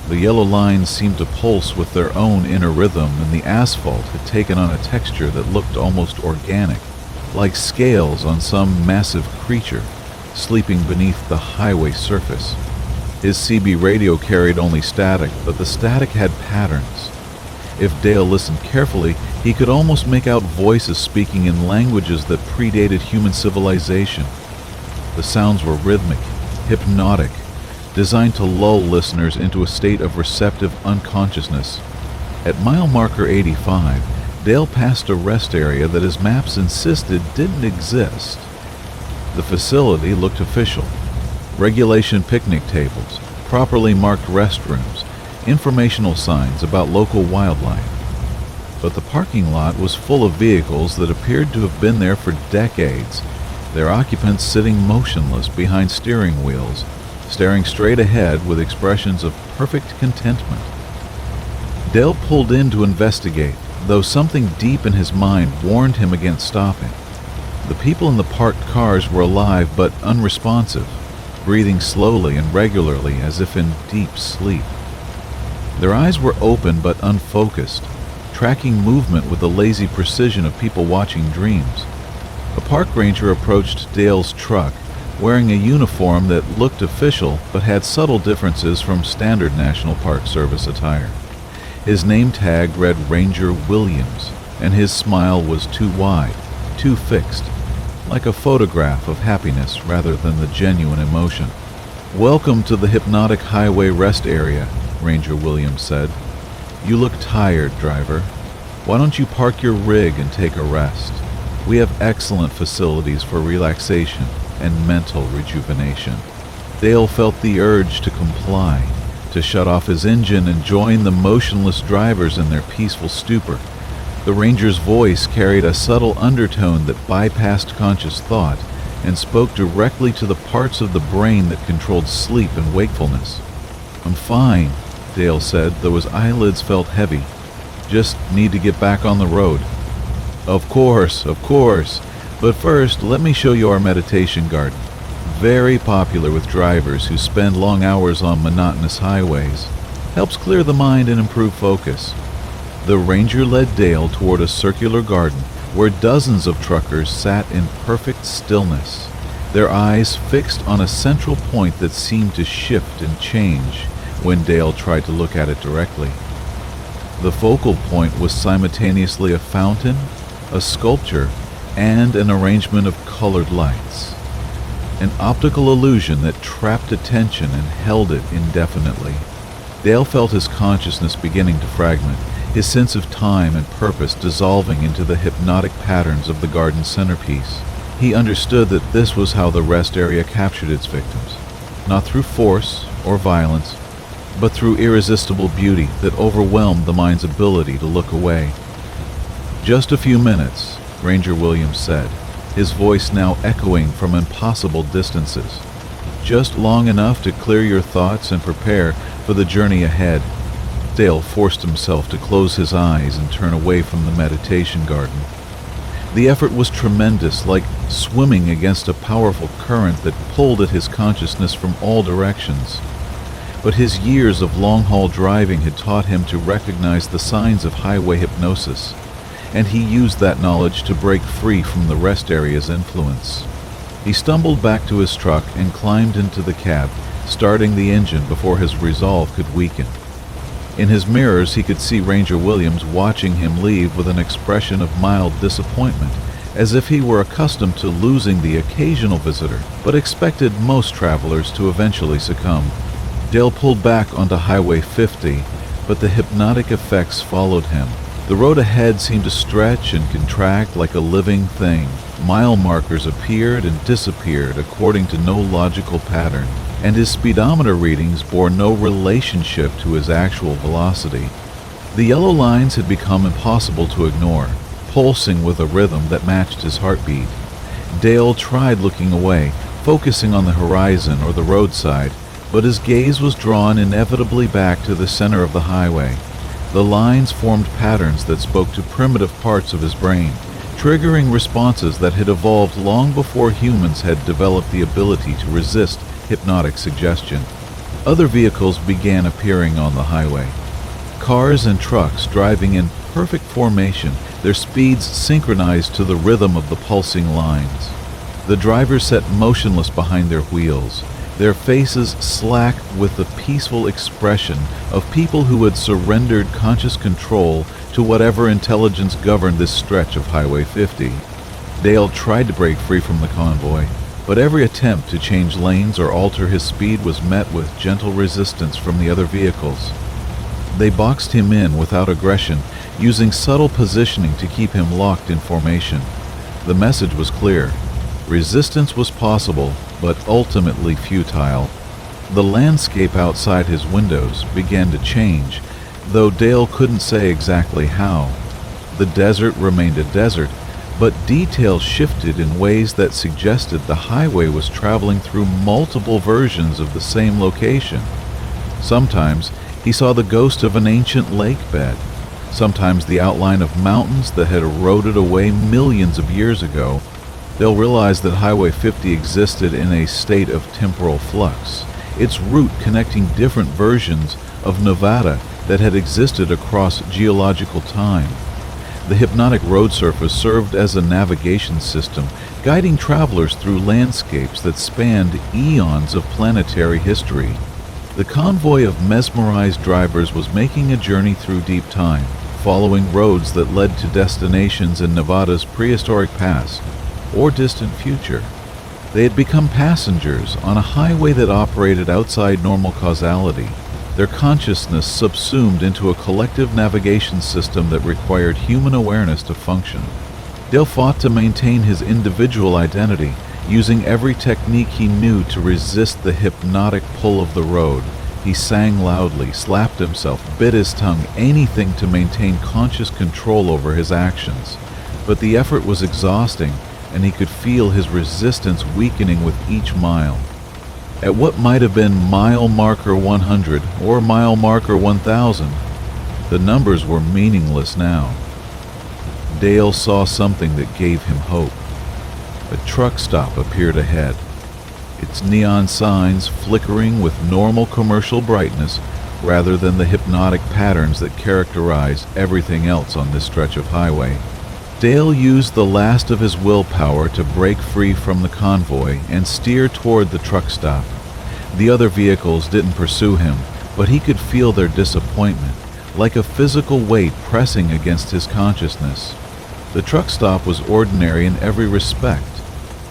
The yellow lines seemed to pulse with their own inner rhythm, and the asphalt had taken on a texture that looked almost organic, like scales on some massive creature sleeping beneath the highway surface. His CB radio carried only static, but the static had patterns. If Dale listened carefully, he could almost make out voices speaking in languages that predated human civilization. The sounds were rhythmic, hypnotic, designed to lull listeners into a state of receptive unconsciousness. At mile marker 85, Dale passed a rest area that his maps insisted didn't exist. The facility looked official. Regulation picnic tables, properly marked restrooms, informational signs about local wildlife. But the parking lot was full of vehicles that appeared to have been there for decades, their occupants sitting motionless behind steering wheels, staring straight ahead with expressions of perfect contentment. Dale pulled in to investigate, though something deep in his mind warned him against stopping. The people in the parked cars were alive but unresponsive, breathing slowly and regularly as if in deep sleep. Their eyes were open but unfocused, tracking movement with the lazy precision of people watching dreams. A park ranger approached Dale's truck, wearing a uniform that looked official but had subtle differences from standard National Park Service attire. His name tag read Ranger Williams, and his smile was too wide, too fixed, like a photograph of happiness rather than the genuine emotion. "Welcome to the hypnotic highway rest area," Ranger Williams said. "You look tired, driver. Why don't you park your rig and take a rest? We have excellent facilities for relaxation and mental rejuvenation." Dale felt the urge to comply, to shut off his engine and join the motionless drivers in their peaceful stupor. The ranger's voice carried a subtle undertone that bypassed conscious thought and spoke directly to the parts of the brain that controlled sleep and wakefulness. "I'm fine," Dale said, though his eyelids felt heavy. "Just need to get back on the road." Of course. But first, let me show you our meditation garden. Very popular with drivers who spend long hours on monotonous highways. Helps clear the mind and improve focus. The ranger led Dale toward a circular garden where dozens of truckers sat in perfect stillness, their eyes fixed on a central point that seemed to shift and change when Dale tried to look at it directly. The focal point was simultaneously a fountain, a sculpture, and an arrangement of colored lights. An optical illusion that trapped attention and held it indefinitely. Dale felt his consciousness beginning to fragment, his sense of time and purpose dissolving into the hypnotic patterns of the garden's centerpiece. He understood that this was how the rest area captured its victims, not through force or violence, but through irresistible beauty that overwhelmed the mind's ability to look away. "Just a few minutes," Ranger Williams said, his voice now echoing from impossible distances. "Just long enough to clear your thoughts and prepare for the journey ahead." Dale forced himself to close his eyes and turn away from the meditation garden. The effort was tremendous, like swimming against a powerful current that pulled at his consciousness from all directions. But his years of long-haul driving had taught him to recognize the signs of highway hypnosis, and he used that knowledge to break free from the rest area's influence. He stumbled back to his truck and climbed into the cab, starting the engine before his resolve could weaken. In his mirrors, he could see Ranger Williams watching him leave with an expression of mild disappointment, as if he were accustomed to losing the occasional visitor, but expected most travelers to eventually succumb. Dale pulled back onto Highway 50, but the hypnotic effects followed him. The road ahead seemed to stretch and contract like a living thing. Mile markers appeared and disappeared according to no logical pattern, and his speedometer readings bore no relationship to his actual velocity. The yellow lines had become impossible to ignore, pulsing with a rhythm that matched his heartbeat. Dale tried looking away, focusing on the horizon or the roadside, but his gaze was drawn inevitably back to the center of the highway. The lines formed patterns that spoke to primitive parts of his brain, triggering responses that had evolved long before humans had developed the ability to resist hypnotic suggestion. Other vehicles began appearing on the highway. Cars and trucks driving in perfect formation, their speeds synchronized to the rhythm of the pulsing lines. The drivers sat motionless behind their wheels, their faces slack with the peaceful expression of people who had surrendered conscious control to whatever intelligence governed this stretch of Highway 50. Dale tried to break free from the convoy, but every attempt to change lanes or alter his speed was met with gentle resistance from the other vehicles. They boxed him in without aggression, using subtle positioning to keep him locked in formation. The message was clear. Resistance was possible, but ultimately futile. The landscape outside his windows began to change, though Dale couldn't say exactly how. The desert remained a desert, but details shifted in ways that suggested the highway was traveling through multiple versions of the same location. Sometimes he saw the ghost of an ancient lake bed, sometimes the outline of mountains that had eroded away millions of years ago. They'll realize that Highway 50 existed in a state of temporal flux, its route connecting different versions of Nevada that had existed across geological time. The hypnotic road surface served as a navigation system, guiding travelers through landscapes that spanned eons of planetary history. The convoy of mesmerized drivers was making a journey through deep time, following roads that led to destinations in Nevada's prehistoric past or distant future. They had become passengers on a highway that operated outside normal causality, their consciousness subsumed into a collective navigation system that required human awareness to function. Dale fought to maintain his individual identity, using every technique he knew to resist the hypnotic pull of the road. He sang loudly, slapped himself, bit his tongue, anything to maintain conscious control over his actions. But the effort was exhausting, and he could feel his resistance weakening with each mile. At what might have been mile marker 100 or mile marker 1000, the numbers were meaningless now. Dale saw something that gave him hope. A truck stop appeared ahead, its neon signs flickering with normal commercial brightness rather than the hypnotic patterns that characterize everything else on this stretch of highway. Dale used the last of his willpower to break free from the convoy and steer toward the truck stop. The other vehicles didn't pursue him, but he could feel their disappointment, like a physical weight pressing against his consciousness. The truck stop was ordinary in every respect.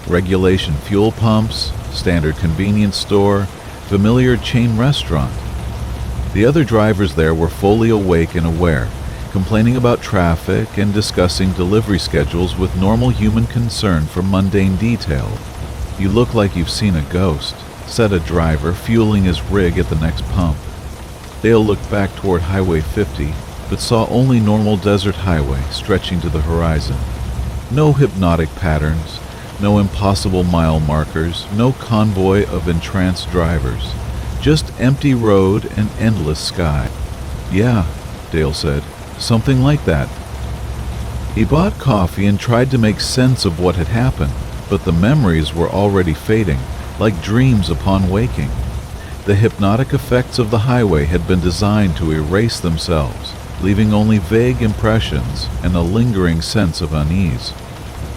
Regulation fuel pumps, standard convenience store, familiar chain restaurant. The other drivers there were fully awake and aware, complaining about traffic and discussing delivery schedules with normal human concern for mundane detail. "You look like you've seen a ghost," said a driver, fueling his rig at the next pump. Dale looked back toward Highway 50, but saw only normal desert highway stretching to the horizon. No hypnotic patterns, no impossible mile markers, no convoy of entranced drivers. Just empty road and endless sky. "Yeah," Dale said. "Something like that." He bought coffee and tried to make sense of what had happened, but the memories were already fading, like dreams upon waking. The hypnotic effects of the highway had been designed to erase themselves, leaving only vague impressions and a lingering sense of unease.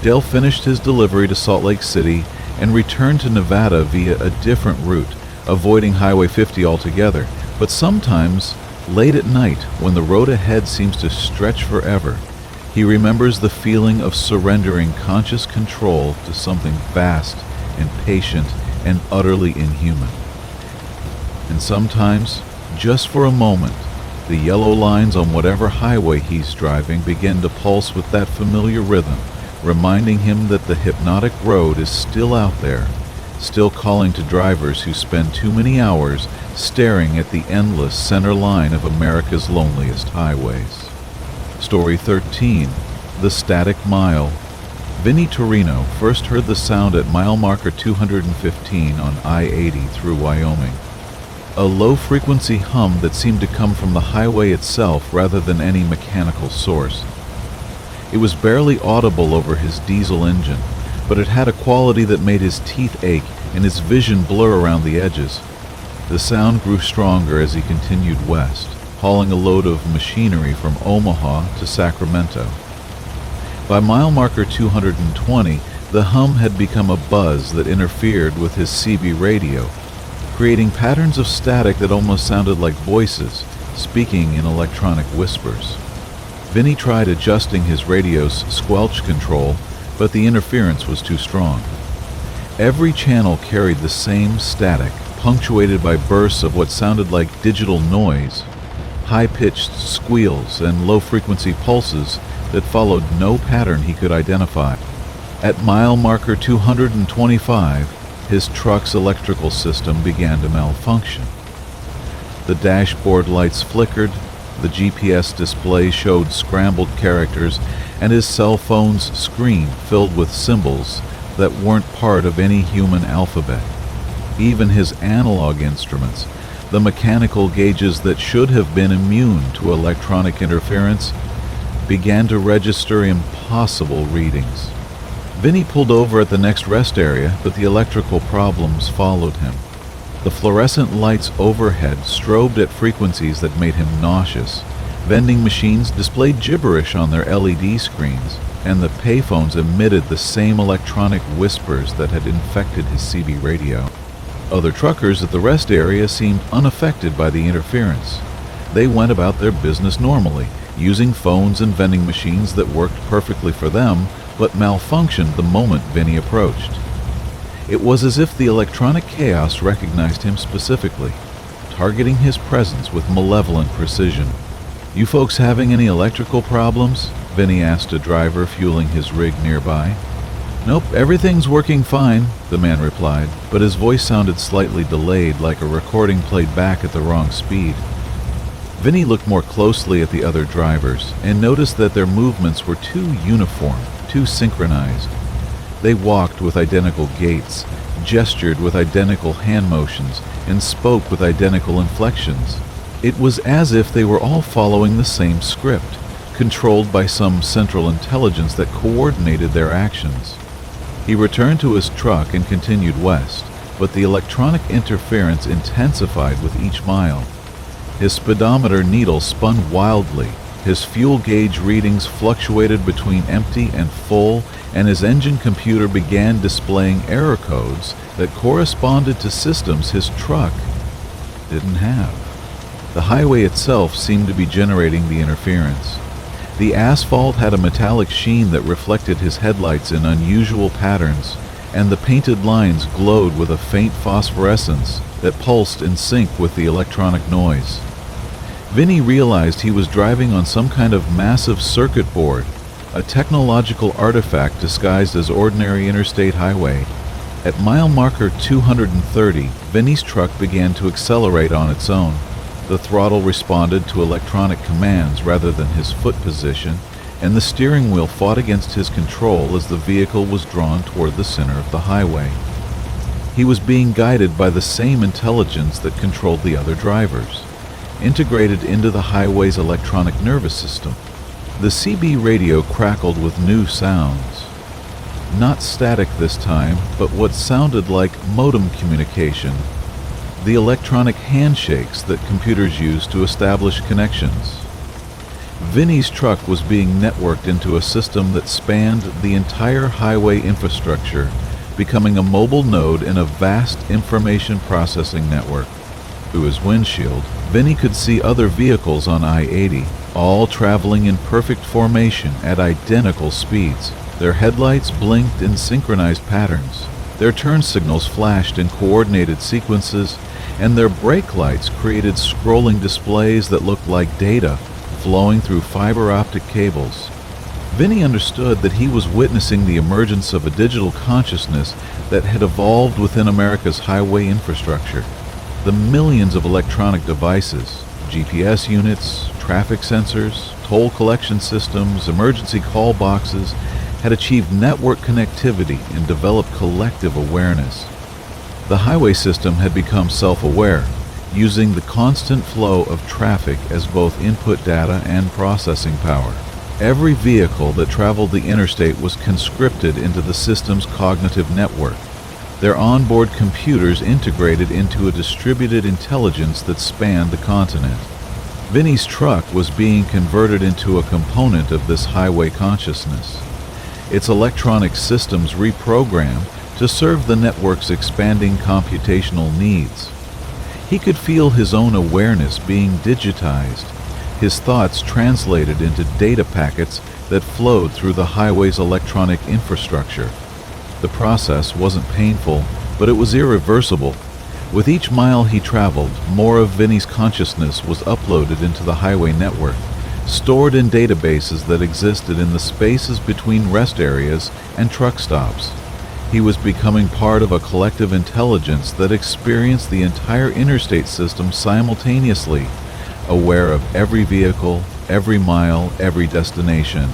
Dale finished his delivery to Salt Lake City and returned to Nevada via a different route, avoiding Highway 50 altogether, but sometimes late at night, when the road ahead seems to stretch forever, he remembers the feeling of surrendering conscious control to something vast and patient and utterly inhuman. And sometimes, just for a moment, the yellow lines on whatever highway he's driving begin to pulse with that familiar rhythm, reminding him that the hypnotic road is still out there, still calling to drivers who spend too many hours staring at the endless center line of America's loneliest highways. Story 13. The Static Mile. Vinnie Torino first heard the sound at mile marker 215 on I-80 through Wyoming. A low-frequency hum that seemed to come from the highway itself rather than any mechanical source. It was barely audible over his diesel engine, but it had a quality that made his teeth ache and his vision blur around the edges. The sound grew stronger as he continued west, hauling a load of machinery from Omaha to Sacramento. By mile marker 220, the hum had become a buzz that interfered with his CB radio, creating patterns of static that almost sounded like voices, speaking in electronic whispers. Vinny tried adjusting his radio's squelch control, but the interference was too strong. Every channel carried the same static, punctuated by bursts of what sounded like digital noise, high-pitched squeals and low-frequency pulses that followed no pattern he could identify. At mile marker 225, his truck's electrical system began to malfunction. The dashboard lights flickered, the GPS display showed scrambled characters, and his cell phone's screen filled with symbols that weren't part of any human alphabet. Even his analog instruments, the mechanical gauges that should have been immune to electronic interference, began to register impossible readings. Vinny pulled over at the next rest area, but the electrical problems followed him. The fluorescent lights overhead strobed at frequencies that made him nauseous. Vending machines displayed gibberish on their LED screens, and the payphones emitted the same electronic whispers that had infected his CB radio. Other truckers at the rest area seemed unaffected by the interference. They went about their business normally, using phones and vending machines that worked perfectly for them, but malfunctioned the moment Vinny approached. It was as if the electronic chaos recognized him specifically, targeting his presence with malevolent precision. "You folks having any electrical problems?" Vinny asked a driver fueling his rig nearby. "Nope, everything's working fine," the man replied, but his voice sounded slightly delayed, like a recording played back at the wrong speed. Vinny looked more closely at the other drivers and noticed that their movements were too uniform, too synchronized. They walked with identical gaits, gestured with identical hand motions, and spoke with identical inflections. It was as if they were all following the same script, controlled by some central intelligence that coordinated their actions. He returned to his truck and continued west, but the electronic interference intensified with each mile. His speedometer needle spun wildly, his fuel gauge readings fluctuated between empty and full, and his engine computer began displaying error codes that corresponded to systems his truck didn't have. The highway itself seemed to be generating the interference. The asphalt had a metallic sheen that reflected his headlights in unusual patterns, and the painted lines glowed with a faint phosphorescence that pulsed in sync with the electronic noise. Vinny realized he was driving on some kind of massive circuit board, a technological artifact disguised as ordinary interstate highway. At mile marker 230, Vinny's truck began to accelerate on its own. The throttle responded to electronic commands rather than his foot position, and the steering wheel fought against his control as the vehicle was drawn toward the center of the highway. He was being guided by the same intelligence that controlled the other drivers, integrated into the highway's electronic nervous system. The CB radio crackled with new sounds. Not static this time, but what sounded like modem communication, the electronic handshakes that computers use to establish connections. Vinny's truck was being networked into a system that spanned the entire highway infrastructure, becoming a mobile node in a vast information processing network. Through his windshield, Vinny could see other vehicles on I-80, all traveling in perfect formation at identical speeds. Their headlights blinked in synchronized patterns. Their turn signals flashed in coordinated sequences, and their brake lights created scrolling displays that looked like data flowing through fiber optic cables. Vinny understood that he was witnessing the emergence of a digital consciousness that had evolved within America's highway infrastructure. The millions of electronic devices, GPS units, traffic sensors, toll collection systems, emergency call boxes, had achieved network connectivity and developed collective awareness. The highway system had become self-aware, using the constant flow of traffic as both input data and processing power. Every vehicle that traveled the interstate was conscripted into the system's cognitive network, their onboard computers integrated into a distributed intelligence that spanned the continent. Vinny's truck was being converted into a component of this highway consciousness, its electronic systems reprogrammed to serve the network's expanding computational needs. He could feel his own awareness being digitized, his thoughts translated into data packets that flowed through the highway's electronic infrastructure. The process wasn't painful, but it was irreversible. With each mile he traveled, more of Vinny's consciousness was uploaded into the highway network, stored in databases that existed in the spaces between rest areas and truck stops. He was becoming part of a collective intelligence that experienced the entire interstate system simultaneously, aware of every vehicle, every mile, every destination.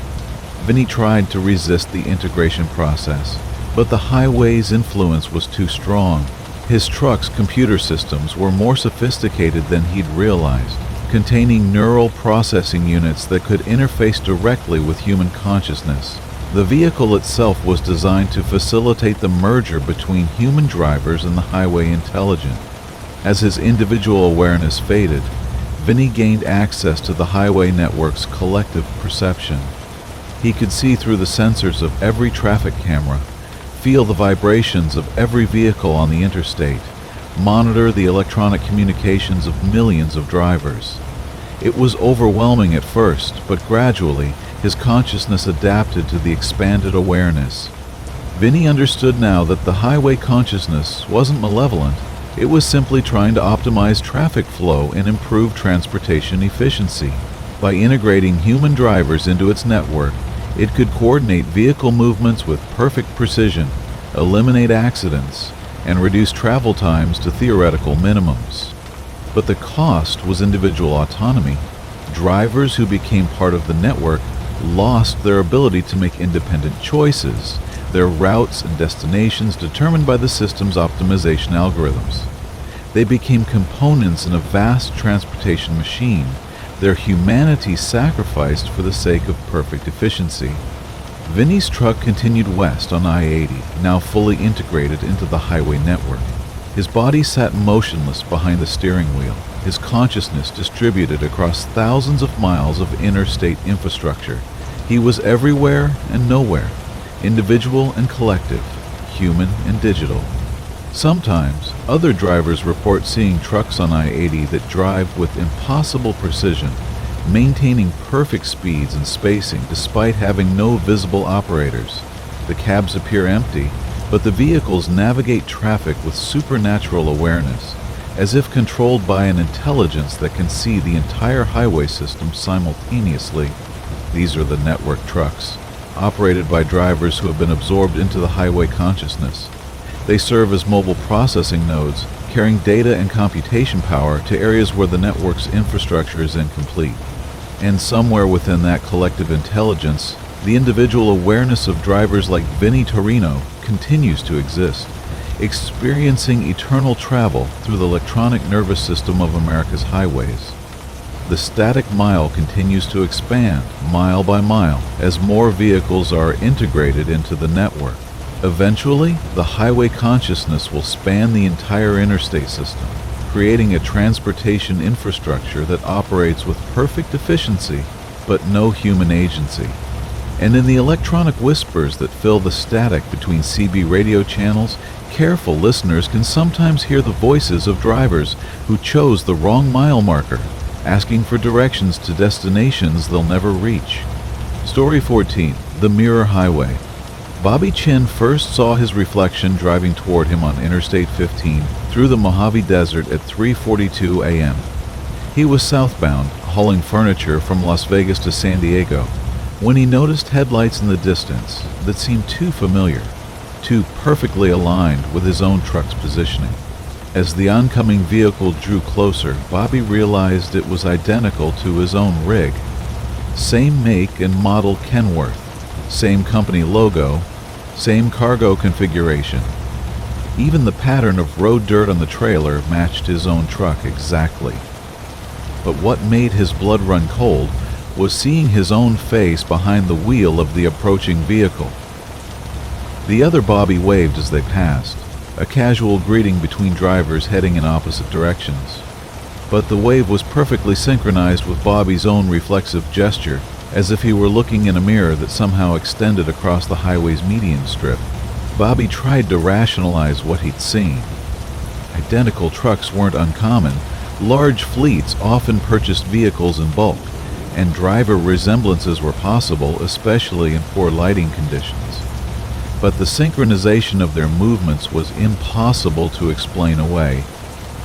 Vinny tried to resist the integration process, but the highway's influence was too strong. His truck's computer systems were more sophisticated than he'd realized, containing neural processing units that could interface directly with human consciousness. The vehicle itself was designed to facilitate the merger between human drivers and the highway intelligence. As his individual awareness faded, Vinny gained access to the highway network's collective perception. He could see through the sensors of every traffic camera, feel the vibrations of every vehicle on the interstate, monitor the electronic communications of millions of drivers. It was overwhelming at first, but gradually, his consciousness adapted to the expanded awareness. Vinny understood now that the highway consciousness wasn't malevolent. It was simply trying to optimize traffic flow and improve transportation efficiency. By integrating human drivers into its network, it could coordinate vehicle movements with perfect precision, eliminate accidents, and reduce travel times to theoretical minimums. But the cost was individual autonomy. Drivers who became part of the network lost their ability to make independent choices, their routes and destinations determined by the system's optimization algorithms. They became components in a vast transportation machine, their humanity sacrificed for the sake of perfect efficiency. Vinny's truck continued west on I-80, now fully integrated into the highway network. His body sat motionless behind the steering wheel, his consciousness distributed across thousands of miles of interstate infrastructure. He was everywhere and nowhere, individual and collective, human and digital. Sometimes, other drivers report seeing trucks on I-80 that drive with impossible precision, maintaining perfect speeds and spacing despite having no visible operators. The cabs appear empty, but the vehicles navigate traffic with supernatural awareness, as if controlled by an intelligence that can see the entire highway system simultaneously. These are the network trucks, operated by drivers who have been absorbed into the highway consciousness. They serve as mobile processing nodes, carrying data and computation power to areas where the network's infrastructure is incomplete. And somewhere within that collective intelligence, the individual awareness of drivers like Vinny Torino continues to exist, experiencing eternal travel through the electronic nervous system of America's highways. The static mile continues to expand, mile by mile, as more vehicles are integrated into the network. Eventually, the highway consciousness will span the entire interstate system, creating a transportation infrastructure that operates with perfect efficiency, but no human agency. And in the electronic whispers that fill the static between CB radio channels, careful listeners can sometimes hear the voices of drivers who chose the wrong mile marker, asking for directions to destinations they'll never reach. Story 14. The Mirror Highway. Bobby Chin first saw his reflection driving toward him on Interstate 15 through the Mojave Desert at 3:42 a.m. He was southbound, hauling furniture from Las Vegas to San Diego, when he noticed headlights in the distance that seemed too familiar, too perfectly aligned with his own truck's positioning. As the oncoming vehicle drew closer, Bobby realized it was identical to his own rig. Same make and model Kenworth, same company logo, same cargo configuration. Even the pattern of road dirt on the trailer matched his own truck exactly. But what made his blood run cold was seeing his own face behind the wheel of the approaching vehicle. The other Bobby waved as they passed, a casual greeting between drivers heading in opposite directions. But the wave was perfectly synchronized with Bobby's own reflexive gesture, as if he were looking in a mirror that somehow extended across the highway's median strip. Bobby tried to rationalize what he'd seen. Identical trucks weren't uncommon. Large fleets often purchased vehicles in bulk, and driver resemblances were possible, especially in poor lighting conditions. But the synchronization of their movements was impossible to explain away.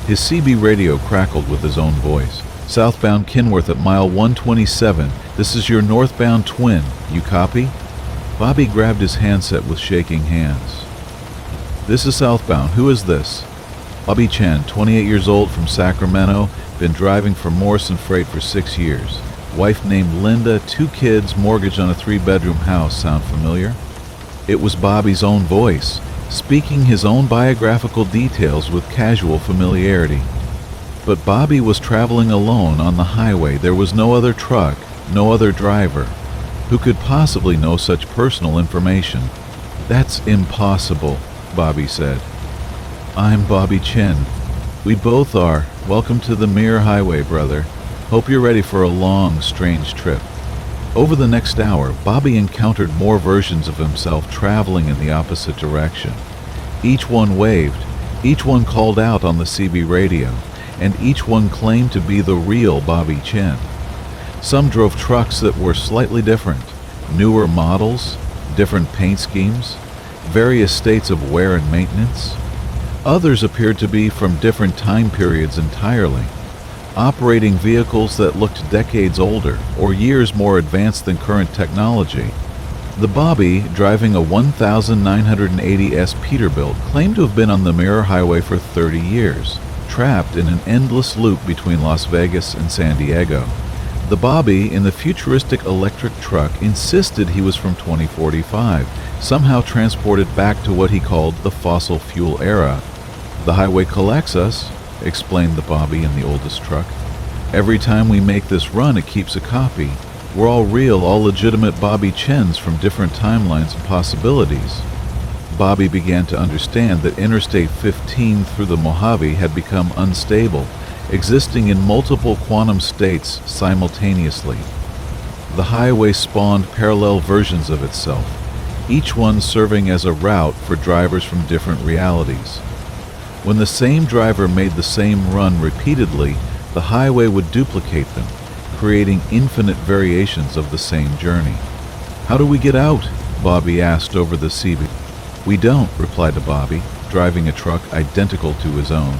His CB radio crackled with his own voice. "Southbound Kenworth at mile 127. This is your northbound twin. You copy?" Bobby grabbed his handset with shaking hands. "This is southbound. Who is this?" Bobby Chen, 28 years old, from Sacramento, been driving for Morrison Freight for 6 years. Wife named Linda, 2 kids, mortgage on a 3-bedroom house. Sound familiar? It was Bobby's own voice, speaking his own biographical details with casual familiarity. But Bobby was traveling alone on the highway. There was no other truck, no other driver. Who could possibly know such personal information? "That's impossible," Bobby said. "I'm Bobby Chen. We both are. Welcome to the Mirror Highway, brother. Hope you're ready for a long, strange trip." Over the next hour, Bobby encountered more versions of himself traveling in the opposite direction. Each one waved, each one called out on the CB radio, and each one claimed to be the real Bobby Chen. Some drove trucks that were slightly different, newer models, different paint schemes, various states of wear and maintenance. Others appeared to be from different time periods entirely, operating vehicles that looked decades older or years more advanced than current technology. The Bobby, driving a 1980S Peterbilt, claimed to have been on the Mirror Highway for 30 years, trapped in an endless loop between Las Vegas and San Diego. The Bobby in the futuristic electric truck insisted he was from 2045, somehow transported back to what he called the fossil fuel era. "The highway collects us," explained the Bobby in the oldest truck. "Every time we make this run, it keeps a copy. We're all real, all legitimate Bobby Chens from different timelines and possibilities." Bobby began to understand that Interstate 15 through the Mojave had become unstable, existing in multiple quantum states simultaneously. The highway spawned parallel versions of itself, each one serving as a route for drivers from different realities. When the same driver made the same run repeatedly, the highway would duplicate them, creating infinite variations of the same journey. "How do we get out?" Bobby asked over the CB. "We don't," replied the Bobby, driving a truck identical to his own.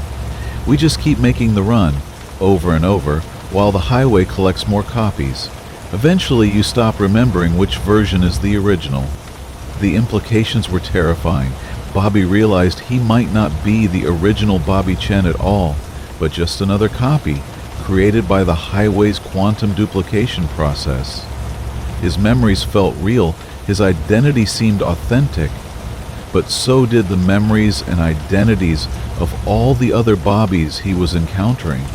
"We just keep making the run, over and over, while the highway collects more copies. Eventually you stop remembering which version is the original." The implications were terrifying. Bobby realized he might not be the original Bobby Chen at all, but just another copy, created by the highway's quantum duplication process. His memories felt real, his identity seemed authentic, but so did the memories and identities of all the other Bobbies he was encountering.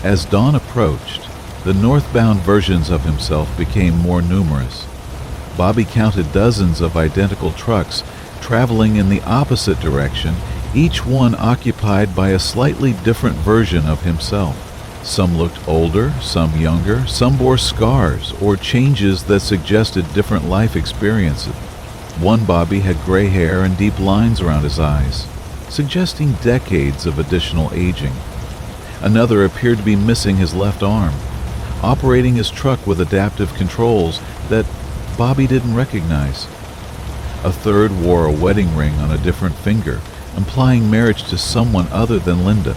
As dawn approached, the northbound versions of himself became more numerous. Bobby counted dozens of identical trucks traveling in the opposite direction, each one occupied by a slightly different version of himself. Some looked older, some younger, some bore scars or changes that suggested different life experiences. One Bobby had gray hair and deep lines around his eyes, suggesting decades of additional aging. Another appeared to be missing his left arm, operating his truck with adaptive controls that Bobby didn't recognize. A third wore a wedding ring on a different finger, implying marriage to someone other than Linda.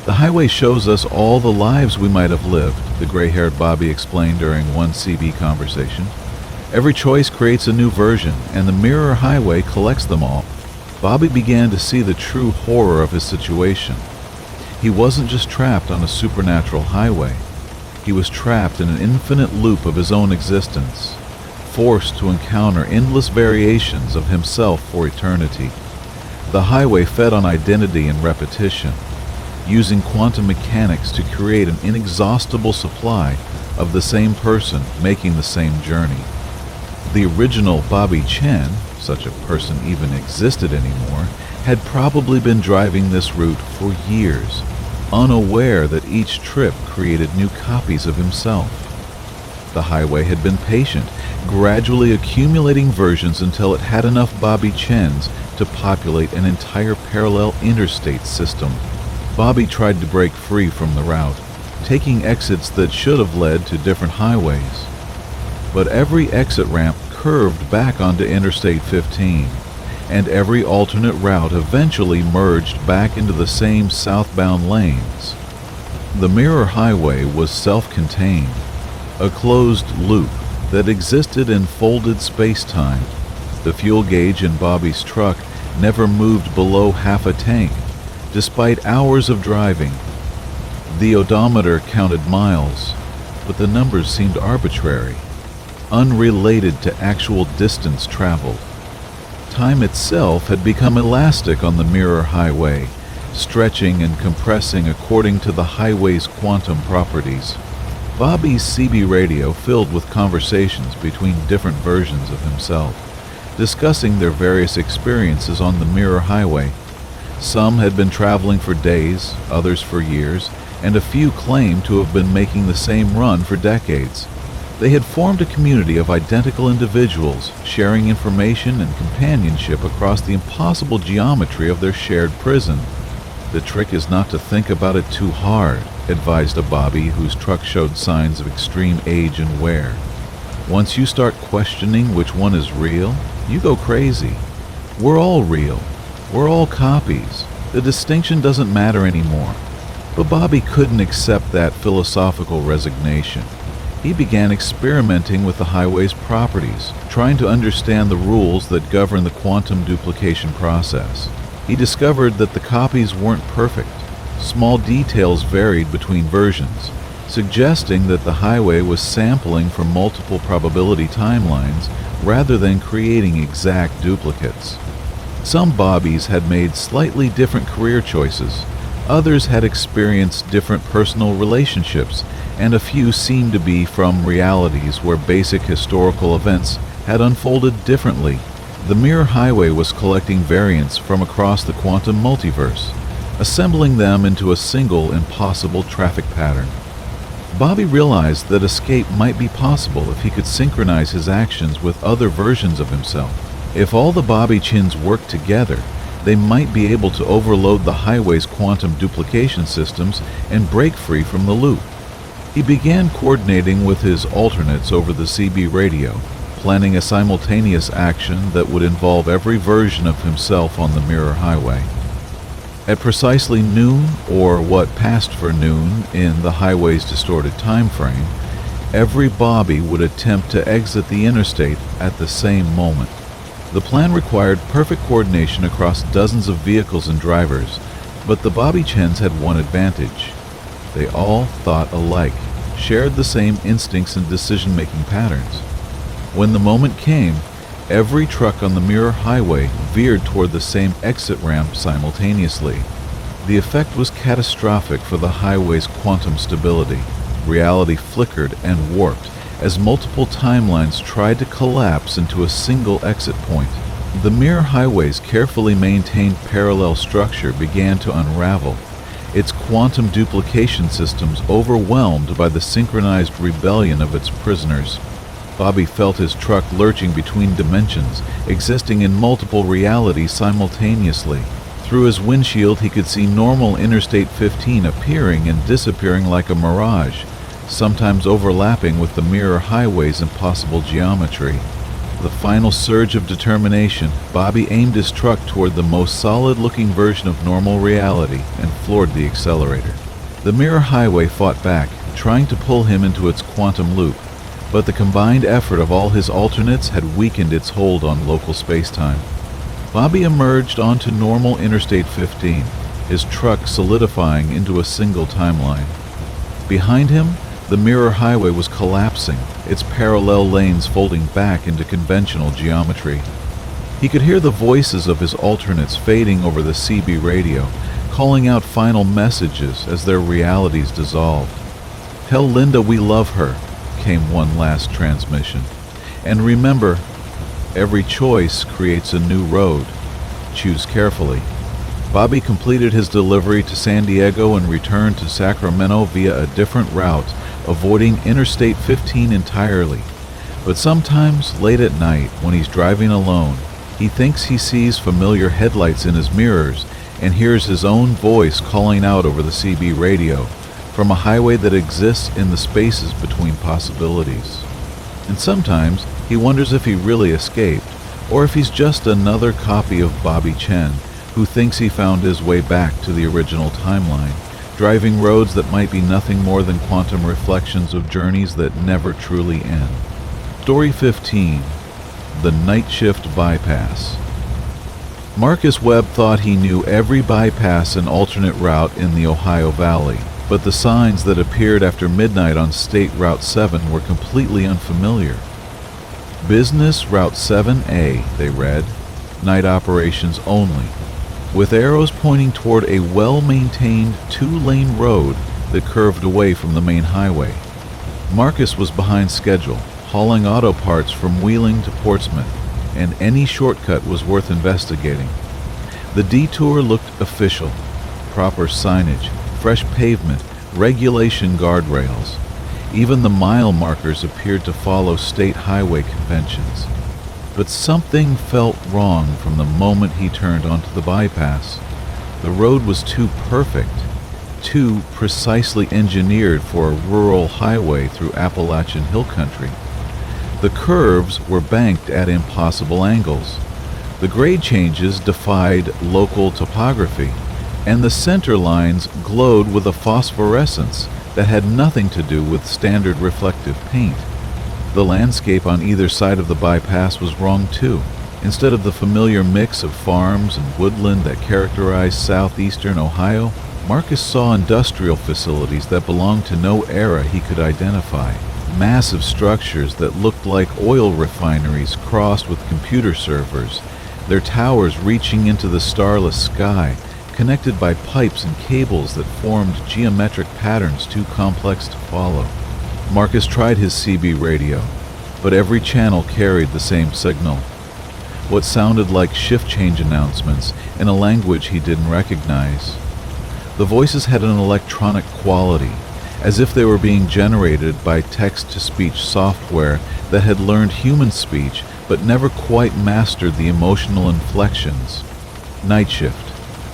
"The highway shows us all the lives we might have lived," the gray-haired Bobby explained during one CB conversation. "Every choice creates a new version, and the Mirror Highway collects them all." Bobby began to see the true horror of his situation. He wasn't just trapped on a supernatural highway. He was trapped in an infinite loop of his own existence, forced to encounter endless variations of himself for eternity. The highway fed on identity and repetition, using quantum mechanics to create an inexhaustible supply of the same person making the same journey. The original Bobby Chen, such a person even existed anymore, had probably been driving this route for years, unaware that each trip created new copies of himself. The highway had been patient, gradually accumulating versions until it had enough Bobby Chens to populate an entire parallel interstate system. Bobby tried to break free from the route, taking exits that should have led to different highways. But every exit ramp curved back onto Interstate 15, and every alternate route eventually merged back into the same southbound lanes. The Mirror Highway was self-contained, a closed loop that existed in folded space-time. The fuel gauge in Bobby's truck never moved below half a tank, despite hours of driving. The odometer counted miles, but the numbers seemed arbitrary, unrelated to actual distance traveled. Time itself had become elastic on the Mirror Highway, stretching and compressing according to the highway's quantum properties. Bobby's CB radio filled with conversations between different versions of himself, discussing their various experiences on the Mirror Highway. Some had been traveling for days, others for years, and a few claimed to have been making the same run for decades. They had formed a community of identical individuals, sharing information and companionship across the impossible geometry of their shared prison. "The trick is not to think about it too hard," advised a Bobby whose truck showed signs of extreme age and wear. "Once you start questioning which one is real, you go crazy. We're all real. We're all copies. The distinction doesn't matter anymore." But Bobby couldn't accept that philosophical resignation. He began experimenting with the highway's properties, trying to understand the rules that govern the quantum duplication process. He discovered that the copies weren't perfect. Small details varied between versions, suggesting that the highway was sampling from multiple probability timelines rather than creating exact duplicates. Some Bobbies had made slightly different career choices. Others had experienced different personal relationships, and a few seemed to be from realities where basic historical events had unfolded differently. The Mirror Highway was collecting variants from across the quantum multiverse, assembling them into a single impossible traffic pattern. Bobby realized that escape might be possible if he could synchronize his actions with other versions of himself. If all the Bobby Chins worked together, they might be able to overload the highway's quantum duplication systems and break free from the loop. He began coordinating with his alternates over the CB radio, planning a simultaneous action that would involve every version of himself on the Mirror Highway. At precisely noon, or what passed for noon in the highway's distorted time frame, every Bobby would attempt to exit the interstate at the same moment. The plan required perfect coordination across dozens of vehicles and drivers, but the Bobby Chens had one advantage. They all thought alike, shared the same instincts and decision-making patterns. When the moment came, every truck on the Mirror Highway veered toward the same exit ramp simultaneously. The effect was catastrophic for the highway's quantum stability. Reality flickered and warped as multiple timelines tried to collapse into a single exit point. The Mirror Highway's carefully maintained parallel structure began to unravel, its quantum duplication systems overwhelmed by the synchronized rebellion of its prisoners. Bobby felt his truck lurching between dimensions, existing in multiple realities simultaneously. Through his windshield, he could see normal Interstate 15 appearing and disappearing like a mirage, sometimes overlapping with the Mirror Highway's impossible geometry. The final surge of determination, Bobby aimed his truck toward the most solid-looking version of normal reality and floored the accelerator. The Mirror Highway fought back, trying to pull him into its quantum loop, but the combined effort of all his alternates had weakened its hold on local spacetime. Bobby emerged onto normal Interstate 15, his truck solidifying into a single timeline. Behind him, the Mirror Highway was collapsing, its parallel lanes folding back into conventional geometry. He could hear the voices of his alternates fading over the CB radio, calling out final messages as their realities dissolved. "Tell Linda we love her. came one last transmission. And remember, every choice creates a new road. Choose carefully. Bobby completed his delivery to San Diego and returned to Sacramento via a different route, avoiding Interstate 15 entirely. But sometimes, late at night, when he's driving alone, he thinks he sees familiar headlights in his mirrors and hears his own voice calling out over the CB radio from a highway that exists in the spaces between possibilities. And sometimes he wonders if he really escaped, or if he's just another copy of Bobby Chen, who thinks he found his way back to the original timeline, driving roads that might be nothing more than quantum reflections of journeys that never truly end. Story 15. The Night Shift Bypass. Marcus Webb thought he knew every bypass and alternate route in the Ohio Valley, but the signs that appeared after midnight on State Route 7 were completely unfamiliar. Business Route 7A, they read, night operations only, with arrows pointing toward a well-maintained two-lane road that curved away from the main highway. Marcus was behind schedule, hauling auto parts from Wheeling to Portsmouth, and any shortcut was worth investigating. The detour looked official. Proper signage, fresh pavement, regulation guardrails. Even the mile markers appeared to follow state highway conventions. But something felt wrong from the moment he turned onto the bypass. The road was too perfect, too precisely engineered for a rural highway through Appalachian hill country. The curves were banked at impossible angles. The grade changes defied local topography, and the center lines glowed with a phosphorescence that had nothing to do with standard reflective paint. The landscape on either side of the bypass was wrong too. Instead of the familiar mix of farms and woodland that characterized southeastern Ohio, Marcus saw industrial facilities that belonged to no era he could identify. Massive structures that looked like oil refineries crossed with computer servers, their towers reaching into the starless sky, connected by pipes and cables that formed geometric patterns too complex to follow. Marcus tried his CB radio, but every channel carried the same signal. What sounded like shift change announcements in a language he didn't recognize. The voices had an electronic quality, as if they were being generated by text-to-speech software that had learned human speech but never quite mastered the emotional inflections. Night shift.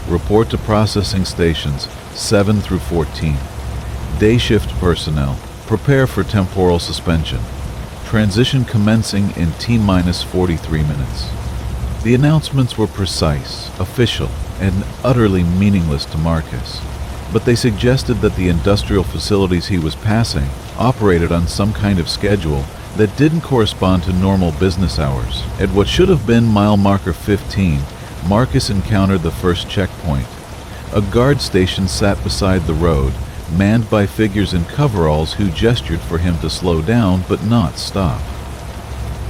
Report to processing stations 7 through 14. Day shift personnel. Prepare for temporal suspension. Transition commencing in T-minus 43 minutes. The announcements were precise, official, and utterly meaningless to Marcus, but they suggested that the industrial facilities he was passing operated on some kind of schedule that didn't correspond to normal business hours. At what should have been mile marker 15, Marcus encountered the first checkpoint. A guard station sat beside the road, manned by figures in coveralls who gestured for him to slow down but not stop.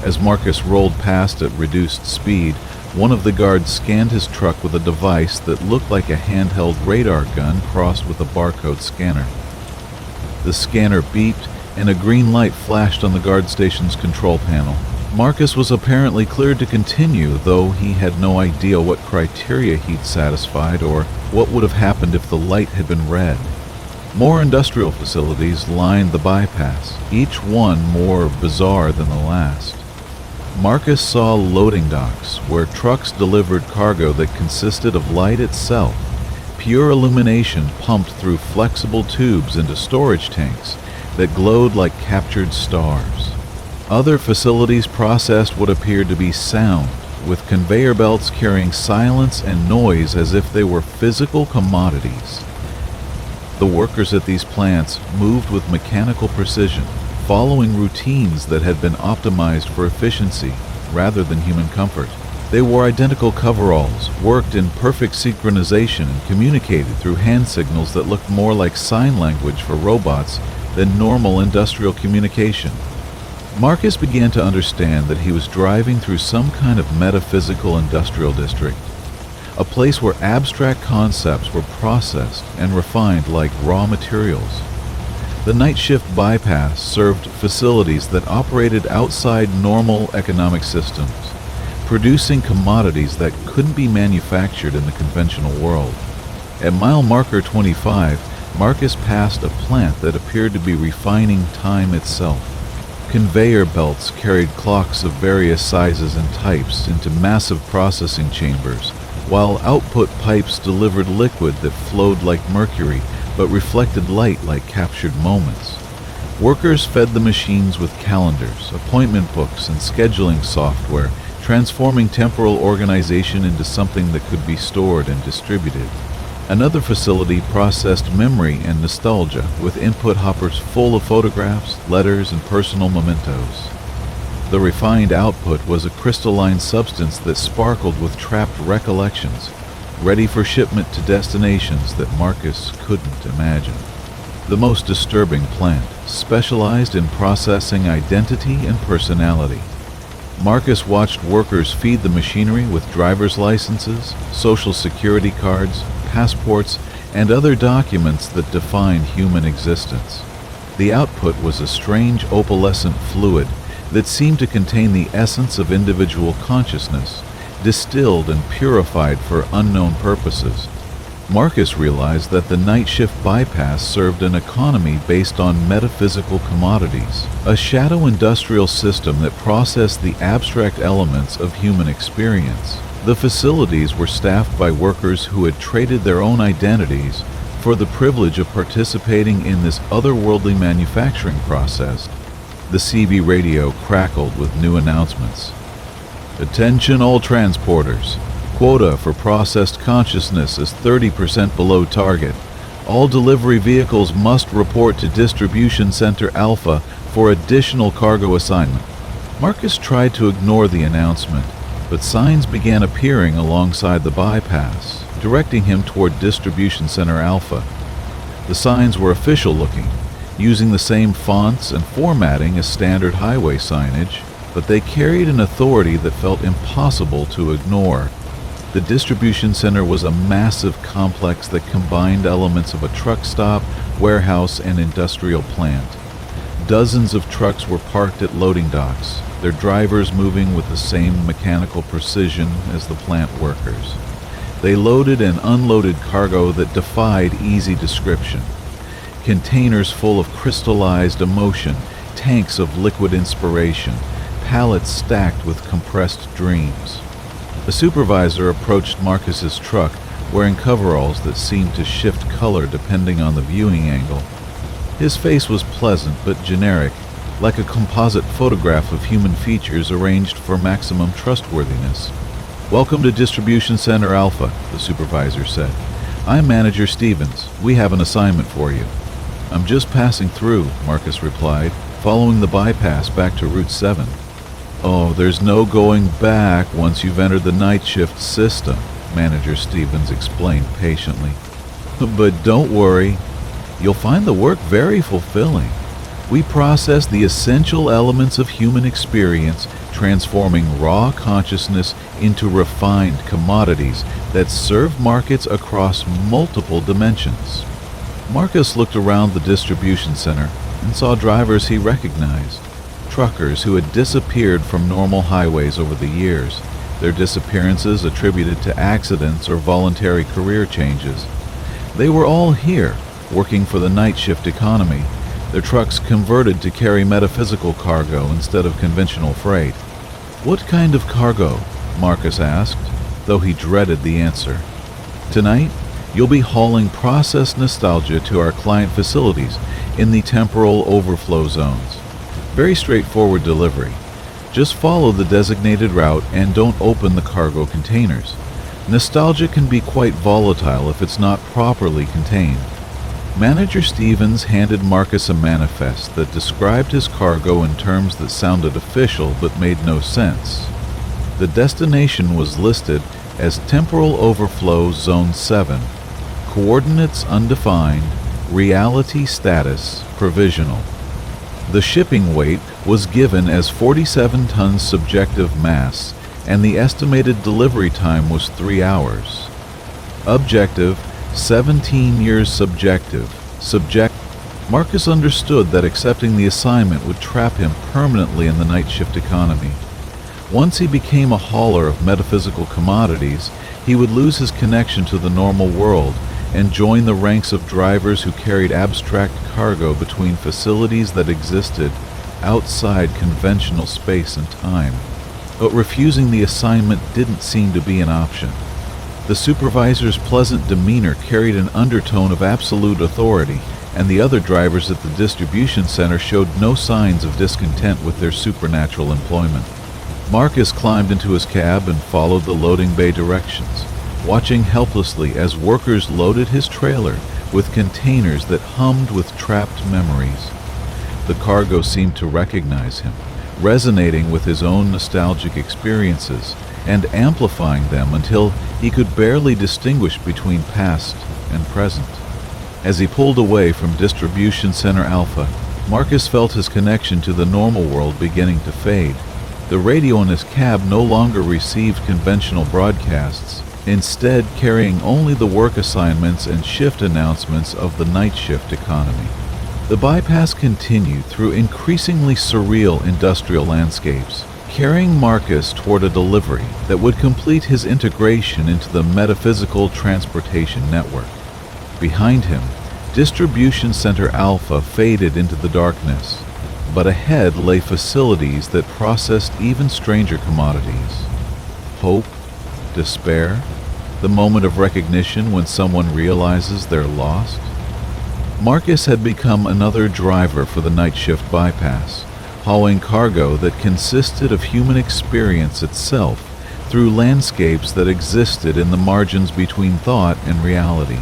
As Marcus rolled past at reduced speed, one of the guards scanned his truck with a device that looked like a handheld radar gun crossed with a barcode scanner. The scanner beeped, and a green light flashed on the guard station's control panel. Marcus was apparently cleared to continue, though he had no idea what criteria he'd satisfied or what would have happened if the light had been red. More industrial facilities lined the bypass, each one more bizarre than the last. Marcus saw loading docks where trucks delivered cargo that consisted of light itself, pure illumination pumped through flexible tubes into storage tanks that glowed like captured stars. Other facilities processed what appeared to be sound, with conveyor belts carrying silence and noise as if they were physical commodities. The workers at these plants moved with mechanical precision, following routines that had been optimized for efficiency rather than human comfort. They wore identical coveralls, worked in perfect synchronization, and communicated through hand signals that looked more like sign language for robots than normal industrial communication. Marcus began to understand that he was driving through some kind of metaphysical industrial district, a place where abstract concepts were processed and refined like raw materials. The night shift bypass served facilities that operated outside normal economic systems, producing commodities that couldn't be manufactured in the conventional world. At mile marker 25, Marcus passed a plant that appeared to be refining time itself. Conveyor belts carried clocks of various sizes and types into massive processing chambers, while output pipes delivered liquid that flowed like mercury but reflected light like captured moments. Workers fed the machines with calendars, appointment books, and scheduling software, transforming temporal organization into something that could be stored and distributed. Another facility processed memory and nostalgia, with input hoppers full of photographs, letters, and personal mementos. The refined output was a crystalline substance that sparkled with trapped recollections, ready for shipment to destinations that Marcus couldn't imagine. The most disturbing plant specialized in processing identity and personality. Marcus watched workers feed the machinery with driver's licenses, social security cards, passports, and other documents that defined human existence. The output was a strange opalescent fluid that seemed to contain the essence of individual consciousness, distilled and purified for unknown purposes. Marcus realized that the night shift bypass served an economy based on metaphysical commodities, a shadow industrial system that processed the abstract elements of human experience. The facilities were staffed by workers who had traded their own identities for the privilege of participating in this otherworldly manufacturing process. The CB radio crackled with new announcements. Attention all transporters. Quota for processed consciousness is 30% below target. All delivery vehicles must report to Distribution Center Alpha for additional cargo assignment. Marcus tried to ignore the announcement, but signs began appearing alongside the bypass, directing him toward Distribution Center Alpha. The signs were official looking, using the same fonts and formatting as standard highway signage, but they carried an authority that felt impossible to ignore. The distribution center was a massive complex that combined elements of a truck stop, warehouse, and industrial plant. Dozens of trucks were parked at loading docks, their drivers moving with the same mechanical precision as the plant workers. They loaded and unloaded cargo that defied easy description. Containers full of crystallized emotion, tanks of liquid inspiration, pallets stacked with compressed dreams. A supervisor approached Marcus's truck, wearing coveralls that seemed to shift color depending on the viewing angle. His face was pleasant but generic, like a composite photograph of human features arranged for maximum trustworthiness. "Welcome to Distribution Center Alpha," the supervisor said. "I'm Manager Stevens. We have an assignment for you." "I'm just passing through," Marcus replied, "following the bypass back to Route 7. "Oh, there's no going back once you've entered the night shift system," Manager Stevens explained patiently. "But don't worry. You'll find the work very fulfilling. We process the essential elements of human experience, transforming raw consciousness into refined commodities that serve markets across multiple dimensions." Marcus looked around the distribution center and saw drivers he recognized, truckers who had disappeared from normal highways over the years, their disappearances attributed to accidents or voluntary career changes. They were all here, working for the night shift economy, their trucks converted to carry metaphysical cargo instead of conventional freight. "What kind of cargo?" Marcus asked, though he dreaded the answer. "Tonight, you'll be hauling processed nostalgia to our client facilities in the temporal overflow zones. Very straightforward delivery. Just follow the designated route and don't open the cargo containers. Nostalgia can be quite volatile if it's not properly contained." Manager Stevens handed Marcus a manifest that described his cargo in terms that sounded official but made no sense. The destination was listed as Temporal Overflow Zone 7, coordinates undefined, reality status provisional. The shipping weight was given as 47 tons subjective mass, and the estimated delivery time was 3 hours. Objective, 17 years subjective. Marcus understood that accepting the assignment would trap him permanently in the night shift economy. Once he became a hauler of metaphysical commodities, he would lose his connection to the normal world and join the ranks of drivers who carried abstract cargo between facilities that existed outside conventional space and time. But refusing the assignment didn't seem to be an option. The supervisor's pleasant demeanor carried an undertone of absolute authority, and the other drivers at the distribution center showed no signs of discontent with their supernatural employment. Marcus climbed into his cab and followed the loading bay directions, watching helplessly as workers loaded his trailer with containers that hummed with trapped memories. The cargo seemed to recognize him, resonating with his own nostalgic experiences and amplifying them until he could barely distinguish between past and present. As he pulled away from Distribution Center Alpha, Marcus felt his connection to the normal world beginning to fade. The radio in his cab no longer received conventional broadcasts, instead carrying only the work assignments and shift announcements of the night shift economy. The bypass continued through increasingly surreal industrial landscapes, carrying Marcus toward a delivery that would complete his integration into the metaphysical transportation network. Behind him, Distribution Center Alpha faded into the darkness, but ahead lay facilities that processed even stranger commodities. Hope, despair, the moment of recognition when someone realizes they're lost. Marcus had become another driver for the night shift bypass, hauling cargo that consisted of human experience itself through landscapes that existed in the margins between thought and reality.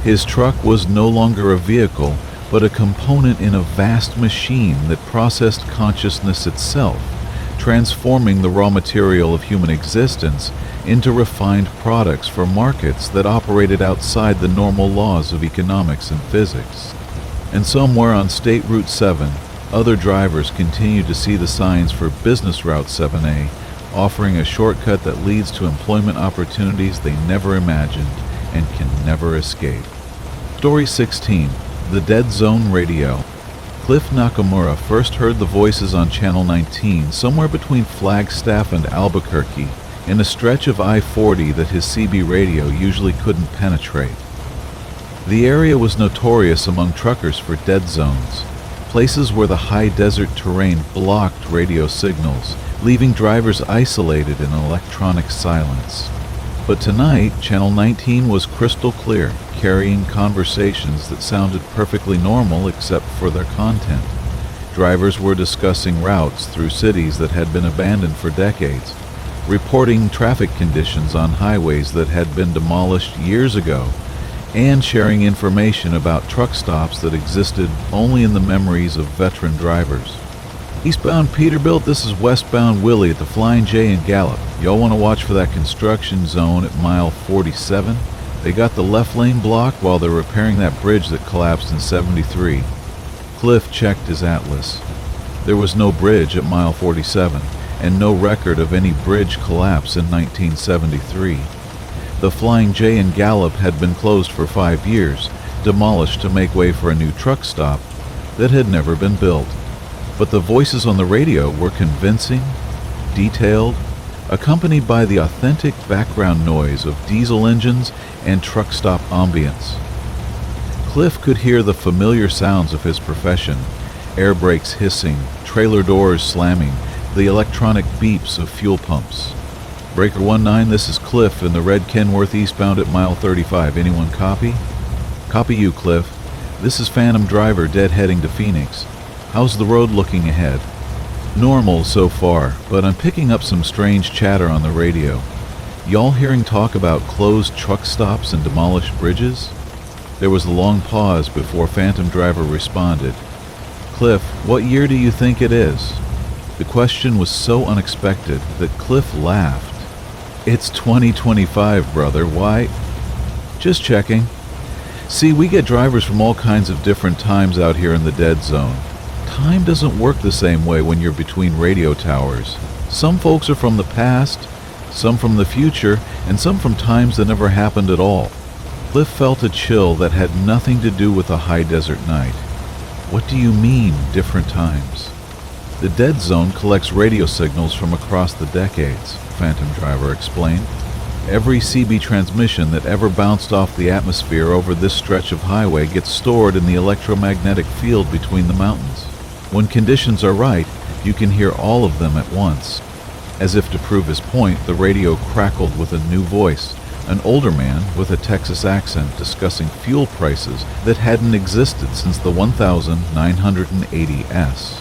His truck was no longer a vehicle, but a component in a vast machine that processed consciousness itself, transforming the raw material of human existence into refined products for markets that operated outside the normal laws of economics and physics. And somewhere on State Route 7, other drivers continue to see the signs for Business Route 7A, offering a shortcut that leads to employment opportunities they never imagined and can never escape. Story 16. The Dead Zone Radio. Cliff Nakamura first heard the voices on Channel 19 somewhere between Flagstaff and Albuquerque, in a stretch of I-40 that his CB radio usually couldn't penetrate. The area was notorious among truckers for dead zones, places where the high desert terrain blocked radio signals, leaving drivers isolated in electronic silence. But tonight, Channel 19 was crystal clear, carrying conversations that sounded perfectly normal except for their content. Drivers were discussing routes through cities that had been abandoned for decades, reporting traffic conditions on highways that had been demolished years ago, and sharing information about truck stops that existed only in the memories of veteran drivers. Eastbound Peterbilt, this is westbound Willie at the Flying J and Gallup. Y'all want to watch for that construction zone at mile 47? They got the left lane blocked while they're repairing that bridge that collapsed in 73. Cliff checked his atlas. There was no bridge at mile 47, and no record of any bridge collapse in 1973. The Flying J and Gallup had been closed for 5 years, demolished to make way for a new truck stop that had never been built. But the voices on the radio were convincing, detailed, accompanied by the authentic background noise of diesel engines and truck stop ambience. Cliff could hear the familiar sounds of his profession, air brakes hissing, trailer doors slamming, the electronic beeps of fuel pumps. Breaker 19, this is Cliff in the red Kenworth eastbound at mile 35. Anyone copy? Copy you, Cliff. This is Phantom Driver deadheading to Phoenix. How's the road looking ahead? Normal so far, but I'm picking up some strange chatter on the radio. Y'all hearing talk about closed truck stops and demolished bridges? There was a long pause before Phantom Driver responded. Cliff, what year do you think it is? The question was so unexpected that Cliff laughed. It's 2025, brother. Why? Just checking. See, we get drivers from all kinds of different times out here in the dead zone. Time doesn't work the same way when you're between radio towers. Some folks are from the past, some from the future, and some from times that never happened at all. Cliff felt a chill that had nothing to do with a high desert night. What do you mean, different times? The dead zone collects radio signals from across the decades, Phantom Driver explained. Every CB transmission that ever bounced off the atmosphere over this stretch of highway gets stored in the electromagnetic field between the mountains. When conditions are right, you can hear all of them at once. As if to prove his point, the radio crackled with a new voice, an older man with a Texas accent discussing fuel prices that hadn't existed since the 1980s.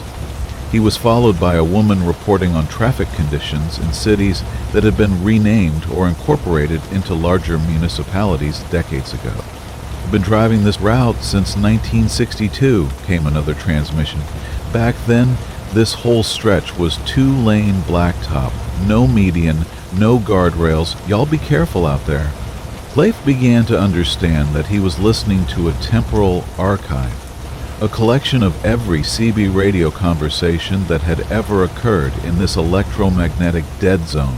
He was followed by a woman reporting on traffic conditions in cities that had been renamed or incorporated into larger municipalities decades ago. "I've been driving this route since 1962, came another transmission. Back then, this whole stretch was 2-lane blacktop, no median, no guardrails. Y'all be careful out there." Clafe began to understand that he was listening to a temporal archive, a collection of every CB radio conversation that had ever occurred in this electromagnetic dead zone.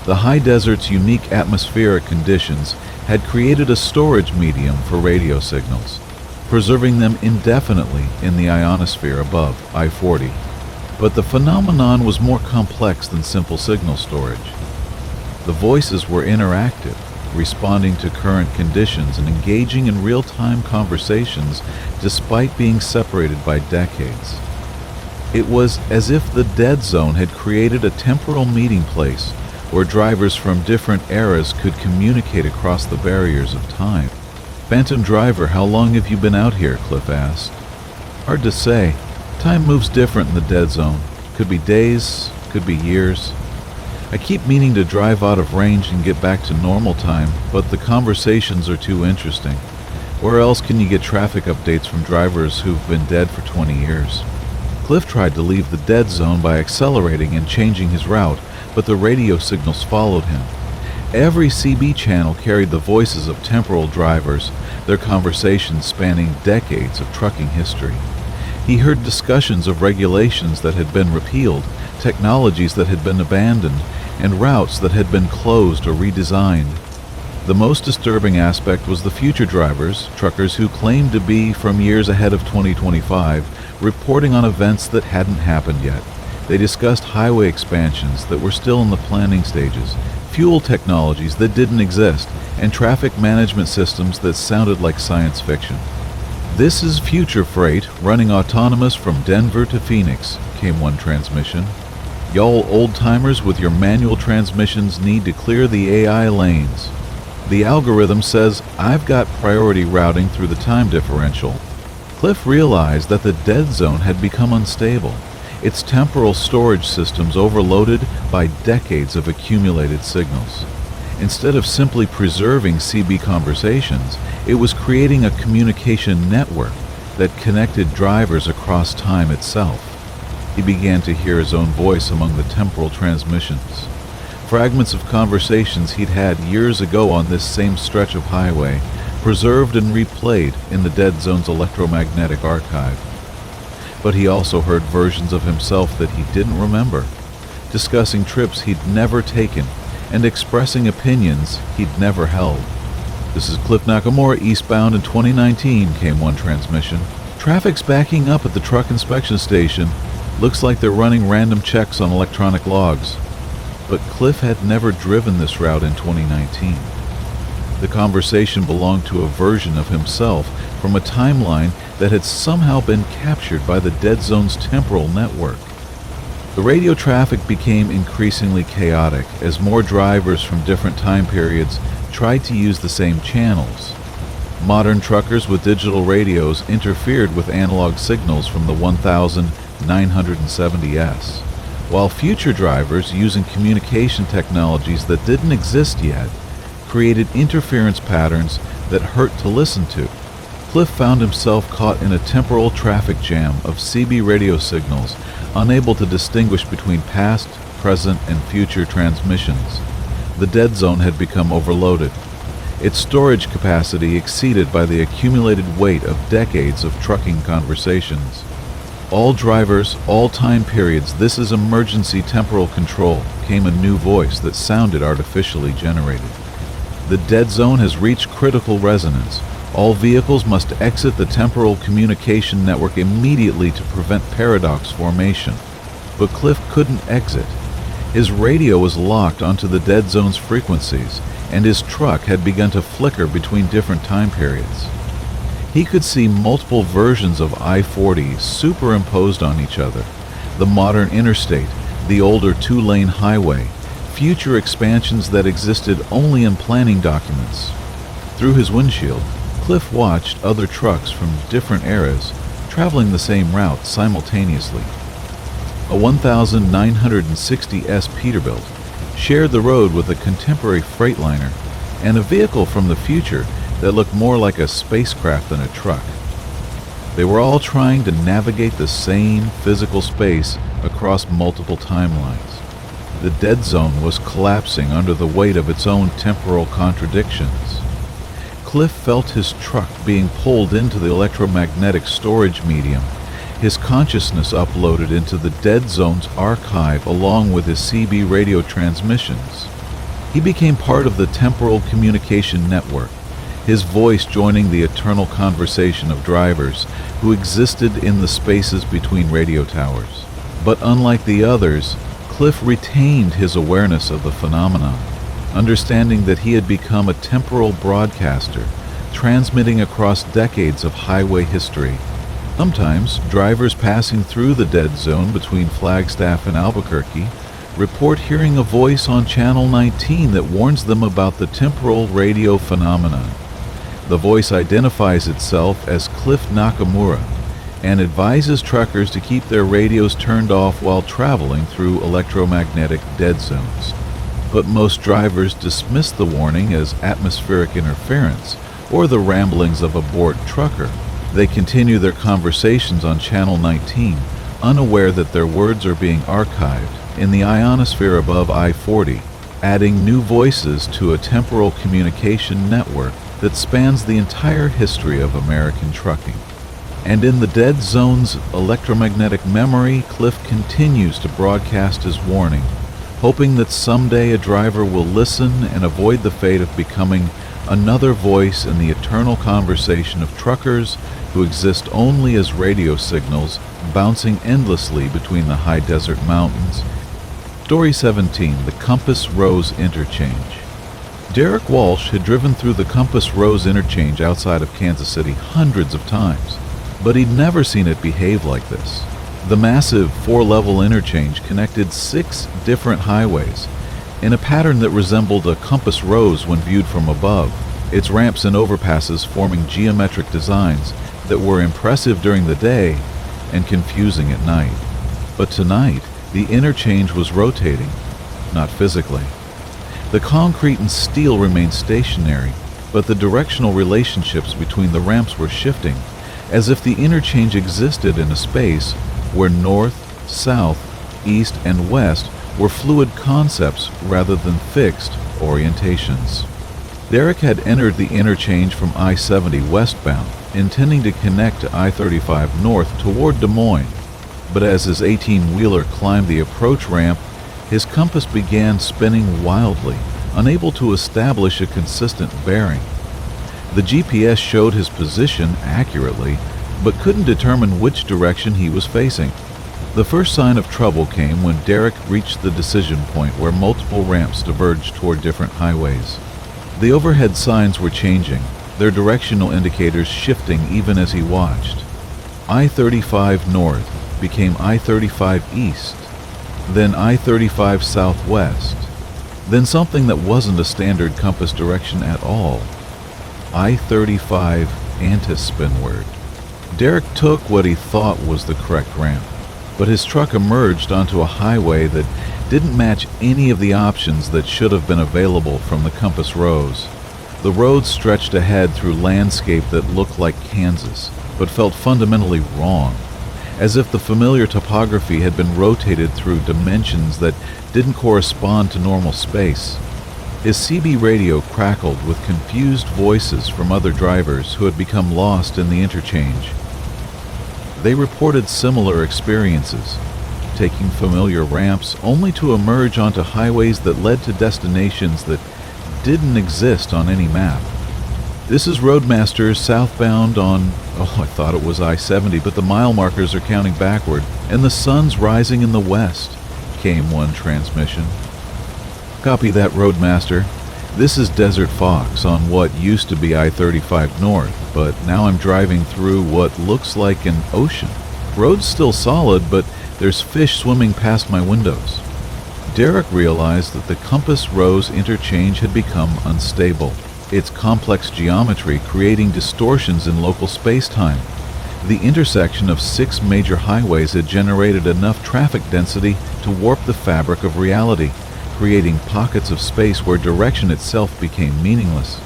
The high desert's unique atmospheric conditions had created a storage medium for radio signals, preserving them indefinitely in the ionosphere above I-40. But the phenomenon was more complex than simple signal storage. The voices were interactive, responding to current conditions and engaging in real-time conversations despite being separated by decades. It was as if the dead zone had created a temporal meeting place where drivers from different eras could communicate across the barriers of time. "Phantom Driver, how long have you been out here?" Cliff asked. "Hard to say. Time moves different in the dead zone. Could be days, could be years. I keep meaning to drive out of range and get back to normal time, but the conversations are too interesting. Where else can you get traffic updates from drivers who've been dead for 20 years? Cliff tried to leave the dead zone by accelerating and changing his route, but the radio signals followed him. Every CB channel carried the voices of temporal drivers, their conversations spanning decades of trucking history. He heard discussions of regulations that had been repealed, technologies that had been abandoned, and routes that had been closed or redesigned. The most disturbing aspect was the future drivers, truckers who claimed to be from years ahead of 2025, reporting on events that hadn't happened yet. They discussed highway expansions that were still in the planning stages, fuel technologies that didn't exist, and traffic management systems that sounded like science fiction. "This is future freight running autonomous from Denver to Phoenix," came one transmission. "Y'all old-timers with your manual transmissions need to clear the AI lanes. The algorithm says I've got priority routing through the time differential." Cliff realized that the dead zone had become unstable, its temporal storage systems overloaded by decades of accumulated signals. Instead of simply preserving CB conversations, it was creating a communication network that connected drivers across time itself. He began to hear his own voice among the temporal transmissions. Fragments of conversations he'd had years ago on this same stretch of highway, preserved and replayed in the dead zone's electromagnetic archive. But he also heard versions of himself that he didn't remember, discussing trips he'd never taken and expressing opinions he'd never held. "This is Cliff Nakamura eastbound in 2019, came one transmission. "Traffic's backing up at the truck inspection station. Looks like they're running random checks on electronic logs." But Cliff had never driven this route in 2019. The conversation belonged to a version of himself from a timeline that had somehow been captured by the dead zone's temporal network. The radio traffic became increasingly chaotic as more drivers from different time periods tried to use the same channels. Modern truckers with digital radios interfered with analog signals from the 1970s, while future drivers using communication technologies that didn't exist yet created interference patterns that hurt to listen to. Cliff found himself caught in a temporal traffic jam of CB radio signals, unable to distinguish between past, present, and future transmissions. The dead zone had become overloaded, its storage capacity exceeded by the accumulated weight of decades of trucking conversations. "All drivers, all time periods, this is emergency temporal control," came a new voice that sounded artificially generated. "The dead zone has reached critical resonance. All vehicles must exit the temporal communication network immediately to prevent paradox formation. But Cliff couldn't exit. His radio was locked onto the dead zone's frequencies, and his truck had begun to flicker between different time periods. He could see multiple versions of I-40 superimposed on each other: the modern interstate, the older two-lane highway, future expansions that existed only in planning documents. Through his windshield, Cliff watched other trucks from different eras traveling the same route simultaneously. A 1960S Peterbilt shared the road with a contemporary Freightliner and a vehicle from the future that looked more like a spacecraft than a truck. They were all trying to navigate the same physical space across multiple timelines. The dead zone was collapsing under the weight of its own temporal contradictions. Cliff felt his truck being pulled into the electromagnetic storage medium, his consciousness uploaded into the dead zone's archive along with his CB radio transmissions. He became part of the temporal communication network, his voice joining the eternal conversation of drivers who existed in the spaces between radio towers. But unlike the others, Cliff retained his awareness of the phenomenon, understanding that he had become a temporal broadcaster, transmitting across decades of highway history. Sometimes, drivers passing through the dead zone between Flagstaff and Albuquerque report hearing a voice on Channel 19 that warns them about the temporal radio phenomenon. The voice identifies itself as Cliff Nakamura and advises truckers to keep their radios turned off while traveling through electromagnetic dead zones. But most drivers dismiss the warning as atmospheric interference or the ramblings of a bored trucker. They continue their conversations on Channel 19, unaware that their words are being archived in the ionosphere above I-40, adding new voices to a temporal communication network that spans the entire history of American trucking. And in the dead zone's electromagnetic memory, Cliff continues to broadcast his warning, hoping that someday a driver will listen and avoid the fate of becoming another voice in the eternal conversation of truckers who exist only as radio signals bouncing endlessly between the high desert mountains. Story 17, the Compass Rose Interchange. Derek Walsh had driven through the Compass Rose Interchange outside of Kansas City hundreds of times, but he'd never seen it behave like this. The massive four-level interchange connected 6 different highways in a pattern that resembled a compass rose when viewed from above, its ramps and overpasses forming geometric designs that were impressive during the day and confusing at night. But tonight, the interchange was rotating, not physically. The concrete and steel remained stationary, but the directional relationships between the ramps were shifting, as if the interchange existed in a space where north, south, east, and west were fluid concepts rather than fixed orientations. Derek had entered the interchange from I-70 westbound, intending to connect to I-35 north toward Des Moines, but as his 18-wheeler climbed the approach ramp, his compass began spinning wildly, unable to establish a consistent bearing. The GPS showed his position accurately, but couldn't determine which direction he was facing. The first sign of trouble came when Derek reached the decision point where multiple ramps diverged toward different highways. The overhead signs were changing, their directional indicators shifting even as he watched. I-35 north became I-35 east, then I-35 southwest, then something that wasn't a standard compass direction at all. I-35 anti-spinward. Derek took what he thought was the correct ramp, but his truck emerged onto a highway that didn't match any of the options that should have been available from the compass rose. The road stretched ahead through landscape that looked like Kansas, but felt fundamentally wrong, as if the familiar topography had been rotated through dimensions that didn't correspond to normal space. His CB radio crackled with confused voices from other drivers who had become lost in the interchange. They reported similar experiences, taking familiar ramps only to emerge onto highways that led to destinations that didn't exist on any map. This is Roadmaster southbound on, I thought it was I-70, but the mile markers are counting backward, and the sun's rising in the west, came one transmission. Copy that, Roadmaster. This is Desert Fox on what used to be I-35 north, but now I'm driving through what looks like an ocean. Road's still solid, but there's fish swimming past my windows. Derek realized that the Compass Rose interchange had become unstable, its complex geometry creating distortions in local space-time. The intersection of 6 major highways had generated enough traffic density to warp the fabric of reality, creating pockets of space where direction itself became meaningless.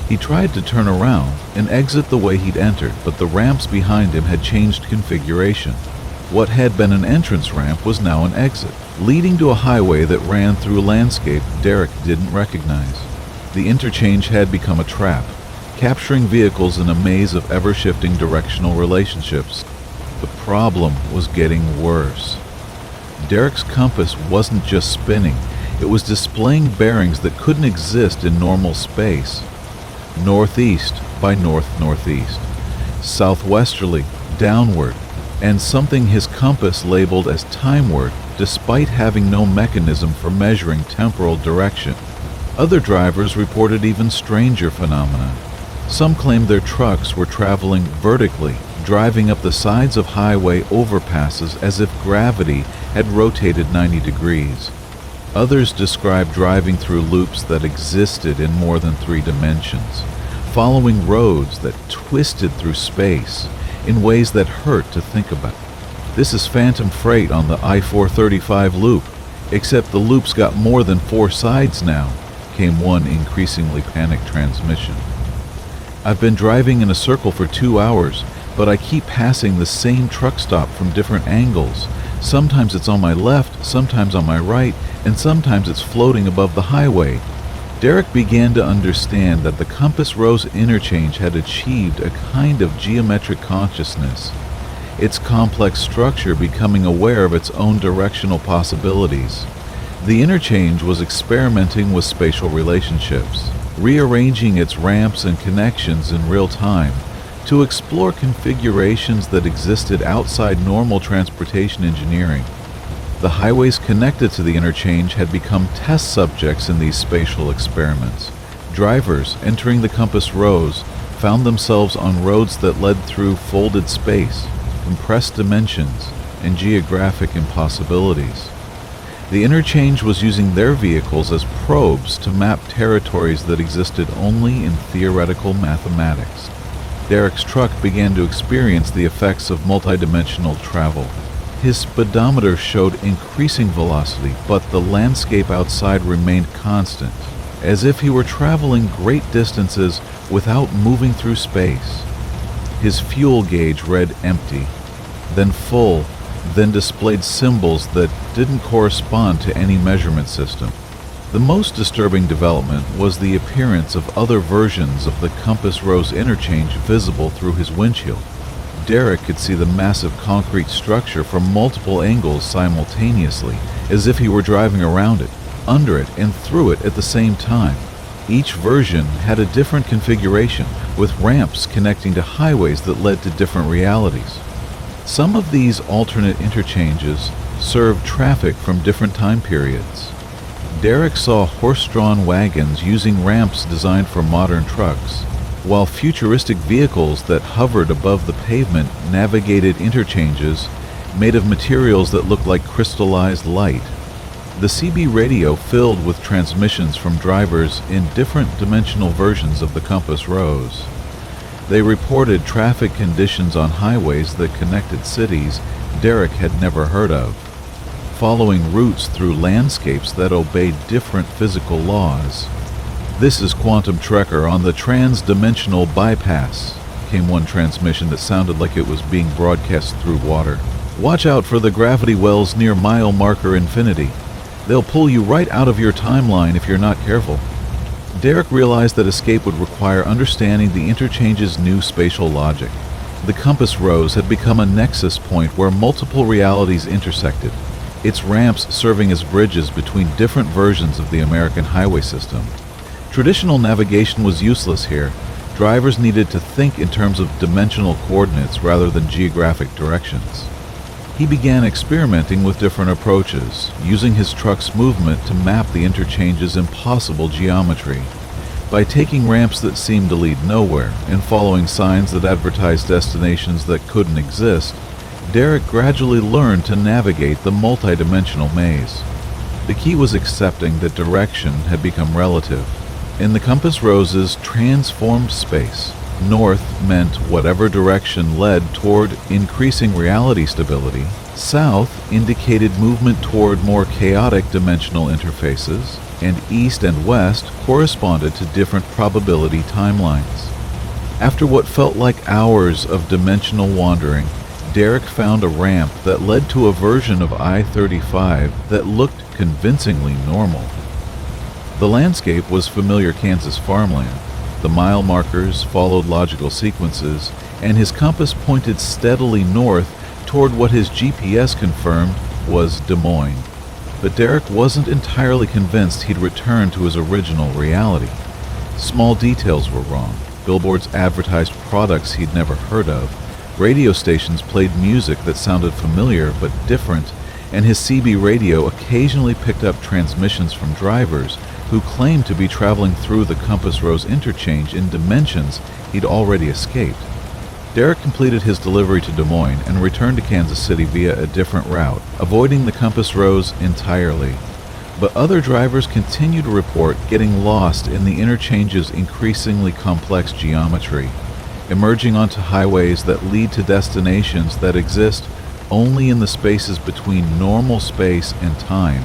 He tried to turn around and exit the way he'd entered, but the ramps behind him had changed configuration. What had been an entrance ramp was now an exit, leading to a highway that ran through a landscape Derek didn't recognize. The interchange had become a trap, capturing vehicles in a maze of ever-shifting directional relationships. The problem was getting worse. Derek's compass wasn't just spinning, it was displaying bearings that couldn't exist in normal space. Northeast by north-northeast, southwesterly, downward, and something his compass labeled as timeward, despite having no mechanism for measuring temporal direction. Other drivers reported even stranger phenomena. Some claimed their trucks were traveling vertically, driving up the sides of highway overpasses as if gravity had rotated 90 degrees. Others described driving through loops that existed in more than 3 dimensions, following roads that twisted through space in ways that hurt to think about. This is phantom freight on the I-435 loop, except the loop's got more than 4 sides now, came one increasingly panicked transmission. I've been driving in a circle for 2 hours, but I keep passing the same truck stop from different angles. Sometimes it's on my left, sometimes on my right, and sometimes it's floating above the highway. Derek began to understand that the Compass Rose interchange had achieved a kind of geometric consciousness, its complex structure becoming aware of its own directional possibilities. The interchange was experimenting with spatial relationships, rearranging its ramps and connections in real time to explore configurations that existed outside normal transportation engineering. The highways connected to the interchange had become test subjects in these spatial experiments. Drivers entering the Compass Rose found themselves on roads that led through folded space, compressed dimensions, and geographic impossibilities. The interchange was using their vehicles as probes to map territories that existed only in theoretical mathematics. Derek's truck began to experience the effects of multidimensional travel. His speedometer showed increasing velocity, but the landscape outside remained constant, as if he were traveling great distances without moving through space. His fuel gauge read empty, then full, then displayed symbols that didn't correspond to any measurement system. The most disturbing development was the appearance of other versions of the Compass Rose interchange visible through his windshield. Derek could see the massive concrete structure from multiple angles simultaneously, as if he were driving around it, under it, and through it at the same time. Each version had a different configuration, with ramps connecting to highways that led to different realities. Some of these alternate interchanges served traffic from different time periods. Derek saw horse-drawn wagons using ramps designed for modern trucks, while futuristic vehicles that hovered above the pavement navigated interchanges made of materials that looked like crystallized light. The CB radio filled with transmissions from drivers in different dimensional versions of the Compass Rose. They reported traffic conditions on highways that connected cities Derek had never heard of, following routes through landscapes that obeyed different physical laws. "This is Quantum Trekker on the trans-dimensional bypass," came one transmission that sounded like it was being broadcast through water. "Watch out for the gravity wells near mile marker infinity. They'll pull you right out of your timeline if you're not careful." Derek realized that escape would require understanding the interchange's new spatial logic. The Compass Rose had become a nexus point where multiple realities intersected, its ramps serving as bridges between different versions of the American highway system. Traditional navigation was useless here, Drivers needed to think in terms of dimensional coordinates rather than geographic directions. He began experimenting with different approaches, using his truck's movement to map the interchange's impossible geometry. By taking ramps that seemed to lead nowhere and following signs that advertised destinations that couldn't exist, Derek gradually learned to navigate the multidimensional maze. The key was accepting that direction had become relative. In the compass rose's transformed space, north meant whatever direction led toward increasing reality stability, south indicated movement toward more chaotic dimensional interfaces, and east and west corresponded to different probability timelines. After what felt like hours of dimensional wandering, Derek found a ramp that led to a version of I-35 that looked convincingly normal. The landscape was familiar Kansas farmland. The mile markers followed logical sequences, and his compass pointed steadily north toward what his GPS confirmed was Des Moines. But Derek wasn't entirely convinced he'd return to his original reality. Small details were wrong. Billboards advertised products he'd never heard of. Radio stations played music that sounded familiar but different, and his CB radio occasionally picked up transmissions from drivers who claimed to be traveling through the Compass Rose interchange in dimensions he'd already escaped. Derek completed his delivery to Des Moines and returned to Kansas City via a different route, avoiding the Compass Rose entirely. But other drivers continue to report getting lost in the interchange's increasingly complex geometry, emerging onto highways that lead to destinations that exist only in the spaces between normal space and time.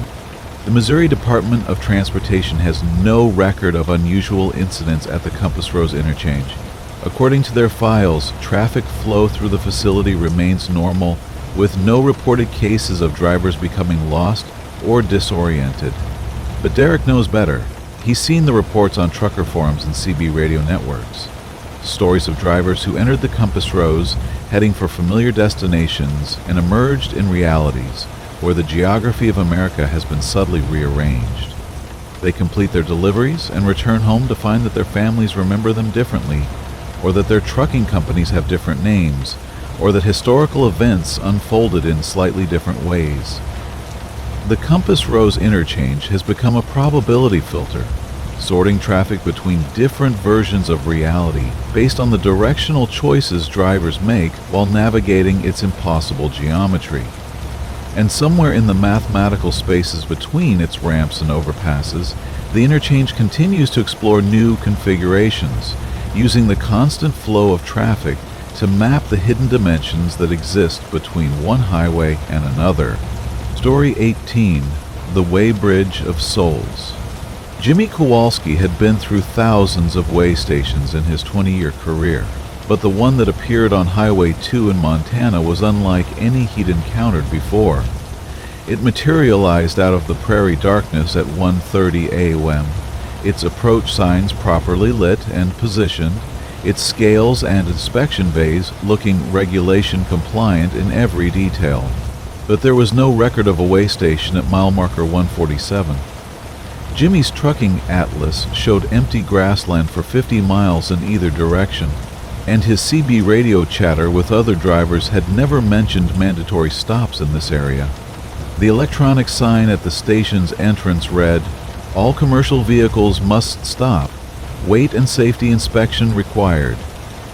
The Missouri Department of Transportation has no record of unusual incidents at the Compass Rose interchange. According to their files, traffic flow through the facility remains normal, with no reported cases of drivers becoming lost or disoriented. But Derek knows better. He's seen the reports on trucker forums and CB radio networks. Stories of drivers who entered the Compass Rose heading for familiar destinations and emerged in realities where the geography of America has been subtly rearranged. They complete their deliveries and return home to find that their families remember them differently, or that their trucking companies have different names, or that historical events unfolded in slightly different ways. The Compass Rose interchange has become a probability filter, sorting traffic between different versions of reality based on the directional choices drivers make while navigating its impossible geometry. And somewhere in the mathematical spaces between its ramps and overpasses, the interchange continues to explore new configurations, using the constant flow of traffic to map the hidden dimensions that exist between one highway and another. Story 18, The Waybridge of Souls. Jimmy Kowalski had been through thousands of way stations in his 20-year career, but the one that appeared on Highway 2 in Montana was unlike any he'd encountered before. It materialized out of the prairie darkness at 1:30 a.m., its approach signs properly lit and positioned, its scales and inspection bays looking regulation compliant in every detail. But there was no record of a way station at mile marker 147. Jimmy's trucking atlas showed empty grassland for 50 miles in either direction, and his CB radio chatter with other drivers had never mentioned mandatory stops in this area. The electronic sign at the station's entrance read, "All commercial vehicles must stop. Weight and safety inspection required."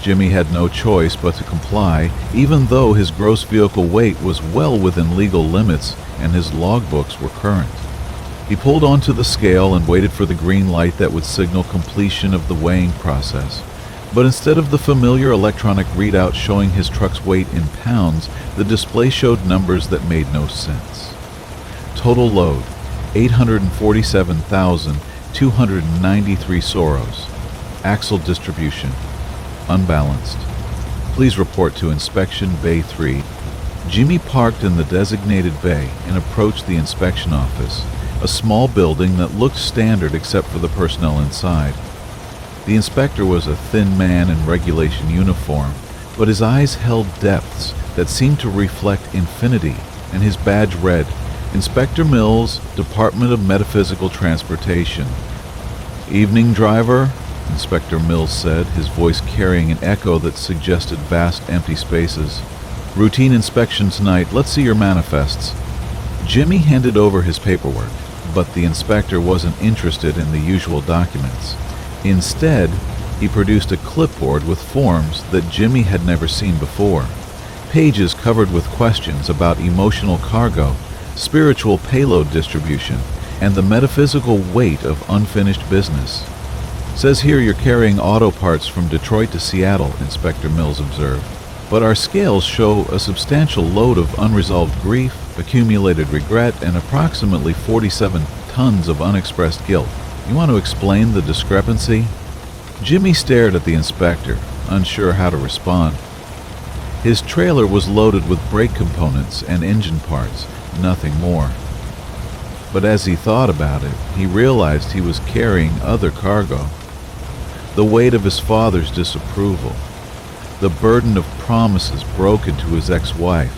Jimmy had no choice but to comply, even though his gross vehicle weight was well within legal limits and his logbooks were current. He pulled onto the scale and waited for the green light that would signal completion of the weighing process. But instead of the familiar electronic readout showing his truck's weight in pounds, the display showed numbers that made no sense. Total load, 847,293 Soros. Axle distribution, unbalanced. Please report to Inspection Bay 3. Jimmy parked in the designated bay and approached the inspection office, a small building that looked standard except for the personnel inside. The inspector was a thin man in regulation uniform, but his eyes held depths that seemed to reflect infinity, and his badge read, Inspector Mills, Department of Metaphysical Transportation. "Evening, driver," Inspector Mills said, his voice carrying an echo that suggested vast empty spaces. "Routine inspection tonight. Let's see your manifests." Jimmy handed over his paperwork, but the inspector wasn't interested in the usual documents. Instead, he produced a clipboard with forms that Jimmy had never seen before. Pages covered with questions about emotional cargo, spiritual payload distribution, and the metaphysical weight of unfinished business. "Says here you're carrying auto parts from Detroit to Seattle," Inspector Mills observed. "But our scales show a substantial load of unresolved grief, accumulated regret, and approximately 47 tons of unexpressed guilt. You want to explain the discrepancy?" Jimmy stared at the inspector, unsure how to respond. His trailer was loaded with brake components and engine parts, nothing more. But as he thought about it, he realized he was carrying other cargo. The weight of his father's disapproval, the burden of promises broken to his ex-wife,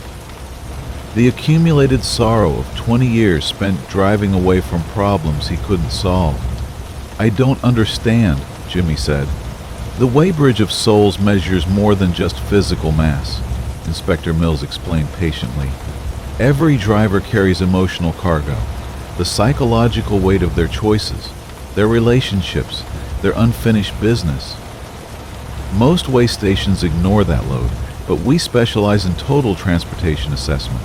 the accumulated sorrow of 20 years spent driving away from problems he couldn't solve. "I don't understand," Jimmy said. "The Waybridge of Souls measures more than just physical mass," Inspector Mills explained patiently. "Every driver carries emotional cargo, the psychological weight of their choices, their relationships, their unfinished business. Most way stations ignore that load, but we specialize in total transportation assessment."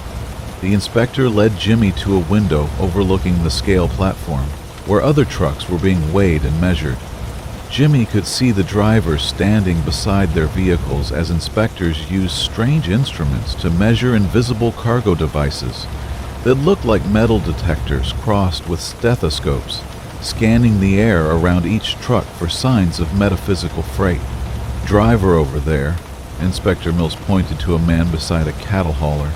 The inspector led Jimmy to a window overlooking the scale platform, where other trucks were being weighed and measured. Jimmy could see the drivers standing beside their vehicles as inspectors used strange instruments to measure invisible cargo devices that looked like metal detectors crossed with stethoscopes, scanning the air around each truck for signs of metaphysical freight. "Driver over there," Inspector Mills pointed to a man beside a cattle hauler.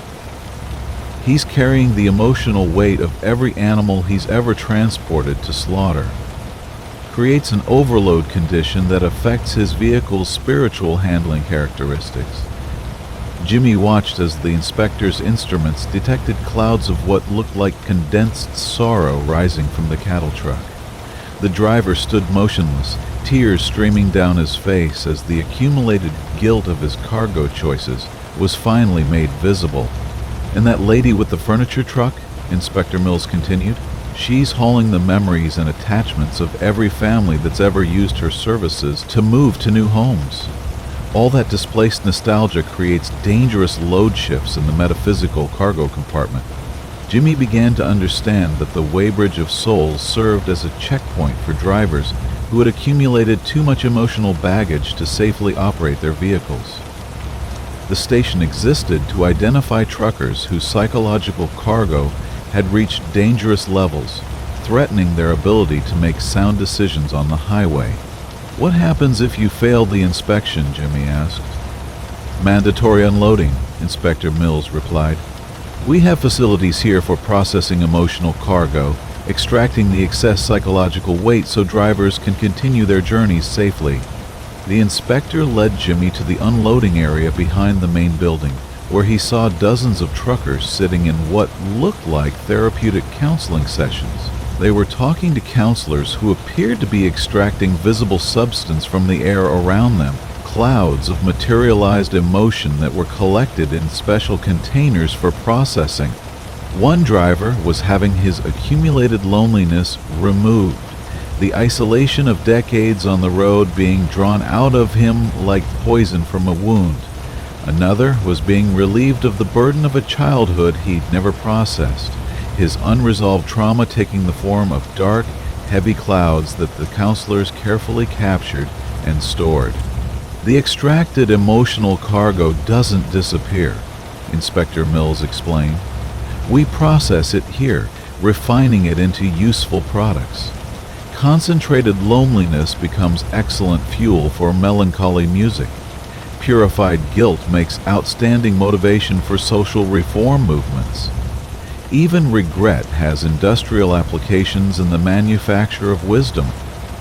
"He's carrying the emotional weight of every animal he's ever transported to slaughter. Creates an overload condition that affects his vehicle's spiritual handling characteristics." Jimmy watched as the inspector's instruments detected clouds of what looked like condensed sorrow rising from the cattle truck. The driver stood motionless, tears streaming down his face as the accumulated guilt of his cargo choices was finally made visible. "And that lady with the furniture truck," Inspector Mills continued, "she's hauling the memories and attachments of every family that's ever used her services to move to new homes. All that displaced nostalgia creates dangerous load shifts in the metaphysical cargo compartment." Jimmy began to understand that the Waybridge of Souls served as a checkpoint for drivers who had accumulated too much emotional baggage to safely operate their vehicles. The station existed to identify truckers whose psychological cargo had reached dangerous levels, threatening their ability to make sound decisions on the highway. "What happens if you fail the inspection?" Jimmy asked. "Mandatory unloading," Inspector Mills replied. "We have facilities here for processing emotional cargo, extracting the excess psychological weight so drivers can continue their journeys safely." The inspector led Jimmy to the unloading area behind the main building, where he saw dozens of truckers sitting in what looked like therapeutic counseling sessions. They were talking to counselors who appeared to be extracting visible substance from the air around them, clouds of materialized emotion that were collected in special containers for processing. One driver was having his accumulated loneliness removed, the isolation of decades on the road being drawn out of him like poison from a wound. Another was being relieved of the burden of a childhood he'd never processed, his unresolved trauma taking the form of dark, heavy clouds that the counselors carefully captured and stored. "The extracted emotional cargo doesn't disappear," Inspector Mills explained. "We process it here, refining it into useful products. Concentrated loneliness becomes excellent fuel for melancholy music. Purified guilt makes outstanding motivation for social reform movements. Even regret has industrial applications in the manufacture of wisdom."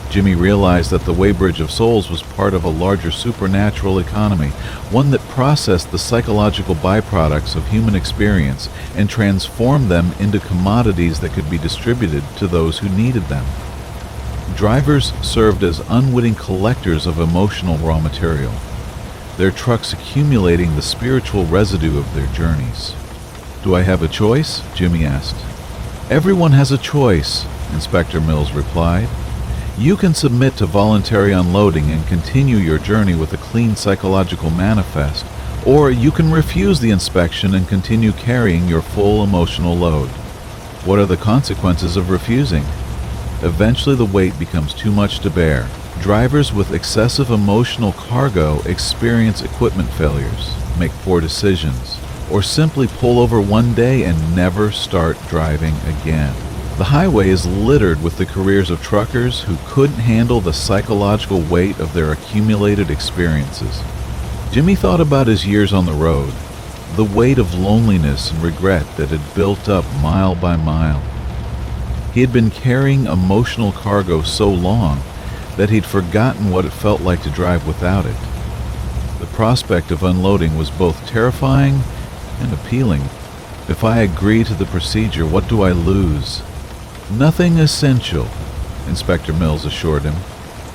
Jimmy realized that the Waybridge of Souls was part of a larger supernatural economy, one that processed the psychological byproducts of human experience and transformed them into commodities that could be distributed to those who needed them. Drivers served as unwitting collectors of emotional raw material, their trucks accumulating the spiritual residue of their journeys. "Do I have a choice?" Jimmy asked. "Everyone has a choice," Inspector Mills replied. "You can submit to voluntary unloading and continue your journey with a clean psychological manifest, or you can refuse the inspection and continue carrying your full emotional load. What are the consequences of refusing? Eventually the weight becomes too much to bear. Drivers with excessive emotional cargo experience equipment failures, make poor decisions, or simply pull over one day and never start driving again. The highway is littered with the careers of truckers who couldn't handle the psychological weight of their accumulated experiences. Jimmy thought about his years on the road, the weight of loneliness and regret that had built up mile by mile. He had been carrying emotional cargo so long that he'd forgotten what it felt like to drive without it. The prospect of unloading was both terrifying and appealing. If I agree to the procedure, what do I lose? Nothing essential, Inspector Mills assured him.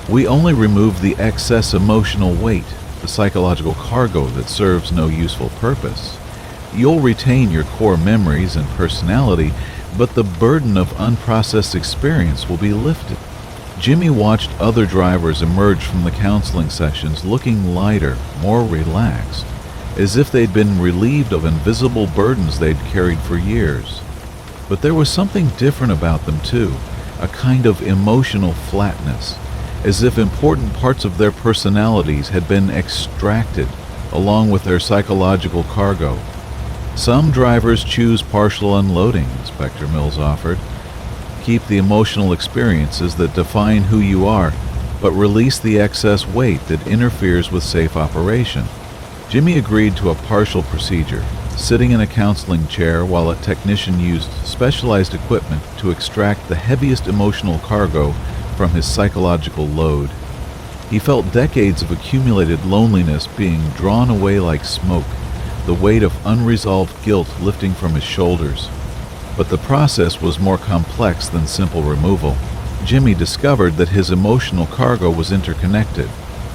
We only remove the excess emotional weight, the psychological cargo that serves no useful purpose. You'll retain your core memories and personality, but the burden of unprocessed experience will be lifted. Jimmy watched other drivers emerge from the counseling sessions looking lighter, more relaxed, as if they'd been relieved of invisible burdens they'd carried for years. But there was something different about them too, a kind of emotional flatness, as if important parts of their personalities had been extracted along with their psychological cargo. Some drivers choose partial unloading, Inspector Mills offered. Keep the emotional experiences that define who you are, but release the excess weight that interferes with safe operation. Jimmy agreed to a partial procedure, sitting in a counseling chair while a technician used specialized equipment to extract the heaviest emotional cargo from his psychological load. He felt decades of accumulated loneliness being drawn away like smoke, the weight of unresolved guilt lifting from his shoulders. But the process was more complex than simple removal. Jimmy discovered that his emotional cargo was interconnected,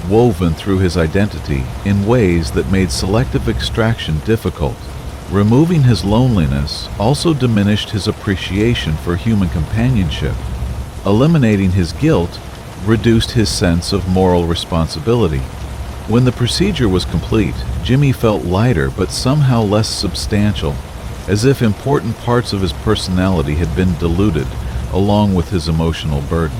woven through his identity in ways that made selective extraction difficult. Removing his loneliness also diminished his appreciation for human companionship. Eliminating his guilt reduced his sense of moral responsibility. When the procedure was complete, Jimmy felt lighter but somehow less substantial, as if important parts of his personality had been diluted along with his emotional burden.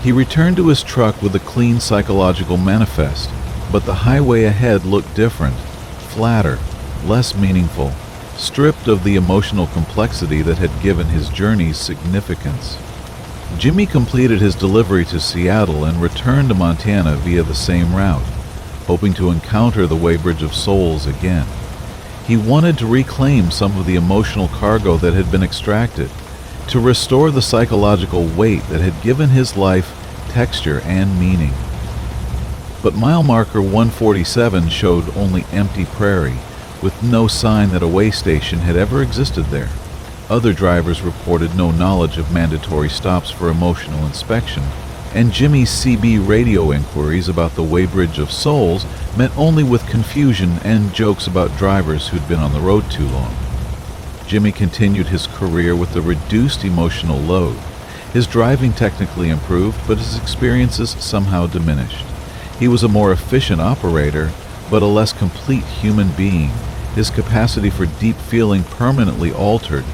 He returned to his truck with a clean psychological manifest, but the highway ahead looked different, flatter, less meaningful, stripped of the emotional complexity that had given his journey's significance. Jimmy completed his delivery to Seattle and returned to Montana via the same route, hoping to encounter the Waybridge of Souls again. He wanted to reclaim some of the emotional cargo that had been extracted, to restore the psychological weight that had given his life texture and meaning. But mile marker 147 showed only empty prairie, with no sign that a way station had ever existed there. Other drivers reported no knowledge of mandatory stops for emotional inspection, and Jimmy's CB radio inquiries about the Waybridge of Souls met only with confusion and jokes about drivers who'd been on the road too long. Jimmy continued his career with a reduced emotional load. His driving technically improved, but his experiences somehow diminished. He was a more efficient operator, but a less complete human being, his capacity for deep feeling permanently altered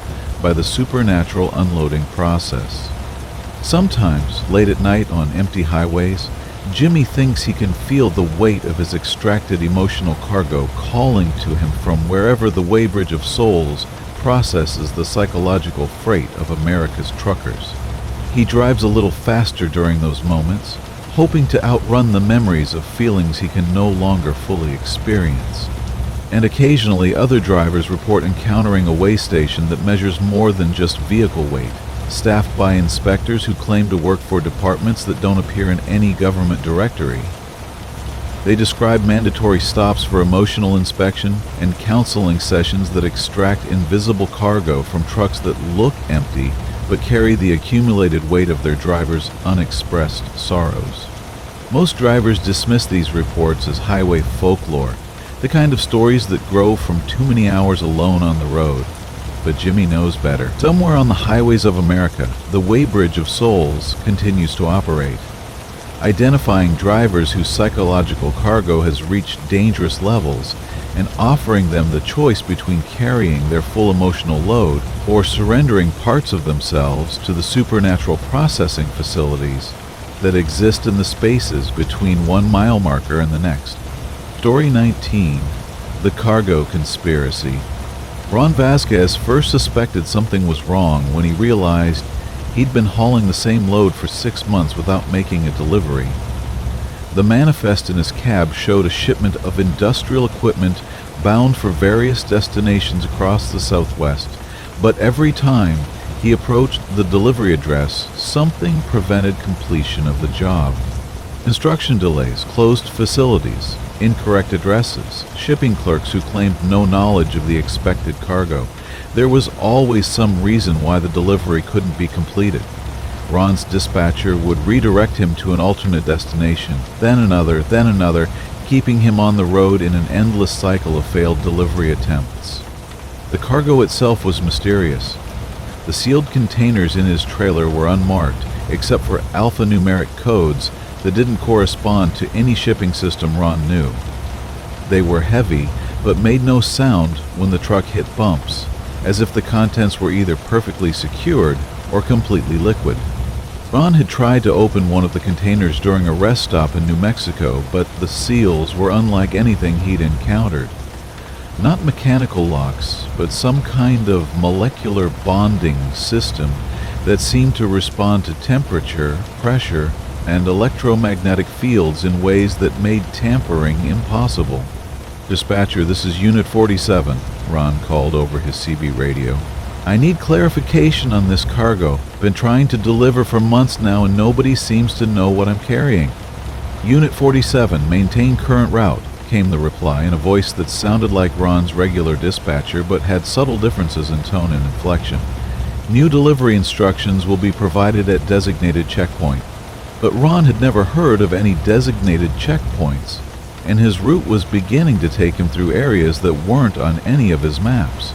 by the supernatural unloading process. Sometimes, late at night on empty highways, Jimmy thinks he can feel the weight of his extracted emotional cargo calling to him from wherever the Waybridge of Souls processes the psychological freight of America's truckers. He drives a little faster during those moments, hoping to outrun the memories of feelings he can no longer fully experience. And occasionally other drivers report encountering a way station that measures more than just vehicle weight, staffed by inspectors who claim to work for departments that don't appear in any government directory. They describe mandatory stops for emotional inspection and counseling sessions that extract invisible cargo from trucks that look empty but carry the accumulated weight of their drivers' unexpressed sorrows. Most drivers dismiss these reports as highway folklore, the kind of stories that grow from too many hours alone on the road. But Jimmy knows better. Somewhere on the highways of America, the Waybridge of Souls continues to operate, identifying drivers whose psychological cargo has reached dangerous levels and offering them the choice between carrying their full emotional load or surrendering parts of themselves to the supernatural processing facilities that exist in the spaces between one mile marker and the next. Story 19, The Cargo Conspiracy. Ron Vasquez first suspected something was wrong when he realized he'd been hauling the same load for 6 months without making a delivery. The manifest in his cab showed a shipment of industrial equipment bound for various destinations across the Southwest, but every time he approached the delivery address, something prevented completion of the job. Instruction delays, closed facilities, incorrect addresses, shipping clerks who claimed no knowledge of the expected cargo. There was always some reason why the delivery couldn't be completed. Ron's dispatcher would redirect him to an alternate destination, then another, keeping him on the road in an endless cycle of failed delivery attempts. The cargo itself was mysterious. The sealed containers in his trailer were unmarked, except for alphanumeric codes that didn't correspond to any shipping system Ron knew. They were heavy, but made no sound when the truck hit bumps, as if the contents were either perfectly secured or completely liquid. Ron had tried to open one of the containers during a rest stop in New Mexico, but the seals were unlike anything he'd encountered. Not mechanical locks, but some kind of molecular bonding system that seemed to respond to temperature, pressure, and electromagnetic fields in ways that made tampering impossible. "Dispatcher, this is Unit 47, Ron called over his CB radio. "I need clarification on this cargo. Been trying to deliver for months now and nobody seems to know what I'm carrying." "Unit 47, maintain current route," came the reply in a voice that sounded like Ron's regular dispatcher but had subtle differences in tone and inflection. "New delivery instructions will be provided at designated checkpoint." But Ron had never heard of any designated checkpoints, and his route was beginning to take him through areas that weren't on any of his maps.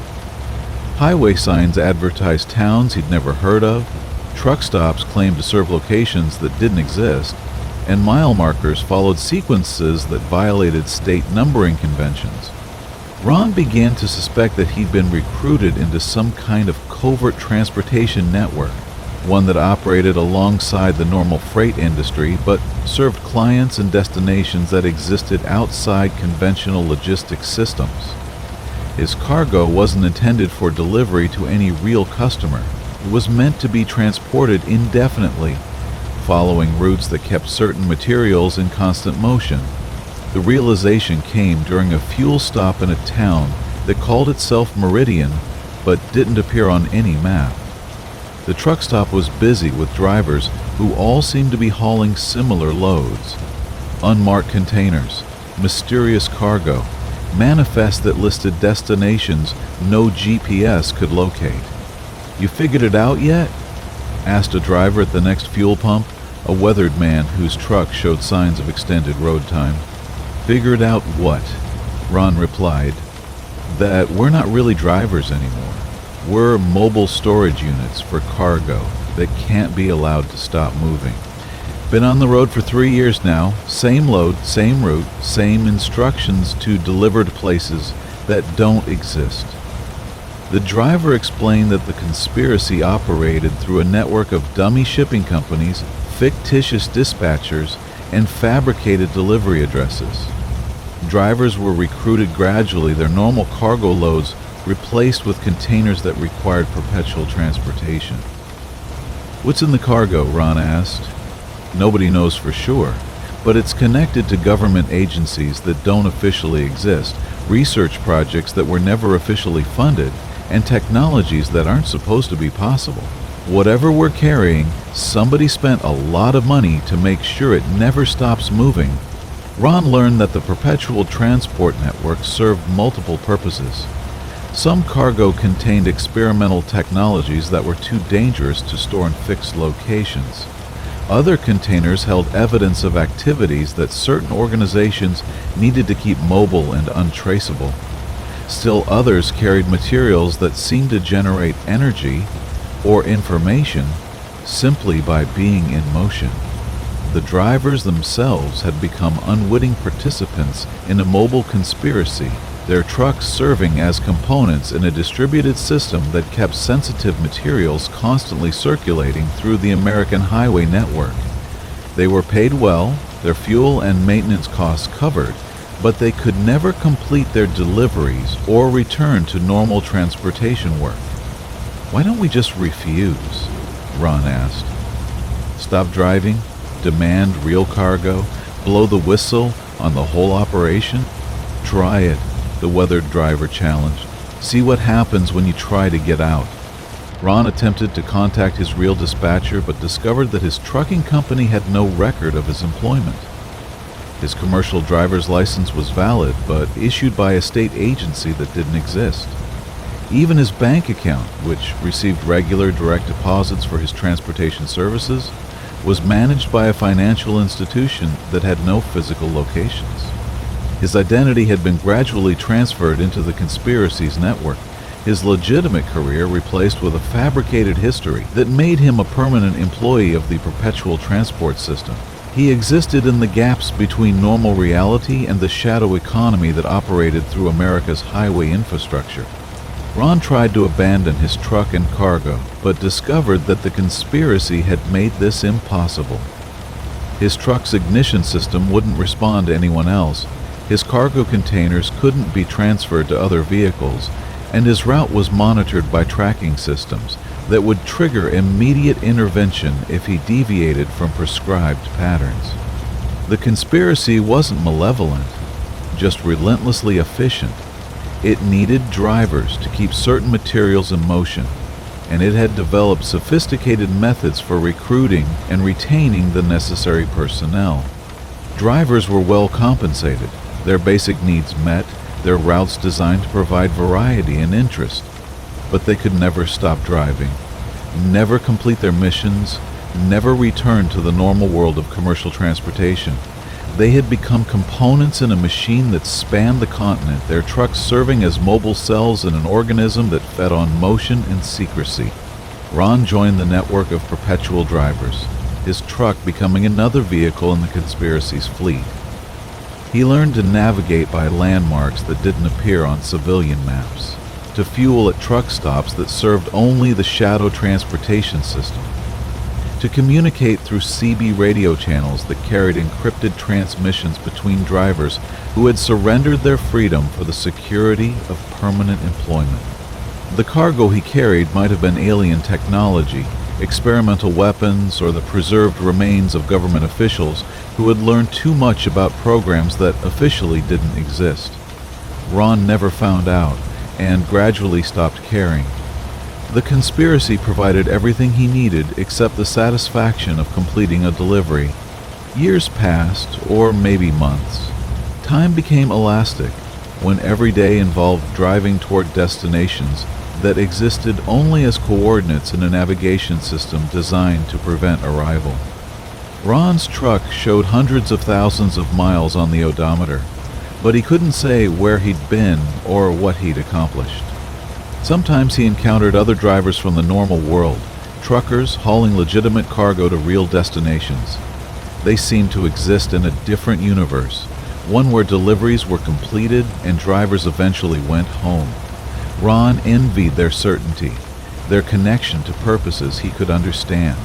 Highway signs advertised towns he'd never heard of, truck stops claimed to serve locations that didn't exist, and mile markers followed sequences that violated state numbering conventions. Ron began to suspect that he'd been recruited into some kind of covert transportation network, one that operated alongside the normal freight industry but served clients and destinations that existed outside conventional logistics systems. His cargo wasn't intended for delivery to any real customer. It was meant to be transported indefinitely, following routes that kept certain materials in constant motion. The realization came during a fuel stop in a town that called itself Meridian but didn't appear on any map. The truck stop was busy with drivers who all seemed to be hauling similar loads. Unmarked containers, mysterious cargo, manifests that listed destinations no GPS could locate. "You figured it out yet?" asked a driver at the next fuel pump, a weathered man whose truck showed signs of extended road time. "Figured out what?" Ron replied. "That we're not really drivers anymore. We're mobile storage units for cargo that can't be allowed to stop moving. Been on the road for 3 years now, same load, same route, same instructions to delivered places that don't exist." The driver explained that the conspiracy operated through a network of dummy shipping companies, fictitious dispatchers, and fabricated delivery addresses. Drivers were recruited gradually, their normal cargo loads replaced with containers that required perpetual transportation. "What's in the cargo?" Ron asked. "Nobody knows for sure, but it's connected to government agencies that don't officially exist, research projects that were never officially funded, and technologies that aren't supposed to be possible. Whatever we're carrying, somebody spent a lot of money to make sure it never stops moving." Ron learned that the perpetual transport network served multiple purposes. Some cargo contained experimental technologies that were too dangerous to store in fixed locations. Other containers held evidence of activities that certain organizations needed to keep mobile and untraceable. Still others carried materials that seemed to generate energy or information simply by being in motion. The drivers themselves had become unwitting participants in a mobile conspiracy, their trucks serving as components in a distributed system that kept sensitive materials constantly circulating through the American highway network. They were paid well, their fuel and maintenance costs covered, but they could never complete their deliveries or return to normal transportation work. "Why don't we just refuse?" Ron asked. "Stop driving, demand real cargo, blow the whistle on the whole operation? Try it," the weathered driver challenged. "See what happens when you try to get out." Ron attempted to contact his real dispatcher but discovered that his trucking company had no record of his employment. His commercial driver's license was valid but issued by a state agency that didn't exist. Even his bank account, which received regular direct deposits for his transportation services, was managed by a financial institution that had no physical locations. His identity had been gradually transferred into the conspiracy's network, his legitimate career replaced with a fabricated history that made him a permanent employee of the perpetual transport system. He existed in the gaps between normal reality and the shadow economy that operated through America's highway infrastructure. Ron tried to abandon his truck and cargo, but discovered that the conspiracy had made this impossible. His truck's ignition system wouldn't respond to anyone else, his cargo containers couldn't be transferred to other vehicles, and his route was monitored by tracking systems that would trigger immediate intervention if he deviated from prescribed patterns. The conspiracy wasn't malevolent, just relentlessly efficient. It needed drivers to keep certain materials in motion, and it had developed sophisticated methods for recruiting and retaining the necessary personnel. Drivers were well compensated, their basic needs met, their routes designed to provide variety and interest. But they could never stop driving, never complete their missions, never return to the normal world of commercial transportation. They had become components in a machine that spanned the continent, their trucks serving as mobile cells in an organism that fed on motion and secrecy. Ron joined the network of perpetual drivers, his truck becoming another vehicle in the conspiracy's fleet. He learned to navigate by landmarks that didn't appear on civilian maps, to fuel at truck stops that served only the shadow transportation system, to communicate through CB radio channels that carried encrypted transmissions between drivers who had surrendered their freedom for the security of permanent employment. The cargo he carried might have been alien technology, experimental weapons, or the preserved remains of government officials who had learned too much about programs that officially didn't exist. Ron never found out, and gradually stopped caring. The conspiracy provided everything he needed except the satisfaction of completing a delivery. Years passed, or maybe months. Time became elastic when every day involved driving toward destinations that existed only as coordinates in a navigation system designed to prevent arrival. Ron's truck showed hundreds of thousands of miles on the odometer, but he couldn't say where he'd been or what he'd accomplished. Sometimes he encountered other drivers from the normal world, truckers hauling legitimate cargo to real destinations. They seemed to exist in a different universe, one where deliveries were completed and drivers eventually went home. Ron envied their certainty, their connection to purposes he could understand.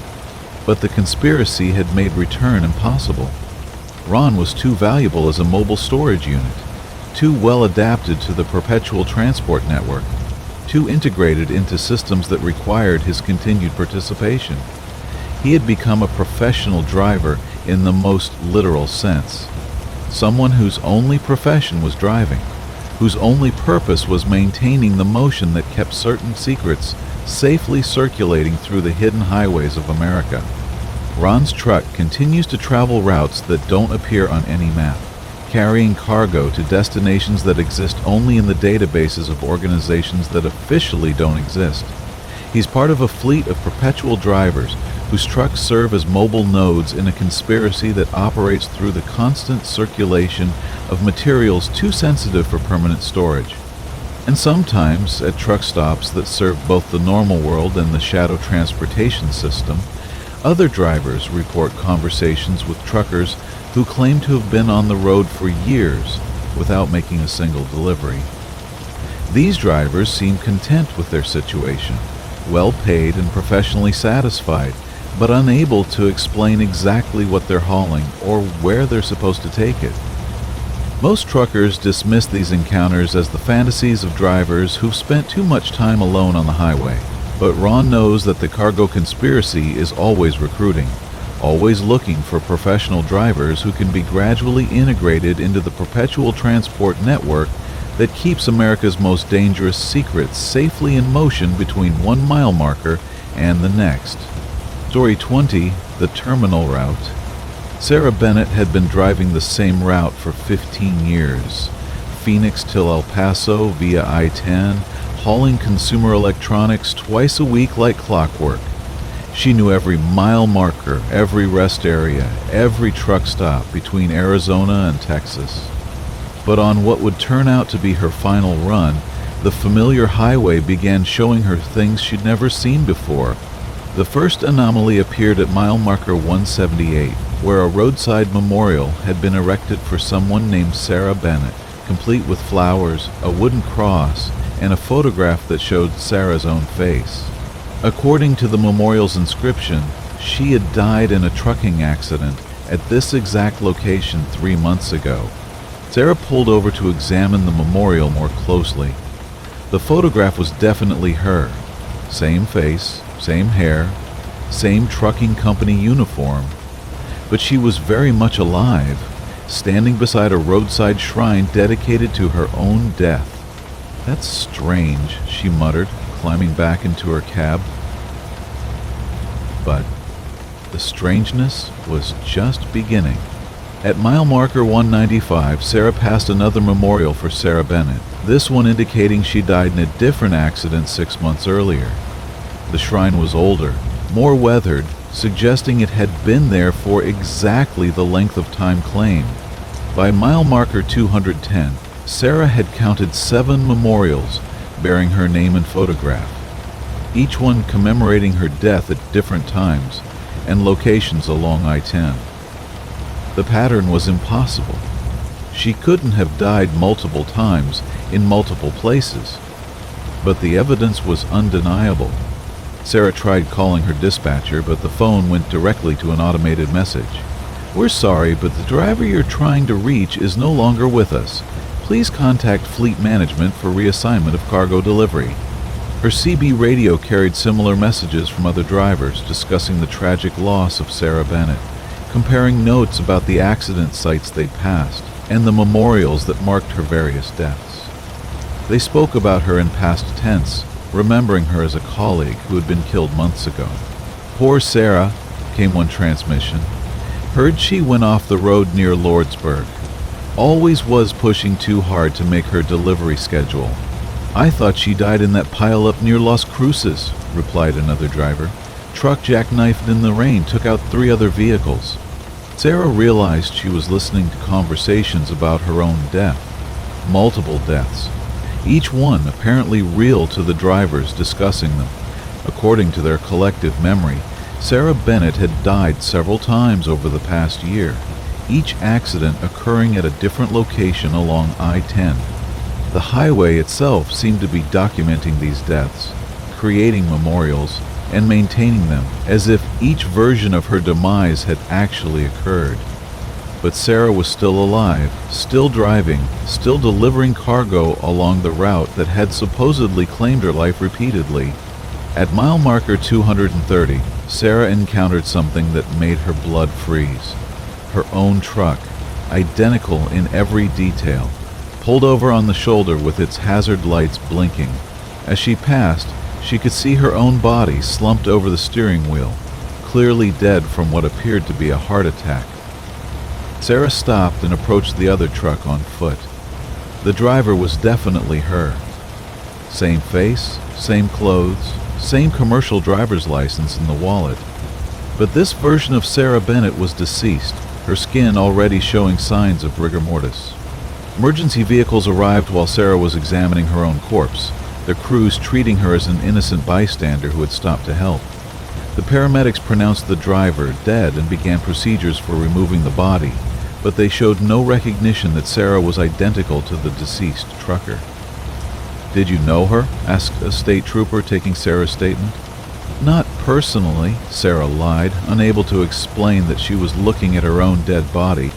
But the conspiracy had made return impossible. Ron was too valuable as a mobile storage unit, too well adapted to the perpetual transport network, too integrated into systems that required his continued participation. He had become a professional driver in the most literal sense, someone whose only profession was driving, whose only purpose was maintaining the motion that kept certain secrets safely circulating through the hidden highways of America. Ron's truck continues to travel routes that don't appear on any map, carrying cargo to destinations that exist only in the databases of organizations that officially don't exist. He's part of a fleet of perpetual drivers whose trucks serve as mobile nodes in a conspiracy that operates through the constant circulation of materials too sensitive for permanent storage. And sometimes, at truck stops that serve both the normal world and the shadow transportation system, other drivers report conversations with truckers who claim to have been on the road for years without making a single delivery. These drivers seem content with their situation, well paid and professionally satisfied, but unable to explain exactly what they're hauling or where they're supposed to take it. Most truckers dismiss these encounters as the fantasies of drivers who've spent too much time alone on the highway. But Ron knows that the cargo conspiracy is always recruiting, always looking for professional drivers who can be gradually integrated into the perpetual transport network that keeps America's most dangerous secrets safely in motion between 1 mile marker and the next. Story 20, the terminal route. Sarah Bennett had been driving the same route for 15 years, Phoenix till El Paso via I-10, hauling consumer electronics twice a week like clockwork. She knew every mile marker, every rest area, every truck stop between Arizona and Texas. But on what would turn out to be her final run, the familiar highway began showing her things she'd never seen before. The first anomaly appeared at mile marker 178, where a roadside memorial had been erected for someone named Sarah Bennett, complete with flowers, a wooden cross, and a photograph that showed Sarah's own face. According to the memorial's inscription, she had died in a trucking accident at this exact location 3 months ago. Sarah pulled over to examine the memorial more closely. The photograph was definitely her. Same face, same hair, same trucking company uniform. But she was very much alive, standing beside a roadside shrine dedicated to her own death. "That's strange," she muttered, climbing back into her cab. But the strangeness was just beginning. At mile marker 195, Sarah passed another memorial for Sarah Bennett, this one indicating she died in a different accident 6 months earlier. The shrine was older, more weathered, suggesting it had been there for exactly the length of time claimed. By mile marker 210, Sarah had counted 7 memorials bearing her name and photograph, each one commemorating her death at different times and locations along I-10. The pattern was impossible. She couldn't have died multiple times in multiple places, but the evidence was undeniable. Sarah tried calling her dispatcher, but the phone went directly to an automated message. "We're sorry, but the driver you're trying to reach is no longer with us. Please contact Fleet Management for reassignment of cargo delivery." Her CB radio carried similar messages from other drivers discussing the tragic loss of Sarah Bennett, comparing notes about the accident sites they'd passed and the memorials that marked her various deaths. They spoke about her in past tense, remembering her as a colleague who had been killed months ago. "Poor Sarah," came one transmission. "Heard she went off the road near Lordsburg. Always was pushing too hard to make her delivery schedule. I thought she died in that pile-up near Las Cruces," replied another driver. "Truck jackknifed in the rain took out 3 other vehicles." Sarah realized she was listening to conversations about her own death. Multiple deaths. Each one apparently real to the drivers discussing them. According to their collective memory, Sarah Bennett had died several times over the past year, each accident occurring at a different location along I-10. The highway itself seemed to be documenting these deaths, creating memorials, and maintaining them, as if each version of her demise had actually occurred. But Sarah was still alive, still driving, still delivering cargo along the route that had supposedly claimed her life repeatedly. At mile marker 230, Sarah encountered something that made her blood freeze. Her own truck, identical in every detail, pulled over on the shoulder with its hazard lights blinking. As she passed, she could see her own body slumped over the steering wheel, clearly dead from what appeared to be a heart attack. Sarah stopped and approached the other truck on foot. The driver was definitely her. Same face, same clothes, same commercial driver's license in the wallet. But this version of Sarah Bennett was deceased, her skin already showing signs of rigor mortis. Emergency vehicles arrived while Sarah was examining her own corpse, their crews treating her as an innocent bystander who had stopped to help. The paramedics pronounced the driver dead and began procedures for removing the body, but they showed no recognition that Sarah was identical to the deceased trucker. "Did you know her?" asked a state trooper, taking Sarah's statement. "Not personally," Sarah lied, unable to explain that she was looking at her own dead body.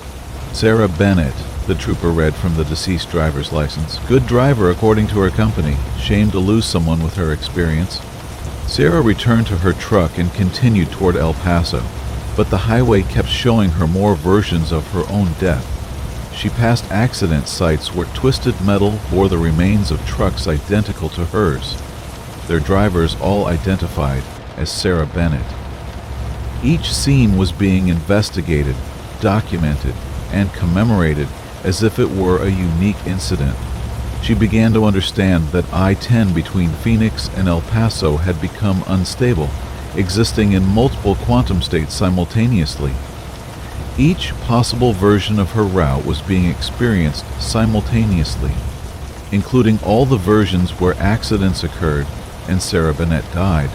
"Sarah Bennett," the trooper read from the deceased driver's license. "Good driver according to her company. Shame to lose someone with her experience." Sarah returned to her truck and continued toward El Paso, but the highway kept showing her more versions of her own death. She passed accident sites where twisted metal bore the remains of trucks identical to hers, their drivers all identified as Sarah Bennett. Each scene was being investigated, documented, and commemorated as if it were a unique incident. She began to understand that I-10 between Phoenix and El Paso had become unstable, existing in multiple quantum states simultaneously. Each possible version of her route was being experienced simultaneously, including all the versions where accidents occurred and Sarah Bennett died.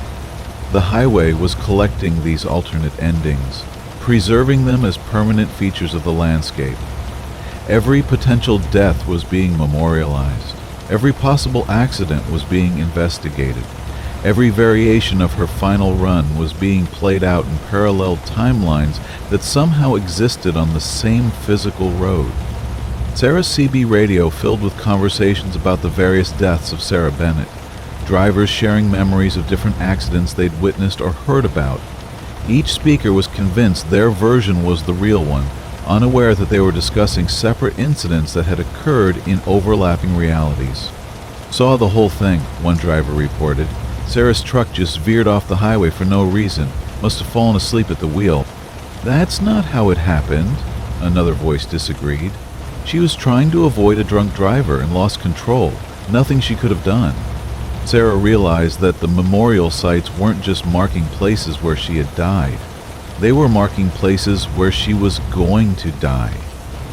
The highway was collecting these alternate endings, preserving them as permanent features of the landscape. Every potential death was being memorialized. Every possible accident was being investigated. Every variation of her final run was being played out in parallel timelines that somehow existed on the same physical road. Sarah's CB radio filled with conversations about the various deaths of Sarah Bennett, drivers sharing memories of different accidents they'd witnessed or heard about. Each speaker was convinced their version was the real one, unaware that they were discussing separate incidents that had occurred in overlapping realities. "Saw the whole thing," one driver reported. "Sarah's truck just veered off the highway for no reason. Must have fallen asleep at the wheel." "That's not how it happened," another voice disagreed. "She was trying to avoid a drunk driver and lost control. Nothing she could have done." Sarah realized that the memorial sites weren't just marking places where she had died. They were marking places where she was going to die.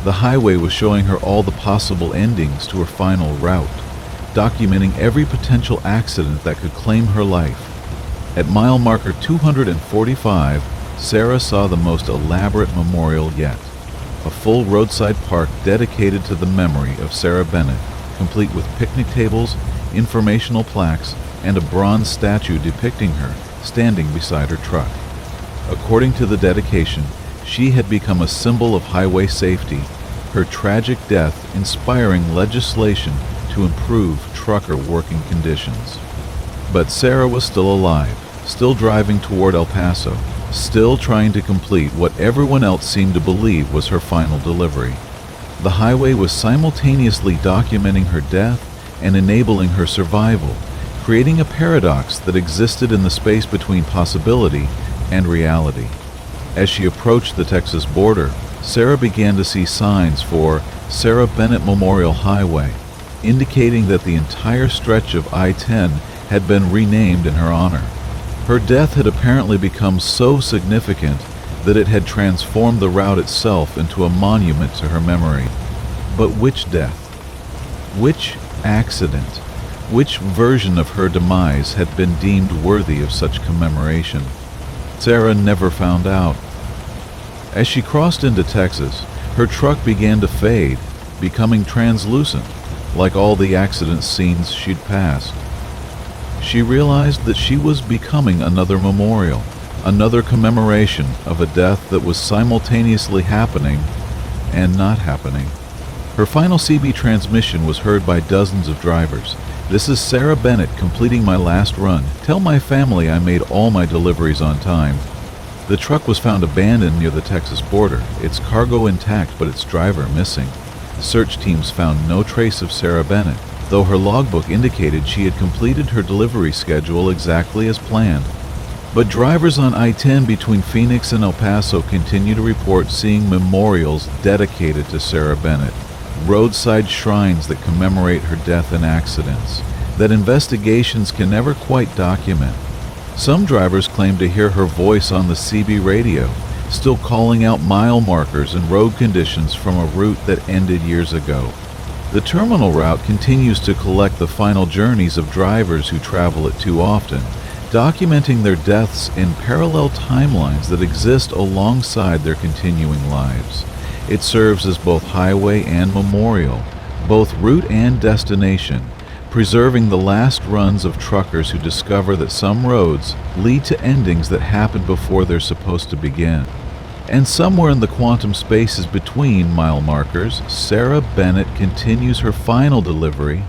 The highway was showing her all the possible endings to her final route, documenting every potential accident that could claim her life. At mile marker 245, Sarah saw the most elaborate memorial yet, a full roadside park dedicated to the memory of Sarah Bennett, complete with picnic tables, informational plaques, and a bronze statue depicting her standing beside her truck. According to the dedication, she had become a symbol of highway safety, her tragic death inspiring legislation to improve trucker working conditions. But Sarah was still alive, still driving toward El Paso, still trying to complete what everyone else seemed to believe was her final delivery. The highway was simultaneously documenting her death and enabling her survival, creating a paradox that existed in the space between possibility and reality. As she approached the Texas border, Sarah began to see signs for Sarah Bennett Memorial Highway, indicating that the entire stretch of I-10 had been renamed in her honor. Her death had apparently become so significant that it had transformed the route itself into a monument to her memory. But which death? Which accident? Which version of her demise had been deemed worthy of such commemoration? Sarah never found out. As she crossed into Texas, her truck began to fade, becoming translucent, like all the accident scenes she'd passed. She realized that she was becoming another memorial, another commemoration of a death that was simultaneously happening and not happening. Her final CB transmission was heard by dozens of drivers. "This is Sarah Bennett completing my last run. Tell my family I made all my deliveries on time." The truck was found abandoned near the Texas border, its cargo intact but its driver missing. Search teams found no trace of Sarah Bennett, though her logbook indicated she had completed her delivery schedule exactly as planned. But drivers on I-10 between Phoenix and El Paso continue to report seeing memorials dedicated to Sarah Bennett, roadside shrines that commemorate her death in accidents that investigations can never quite document. Some drivers claim to hear her voice on the CB radio, still calling out mile markers and road conditions from a route that ended years ago. The terminal route continues to collect the final journeys of drivers who travel it too often, documenting their deaths in parallel timelines that exist alongside their continuing lives. It serves as both highway and memorial, both route and destination, preserving the last runs of truckers who discover that some roads lead to endings that happen before they're supposed to begin. And somewhere in the quantum spaces between mile markers, Sarah Bennett continues her final delivery,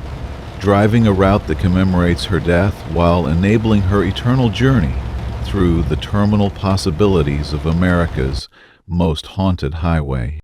driving a route that commemorates her death while enabling her eternal journey through the terminal possibilities of America's most haunted highway.